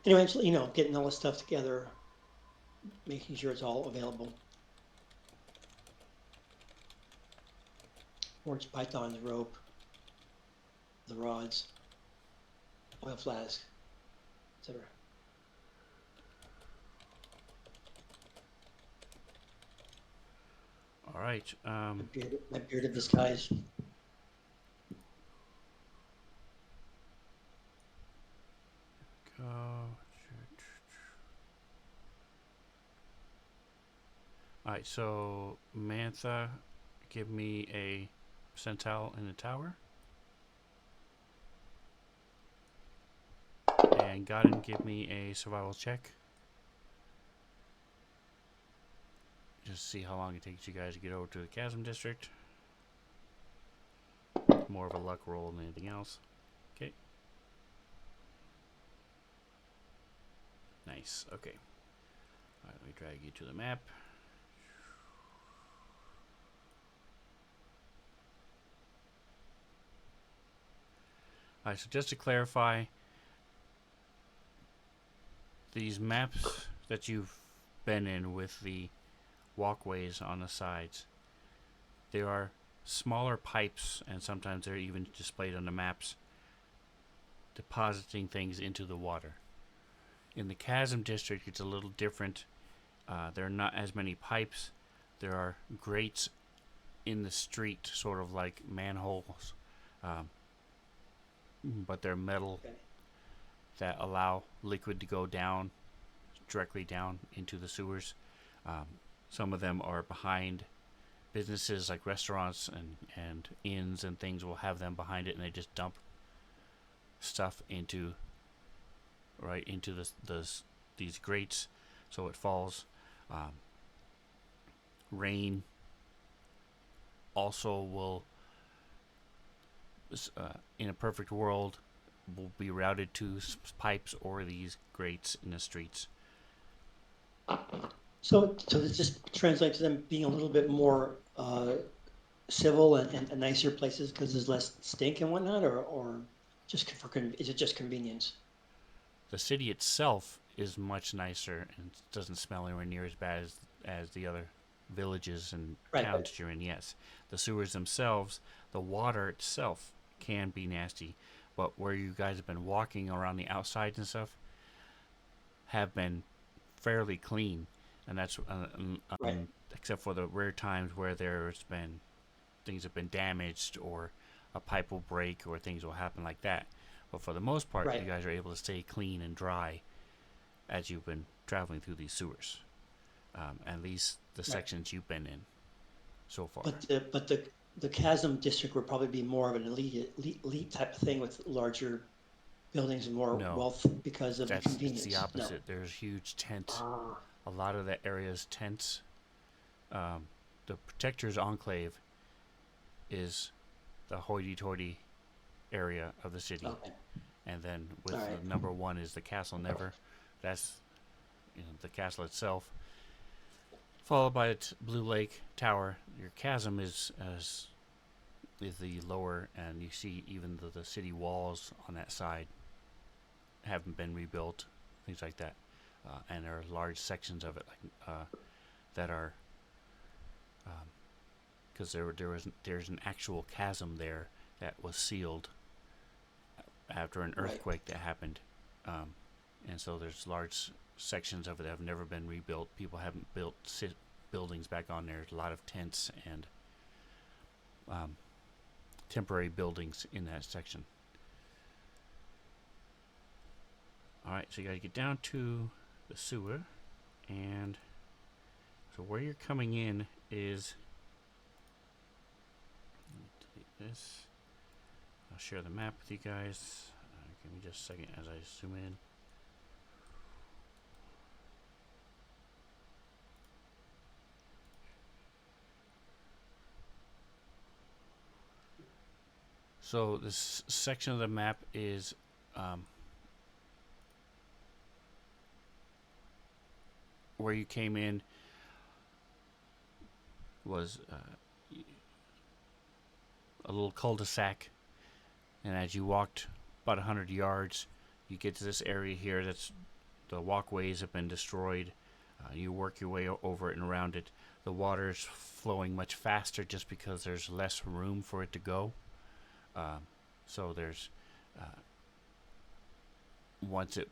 Anyway, just, getting all this stuff together, making sure it's all available. Orange pythons, rope, the rods, oil flask, etc. All right. My bearded disguise. Go. All right. So Mantha, give me a percentile in the tower. And Godin, give me a survival check. Just see how long it takes you guys to get over to the Chasm District. More of a luck roll than anything else. Okay. Nice. Okay. Alright, let me drag you to the map. Alright, so just to clarify, these maps that you've been in with the walkways on the sides, there are smaller pipes, and sometimes they're even displayed on the maps, depositing things into the water. In the Chasm District, it's a little different. There are not as many pipes. There are grates in the street, sort of like manholes, but they're metal Okay. that allow liquid to go down, directly down into the sewers. Some of them are behind businesses like restaurants and inns and things will have them behind it, and they just dump stuff into these grates, so it falls. Rain also will, in a perfect world, will be routed to pipes or these grates in the streets. So this just translates to them being a little bit more civil and nicer places because there's less stink and whatnot, or just is it just convenience? The city itself is much nicer and doesn't smell anywhere near as bad as the other villages and Right. towns you're in. Yes, the sewers themselves, the water itself can be nasty, but where you guys have been walking around the outsides and stuff have been fairly clean, and that's Right. except for the rare times where there's been things have been damaged or a pipe will break or things will happen like that. But for the most part, Right. you guys are able to stay clean and dry as you've been traveling through these sewers. At least the sections you've been in so far. But the Chasm District would probably be more of an elite type of thing with larger buildings and more No, wealth because of the it's convenience. the opposite. There's huge tents. Ah, A lot of that area is tents. The Protector's Enclave is the hoity-toity area of the city. okay. And then with All right. the number one is the Castle Never. That's the castle itself. Followed by its Blue Lake Tower. Your chasm is the lower, and you see even the city walls on that side haven't been rebuilt, things like that. And there are large sections of it that are because there's an actual chasm there that was sealed after an Right. earthquake that happened, and so there's large sections of it that have never been rebuilt. People haven't built buildings back on there. There's a lot of tents and temporary buildings in that section. All right, so you got to get down to the sewer, and so where you're coming in is. Let me delete this. I'll share the map with you guys. Give me just a second as I zoom in. So this section of the map is where you came in was a little cul-de-sac, and as you walked about 100 yards, you get to this area here that's the walkways have been destroyed. You work your way over it and around it. The water's flowing much faster just because there's less room for it to go. So there's once it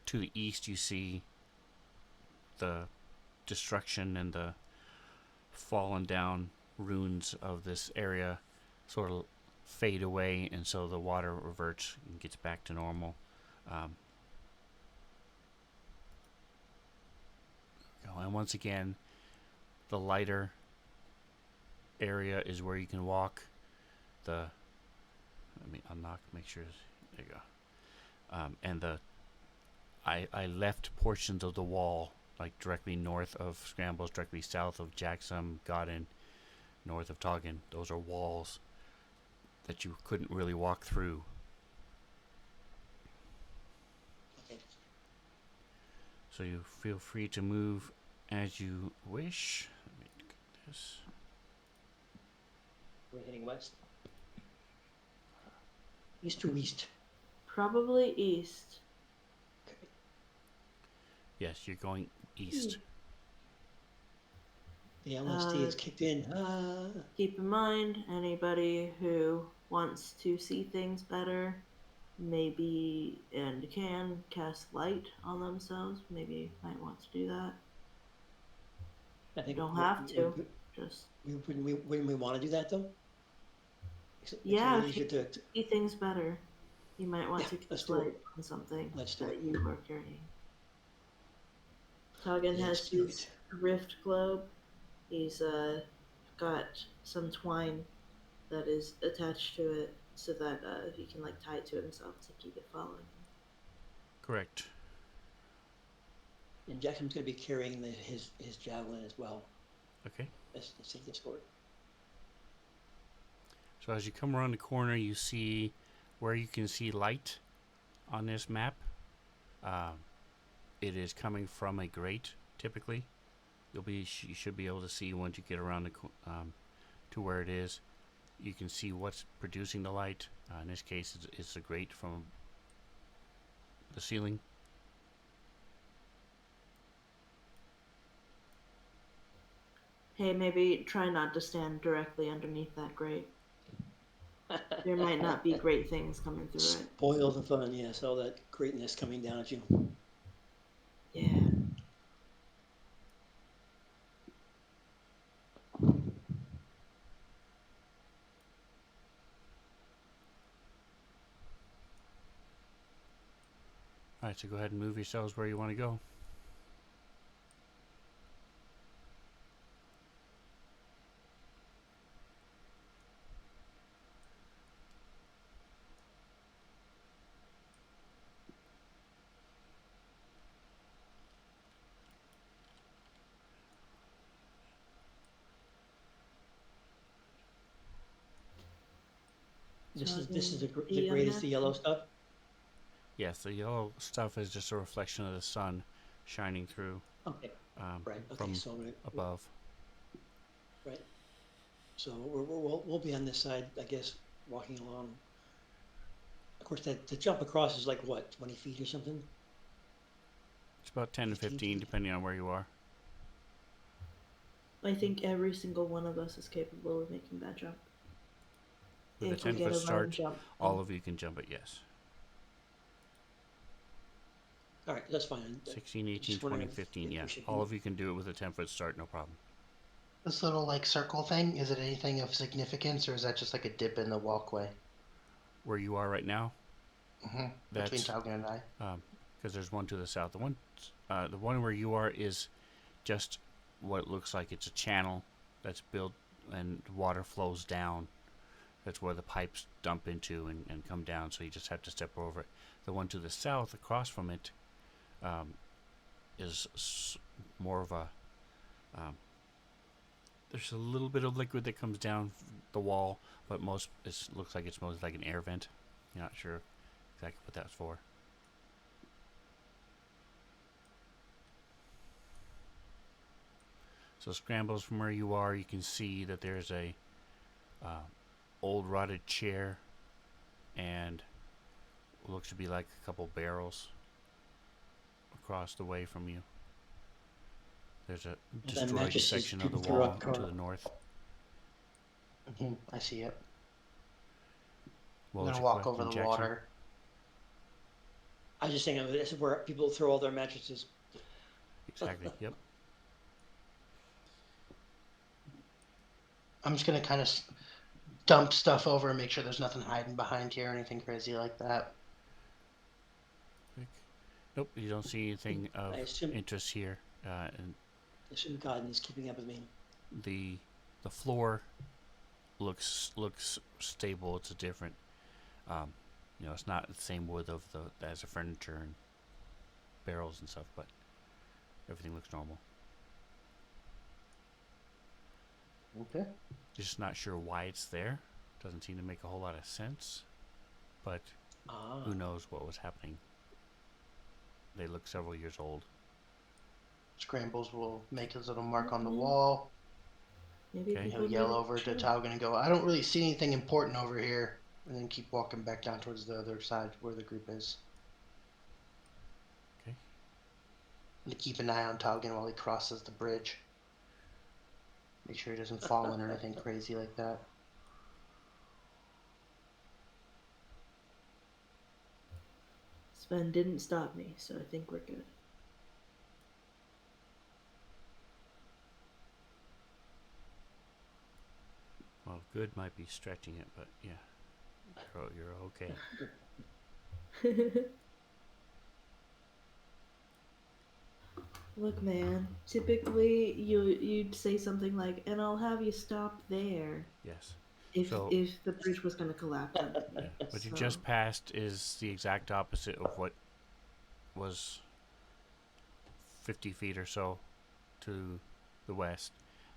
to the east, you see the destruction and the fallen down ruins of this area sort of fade away, and so the water reverts and gets back to normal. And once again, the lighter area is where you can walk. Let me unlock, make sure. There you go. And I left portions of the wall, like directly north of Scrambles, directly south of Jacksam, Godin, north of Toggin. Those are walls that you couldn't really walk through. Okay. So you feel free to move as you wish. Let me get this. We're heading west. East or west? Probably east. Okay. Yes, you're going east. The LSD is kicked in. Keep in mind, anybody who wants to see things better, maybe and can cast light on themselves, maybe might want to do that. I think Don't have to. Just wouldn't we want to do that though? It's yeah, really if you easier to see things better, you might want to let's cast do it. light on something Let's do that it. you are carrying. Toggin Let's has do his it. rift globe. He's got some twine that is attached to it so that he can like tie it to himself to keep it following him. Correct. And Jackson's going to be carrying his javelin as well. Okay. As the safety escort. So as you come around the corner, you see where you can see light on this map. It is coming from a grate, typically. You should be able to see once you get around to where it is. You can see what's producing the light. In this case, it's a grate from the ceiling. Hey, maybe try not to stand directly underneath that grate. There might not be great things coming through it. Spoil the fun, yes, all that greatness coming down at you. Yeah. Alright, so go ahead and move yourselves where you want to go. This is the E on grate is that? the yellow stuff. Yes, the yellow stuff is just a reflection of the sun shining through Okay, right. Okay, from so above. right. So we'll be on this side, I guess, walking along. Of course, that the jump across is like what, 20 feet or something? It's about 10 to 15 15, feet. depending on where you are. I think every single one of us is capable of making that jump. With a If we 10-foot get a running start, jump. all of you can jump it, yes. All right, that's fine. 16, 18, Just 20, wondering if 15, we yeah. should All be- of you can do it with a 10-foot start, no problem. This little like circle thing, is it anything of significance, or is that just like a dip in the walkway? Where you are right now, Between That's- Talgan and I. because there's one to the south. The one where you are is just what looks like it's a channel that's built and water flows down. That's where the pipes dump into and come down, so you just have to step over it. The one to the south, across from it, is more of a... there's a little bit of liquid that comes down the wall, but it looks like it's mostly like an air vent. You're not sure exactly what that's for. So Scrambles, from where you are, you can see that there's a old rotted chair and what looks to be like a couple barrels. across the way from you. There's a That destroyed mattress is section of the people throw wall up to the north. I see it. What I'm was gonna your walk over question, the Jackson? water. I was just saying, this is where people throw all their mattresses. Exactly. Yep. I'm just gonna kind of dump stuff over and make sure there's nothing hiding behind here or anything crazy like that. Nope. You don't see anything of I assume interest here. And God is keeping up with me. the floor looks stable. It's a different. It's not the same wood of as the furniture and barrels and stuff, but everything looks normal. Okay. Just not sure why it's there. Doesn't seem to make a whole lot of sense, but who knows what was happening. They look several years old. Scrambles will make his little mark on the wall. Maybe Okay. He'll people yell need over to to- Taugen and go, I don't really see anything important over here. And then keep walking back down towards the other side where the group is. Okay. And to keep an eye on Taugen while he crosses the bridge. Make sure he doesn't fall in or anything crazy like that. Sven didn't stop me, so I think we're good. Well, good might be stretching it, but yeah, you're okay. Look, man. Typically, you'd say something like, "And I'll have you stop there." Yes. If So- the bridge was gonna collapse on me. Yeah. What you So- just passed is the exact opposite of what was 50 feet or so to the west.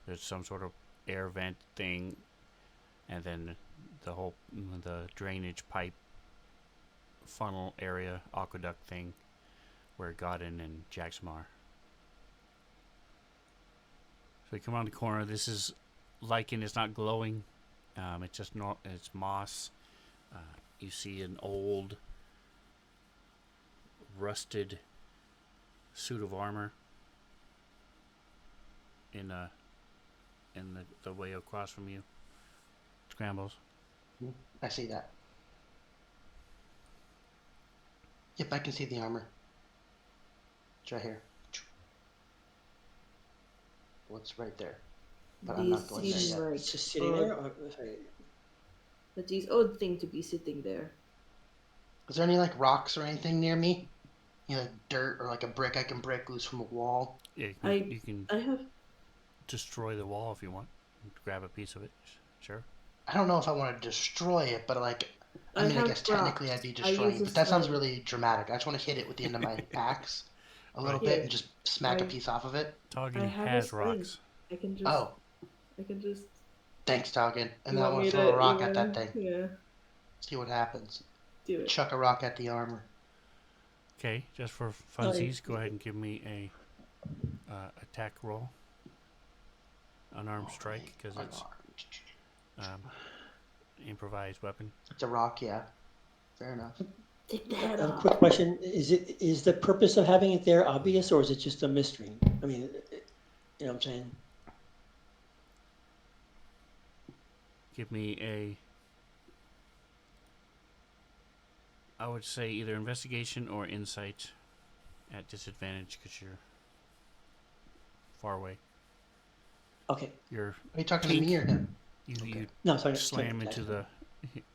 There's some sort of air vent thing, and then the drainage pipe funnel area aqueduct thing where Godin and Jackson are. So you come around the corner. This is lichen. It's not glowing. It's just it's moss. You see an old rusted suit of armor in the way across from you. Scrambles. I see that. Yep, I can see the armor. It's right here. What's right there? But I'm not going there seem yet. like It's just sitting there. Or, sorry. But these odd thing to be sitting there. Is there any like rocks or anything near me? Like dirt or like a brick I can break loose from a wall? Yeah, you can I have destroy the wall if you want. Grab a piece of it. Sure. I don't know if I want to destroy it, but like, I I mean, I have guess technically rocks. I'd be I destroying use it, a but that sounds sling. really dramatic. I just want to hit it with the end of my axe a little Right. bit Here, and just smack a I- piece off of it. Toggy I have has a sling. rocks. I can just. Oh, I can just. thanks, Taugen. And You then I want want me to throw a to? rock at that thing. Yeah. See what happens. Do it. Chuck a rock at the armor. Okay, just for funsies, go ahead and give me a attack roll. Unarmed strike, because it's improvised weapon. It's a rock, yeah. Fair enough. Take the I head have a off. quick question. Is the purpose of having it there obvious, or is it just a mystery? I mean, you know what I'm saying? Give me I would say either investigation or insight at disadvantage because you're far away. Okay. You're Are you talking to me or him? you No, sorry. slam sorry, into the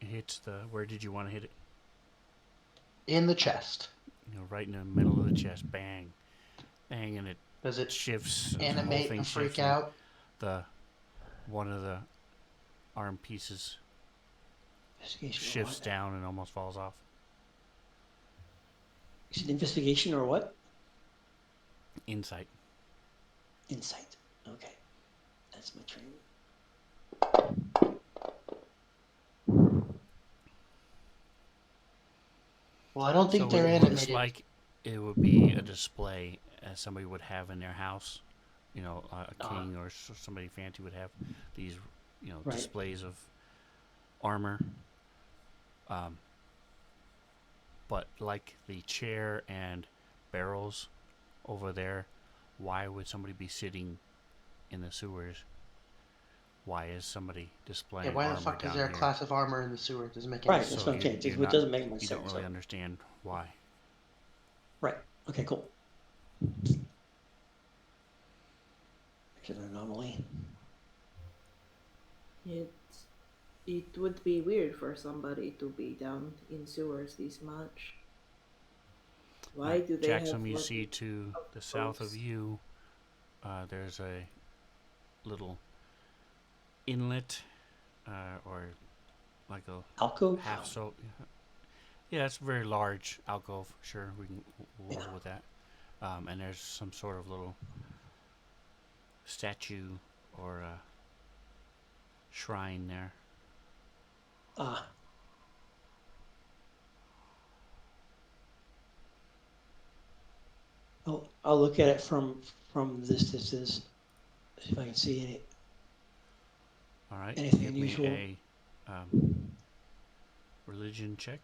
hits the where did you want to hit it? In the chest. Right in the middle of the chest. Bang, bang, and it Does it shifts. The whole animate thing and freak shifts, and out? one of the arm pieces Investigation or shifts what? down and almost falls off. Is it investigation or what? Insight. Insight. Okay. That's my training. Well, I don't think So they're it looks animated. like it would be a display as somebody would have in their house. A king or somebody fancy would have these, Right. displays of armor. But like the chair and barrels over there. Why would somebody be sitting in the sewers? Why is somebody displaying Yeah, why the armor fuck is down there a here? class of armor in the sewer? It doesn't make any Right, sense. that's So what I'm saying. you're It not, doesn't make much you don't sense. really So, understand why. right. Okay, cool. There's an anomaly. It's it would be weird for somebody to be down in sewers this much. Why do they have Jackson, you like see to the south of outposts? you, there's a little inlet, or like a Alcove? half so. Yeah, it's a very large alcove. Sure, we'll Yeah. roll with that. And there's some sort of little statue or shrine there. Ah. I'll look at it from this distance. See if I can see All right, anything give me unusual. a religion check.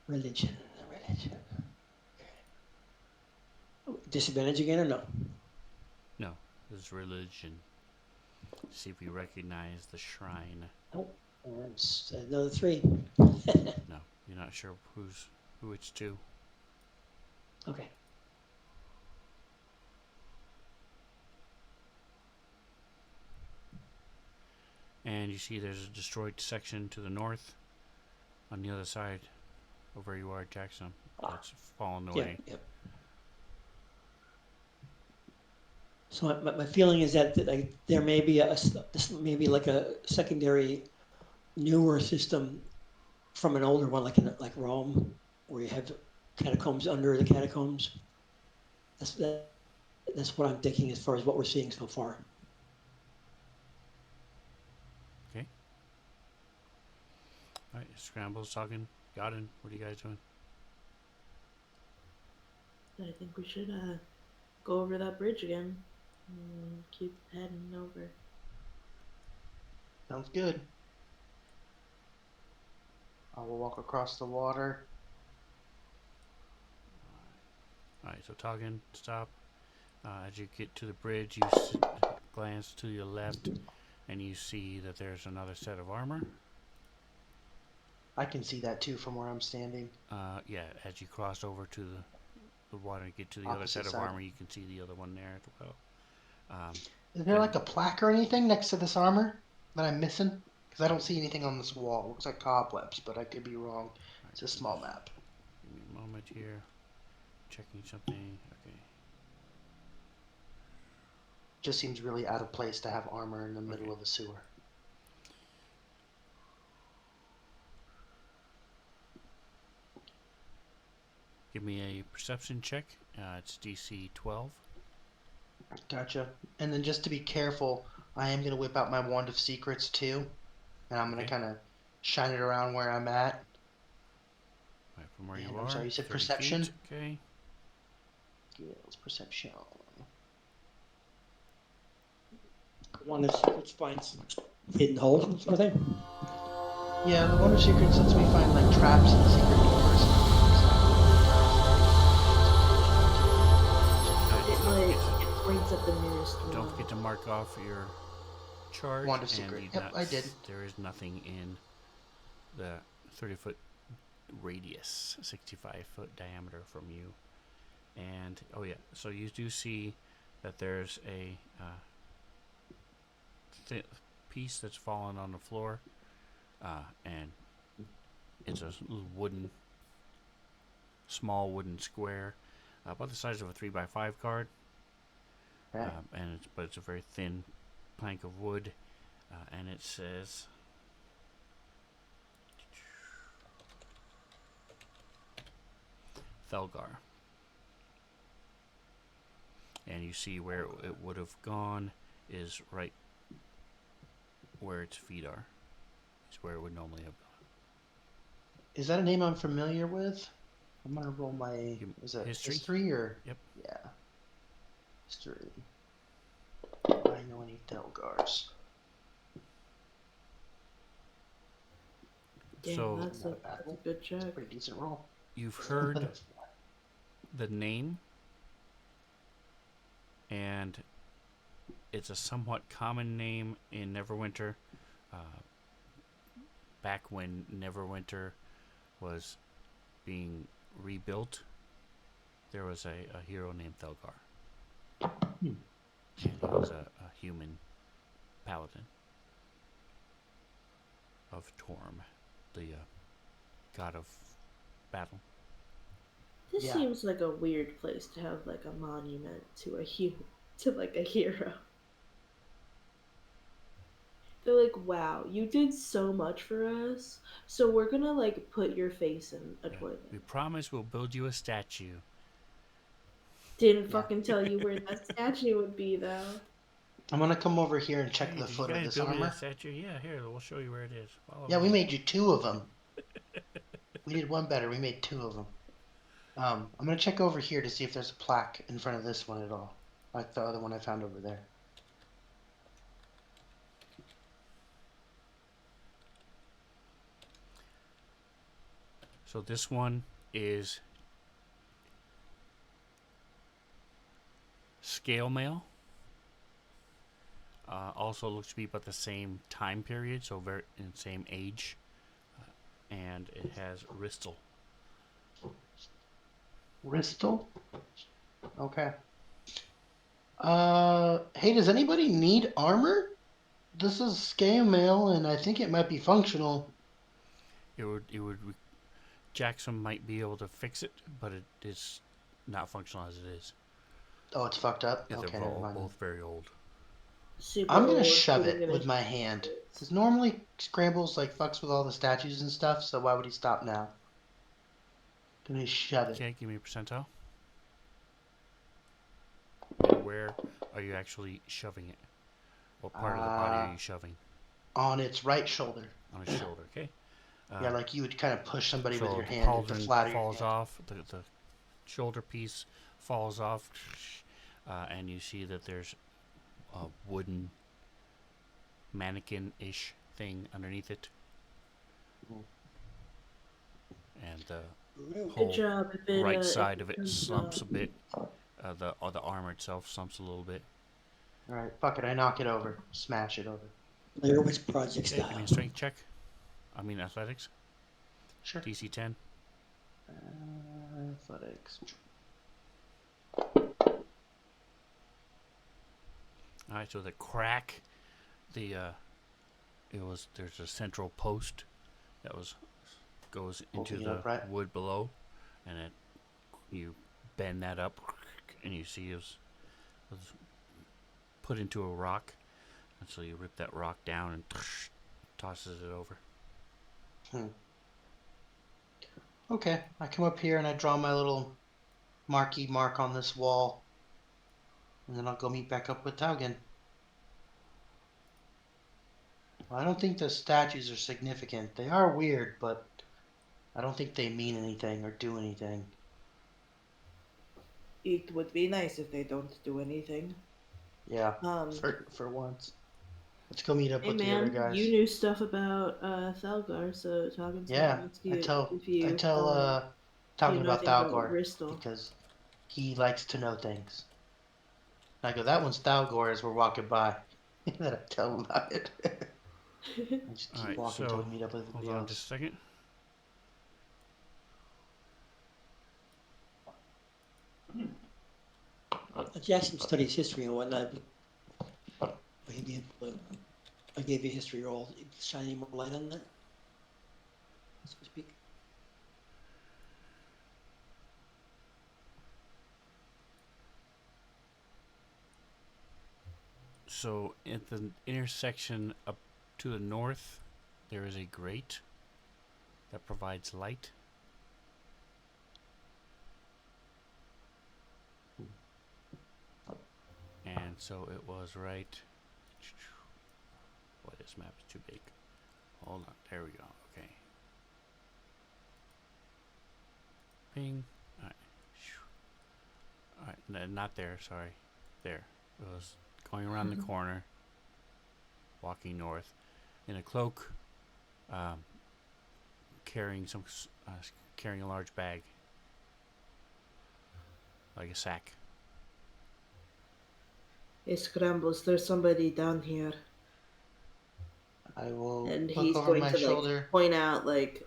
Religion. Religion. Okay. Disadvantage again or no? No, this is religion. See if you recognize the shrine. Nope. It's another 3. No, you're not sure who it's to. Okay. And you see there's a destroyed section to the north on the other side of where you are, Jackson. That's fallen away. Yep. So my feeling is that like, there may be this may be like a secondary newer system from an older one, like Rome, where you have catacombs under the catacombs. That's what I'm thinking as far as what we're seeing so far. Okay. All right, Scramble's talking. Godin, what are you guys doing? I think we should go over that bridge again. Keep heading over. Sounds good. I will walk across the water. All right, so talking, stop. As you get to the bridge, you glance to your left, and you see that there's another set of armor. I can see that too from where I'm standing. Yeah, as you cross over to the water and get to the other Opposite set of side. armor, you can see the other one there as well. Is there like a plaque or anything next to this armor that I'm missing? Because I don't see anything on this wall. It looks like cobwebs, but I could be wrong. It's a small map. Give me a moment here. Checking something. Okay. Just seems really out of place to have armor in the middle of a sewer. Give me a perception check. It's DC 12. Gotcha. And then just to be careful, I am going to whip out my Wand of Secrets too. And I'm going to kind of shine it around where I'm at. Right from where And you I'm are. sorry, you said 30 perception? feet. Okay. Skills, perception. One of the secrets finds hidden hole sort of thing. Yeah, the Wand of Secrets lets me find like traps and secret doors. It brings up the nearest one. Don't forget to mark off your charge. Wand of Secret. Yep, I did. There is nothing in the 30-foot radius, 65-foot diameter from you. And, oh yeah, so you do see that there's a piece that's fallen on the floor. And it's a little small wooden square, about the size of a 3x5 card. Okay. But it's a very thin plank of wood, and it says Thelgar. And you see where it would have gone is right where its feet are. It's where it would normally have gone. Is that a name I'm familiar with? I'm gonna roll my is it History? history or Yep. Yeah. History. Do I know any Delgars? Damn, So that's a good It's a check. pretty decent roll. you've heard the name, and it's a somewhat common name in Neverwinter. Back when Neverwinter was being rebuilt, there was a hero named Thelgar. And he was a human paladin of Torm, the god of battle. This Yeah. seems like a weird place to have like a monument to like a hero. They're like, wow, you did so much for us, so we're gonna like put your face in a Yeah. toilet. We promise we'll build you a statue. Didn't Yeah. fucking tell you where that statue would be though. I'm gonna come over here and check Hey, the did you foot of guys this build me a armor. statue? Yeah, here, we'll show you where it is. Follow Yeah, we me. made you two of them. We did one better. We made two of them. I'm gonna check over here to see if there's a plaque in front of this one at all, like the other one I found over there. So this one is scale mail. Also looks to be about the same time period, so very in the same age, and it has Ristle. Ristal? Okay. Hey, does anybody need armor? This is scale mail, and I think it might be functional. It would Jackson might be able to fix it, but it is not functional as it is. Oh, it's fucked up? Yeah, Okay, they're never mind. both very old. Super I'm gonna old. shove Even it gonna with my hand. Because normally Scrambles like fucks with all the statues and stuff, so why would he stop now? Gonna shove it. Okay, give me a percentile. And where are you actually shoving it? What part of the body are you shoving? On its right shoulder. On his shoulder, okay? Yeah, like you would kind of push somebody with So your the hand at the pauldron flat of your falls hand. off, the shoulder piece falls off, and you see that there's a wooden mannequin-ish thing underneath it. And the Good whole job. If it, right if side of it comes slumps up. a bit. The armor itself slumps a little bit. Alright, fuck it, I knock it over. Smash it over. Blair Witch Project Okay, give me style. a strength check. I mean athletics. Sure. DC 10. Athletics. Alright, so the crack, there's a central post that goes into Holding it the up, right? wood below, and you bend that up, and you see it's put into a rock, and so you rip that rock down and tosses it over. Okay, I come up here and I draw my little mark on this wall. And then I'll go meet back up with Taugen. Well, I don't think the statues are significant. They are weird, but I don't think they mean anything or do anything. It would be nice if they don't do anything. Yeah, Um, for once. Let's go meet up hey with the other man, you guys. knew stuff about Thalgar, so Toggen's Yeah, gonna ask I you tell if I you tell you Taugen know about anything about Thalgor Bristol. because he likes to know things. And I go, that one's Thalgor as we're walking by. Then I tell him about it. I just keep Alright, walking till so we meet up with hold everybody on else. just a second. Jackson studies history and whatnot. I gave you history roll. Shine any more light on that, so to speak. So at the intersection up to the north, there is a grate that provides light. And so it was right. Boy, this map is too big. Hold on, there we go. Okay. Ping. Alright. Alright, no, not there, sorry. There. It was going around the corner, walking north, in a cloak, carrying carrying a large bag. like a sack. Hey, Scrambles, there's somebody down here. I will And look he's over going my to, like, shoulder. point out, like,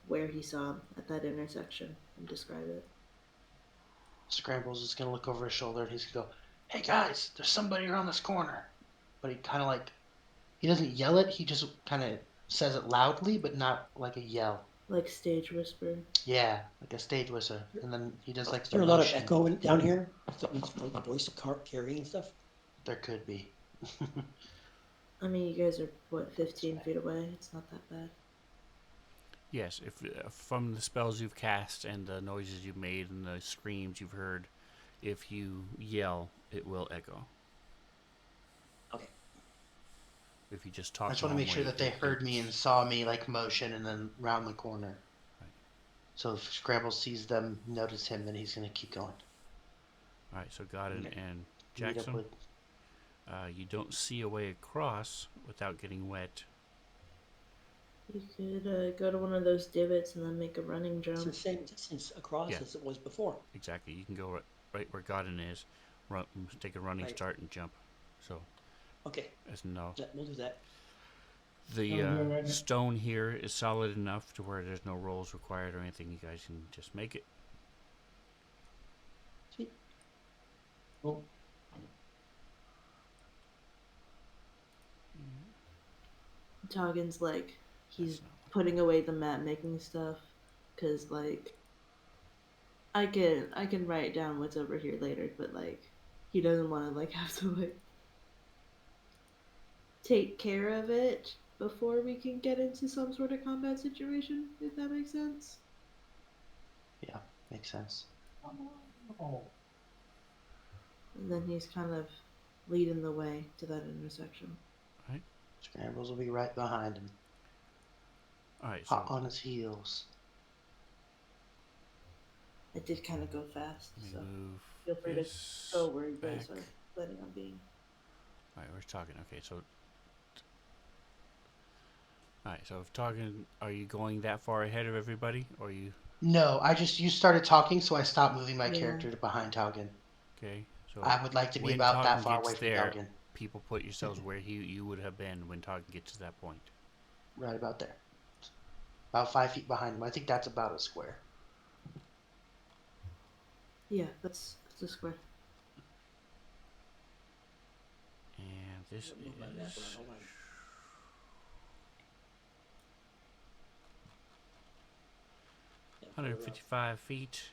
where he saw him at that intersection and describe it. Scrambles is gonna look over his shoulder and he's gonna go, "Hey guys, there's somebody around this corner." But he kind of like, he doesn't yell it. He just kind of says it loudly, but not like a yell. Like stage whisper. Yeah, like a stage whistle. And then he does like Is the there a lot of motion. echo down here? Like my voice carrying stuff? There could be. I mean, you guys are, what, 15 feet away? It's not that bad. Yes, if from the spells you've cast and the noises you've made and the screams you've heard, if you yell, it will echo. Okay. If you just I talk just the want to whole make sure way, that they heard me and saw me like motion and then round the corner. Right. So if Scramble sees them, notice him, then he's gonna keep going. All right, so Godin Okay. and Meet up Jackson, with. you don't see a way across without getting wet. You could go to one of those divots and then make a running It's jump. the same distance across Yeah. as it was before. Exactly, you can go right where Godin is, run, take a running Right. start and jump. So, Okay, as no, we'll do that. the Oh, yeah, right. stone here is solid enough to where there's no rolls required or anything. You guys can just make it. Sweet. Oh, Toggen's like, he's That's not- putting away the map making stuff, cause like, I can write down what's over here later, but like, he doesn't want to like have to like take care of it before we can get into some sort of combat situation, if that makes sense. Yeah, makes sense. And then he's kind of leading the way to that intersection. Scrambles will be right behind him, All right, hot so on his heels. I did kind of go fast, let me so move feel free to this go where you guys back. are planning on being. All right, we're talking. Okay, so. All right, so if talking, are you going that far ahead of everybody, or you? No, you started talking, so I stopped moving my Yeah. character to behind Taugen. Okay, so I would like to be when about that Toggen far gets away from there, Taugen. people put yourselves where you would have been when Toggen gets to that point. Right about there. About 5 feet behind him. I think that's about a square. Yeah, that's a square. And this Move my map is around, hold on. Yeah, put it around. 155 feet.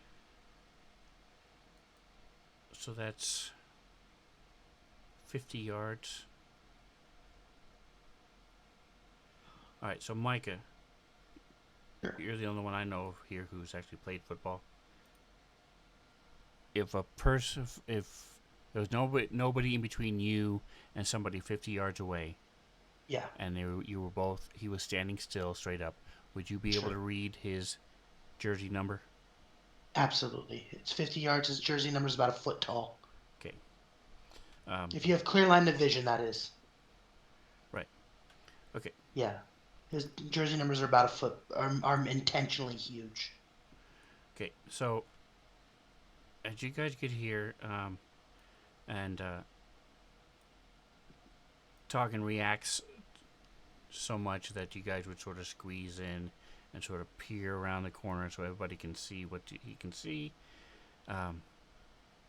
So that's 50 yards. All right, so Micah, Sure. you're the only one I know here who's actually played football. If a person, if there was nobody in between you and somebody 50 yards away, Yeah. and you were both, he was standing still, straight up, would you be able Sure. to read his jersey number? Absolutely. It's 50 yards. His jersey number is about a foot tall. Okay. If you have clear line of vision, that is. Right. Okay. Yeah. His jersey numbers are about a foot, are intentionally huge. Okay. So, as you guys get here, and Talkin reacts so much that you guys would sort of squeeze in and sort of peer around the corner so everybody can see what he can see, and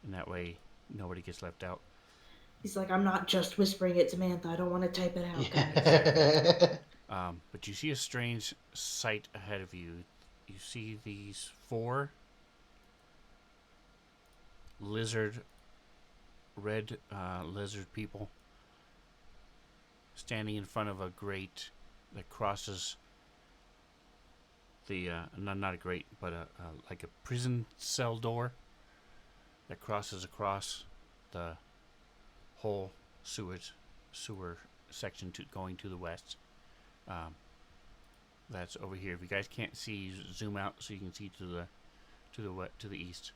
that way nobody gets left out. He's like, I'm not just whispering it, Samantha. I don't want to type it out, guys. But you see a strange sight ahead of you. You see these 4 red lizard people standing in front of a grate that crosses the not a grate, but like a prison cell door that crosses across the whole sewer section going to the west. That's over here. If you guys can't see, zoom out so you can see to the east.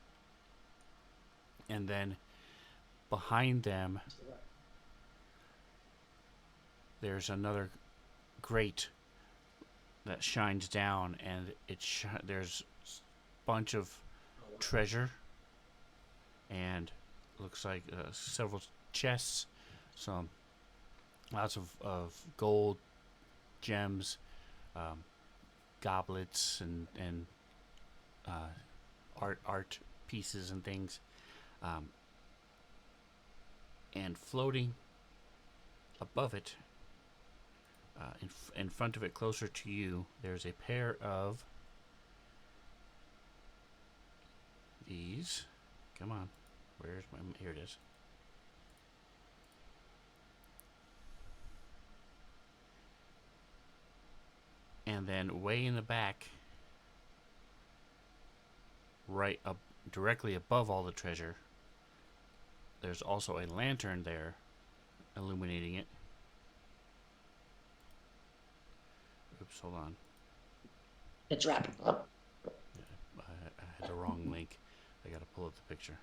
And then behind them, there's another grate that shines down, and there's a bunch of treasure and looks like several chests, some lots of gold, gems, goblets, and art pieces and things, and floating above it, in front of it, closer to you, there's a pair of these. Come on, where's my? Here it is. And then way in the back, right up, directly above all the treasure, there's also a lantern there, illuminating it. Oops, hold on. It's wrapping up. I had the wrong link. I gotta pull up the picture.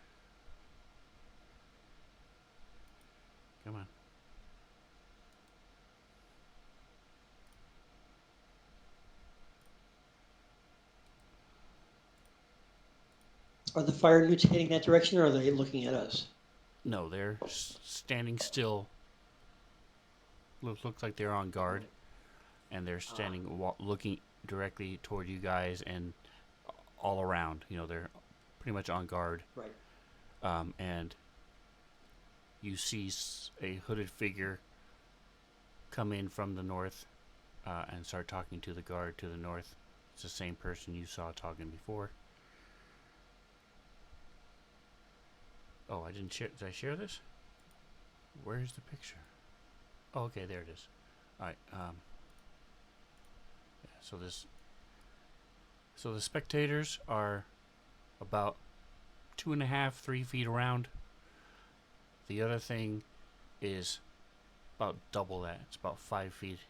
Come on. Are the fire newts heading that direction, or are they looking at us? No, they're standing still. Looks like they're on guard, and they're standing, looking directly toward you guys and all around. You know, they're pretty much on guard. Right. And you see a hooded figure come in from the north and start talking to the guard to the north. It's the same person you saw talking before. Oh, I didn't share. Did I share this? Where's the picture? Oh, okay, there it is. All right. Yeah, so the spectators are about 2.5, 3 feet around. The other thing is about double that. It's about 5 feet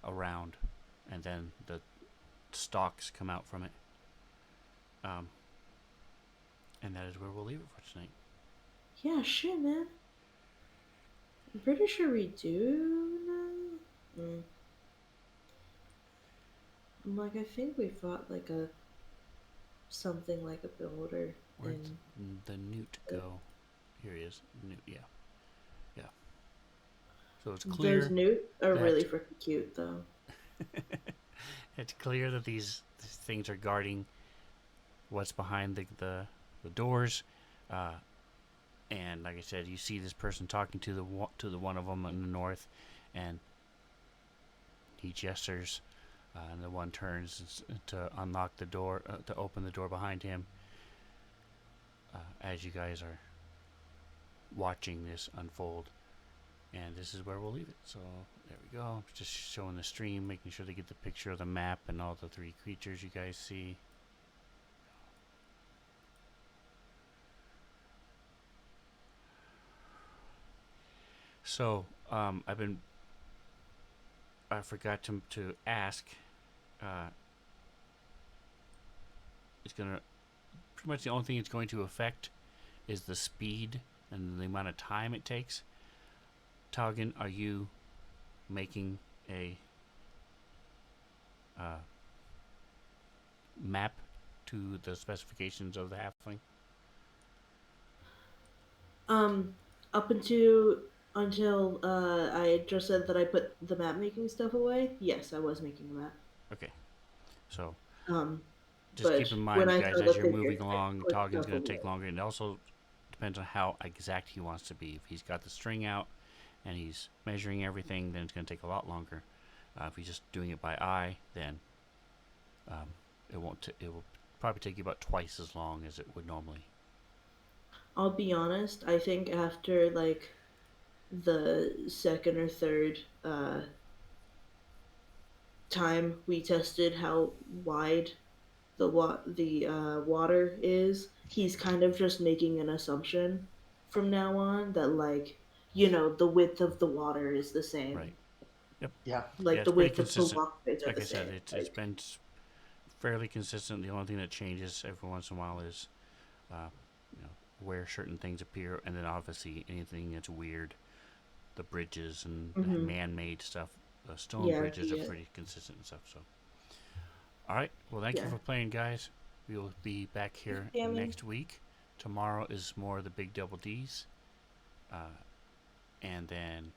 around, and then the stalks come out from it. And that is where we'll leave it for tonight. Yeah, shit, man. I'm pretty sure we do now. I'm like, I think we fought like something like a builder. Where'd the newt go? Here he is. Newt, yeah. So it's clear. Those newt are that- really freaking cute, though. It's clear that these things are guarding what's behind the doors, and like I said, you see this person talking to the one of them in the north, and he gestures, and the one turns to unlock the door, to open the door behind him. As you guys are watching this unfold, and this is where we'll leave it. So there we go. Just showing the stream, making sure to get the picture of the map and all the 3 creatures you guys see. So I forgot to ask. It's gonna pretty much the only thing it's going to affect is the speed and the amount of time it takes. Taugen, are you making a map to the specifications of the halfling? Up until I just said that I put the map making stuff away. Yes, I was making a map. Okay, so Um, just but keep in mind, when I guys, saw as the you're figure, moving I along, put Taugen's stuff going to take away. longer, and it also depends on how exact he wants to be. If he's got the string out and he's measuring everything, then it's going to take a lot longer. If he's just doing it by eye, then it won't. It will probably take you about twice as long as it would normally. I'll be honest. I think after like the second or third time we tested how wide the water is, he's kind of just making an assumption from now on that like the width of the water is the same. Right. Yep. Yeah. Like Yeah, the it's pretty width of the consistent. walk pits are Like the I said, same. it's been fairly consistent. The only thing that changes every once in a while is, where certain things appear, and then obviously anything that's weird, the bridges and the man-made stuff, the stone bridges are pretty consistent and stuff. So, all right. Well, thank you for playing, guys. We will be back here Jamming. next week. tomorrow is more the big double D's. And then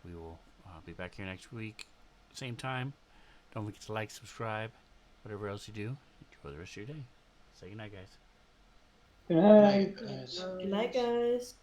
we will be back here next week, same time. Don't forget to like, subscribe, whatever else you do. Enjoy the rest of your day. Say goodnight, guys. Good night. Guys. Good night, guys.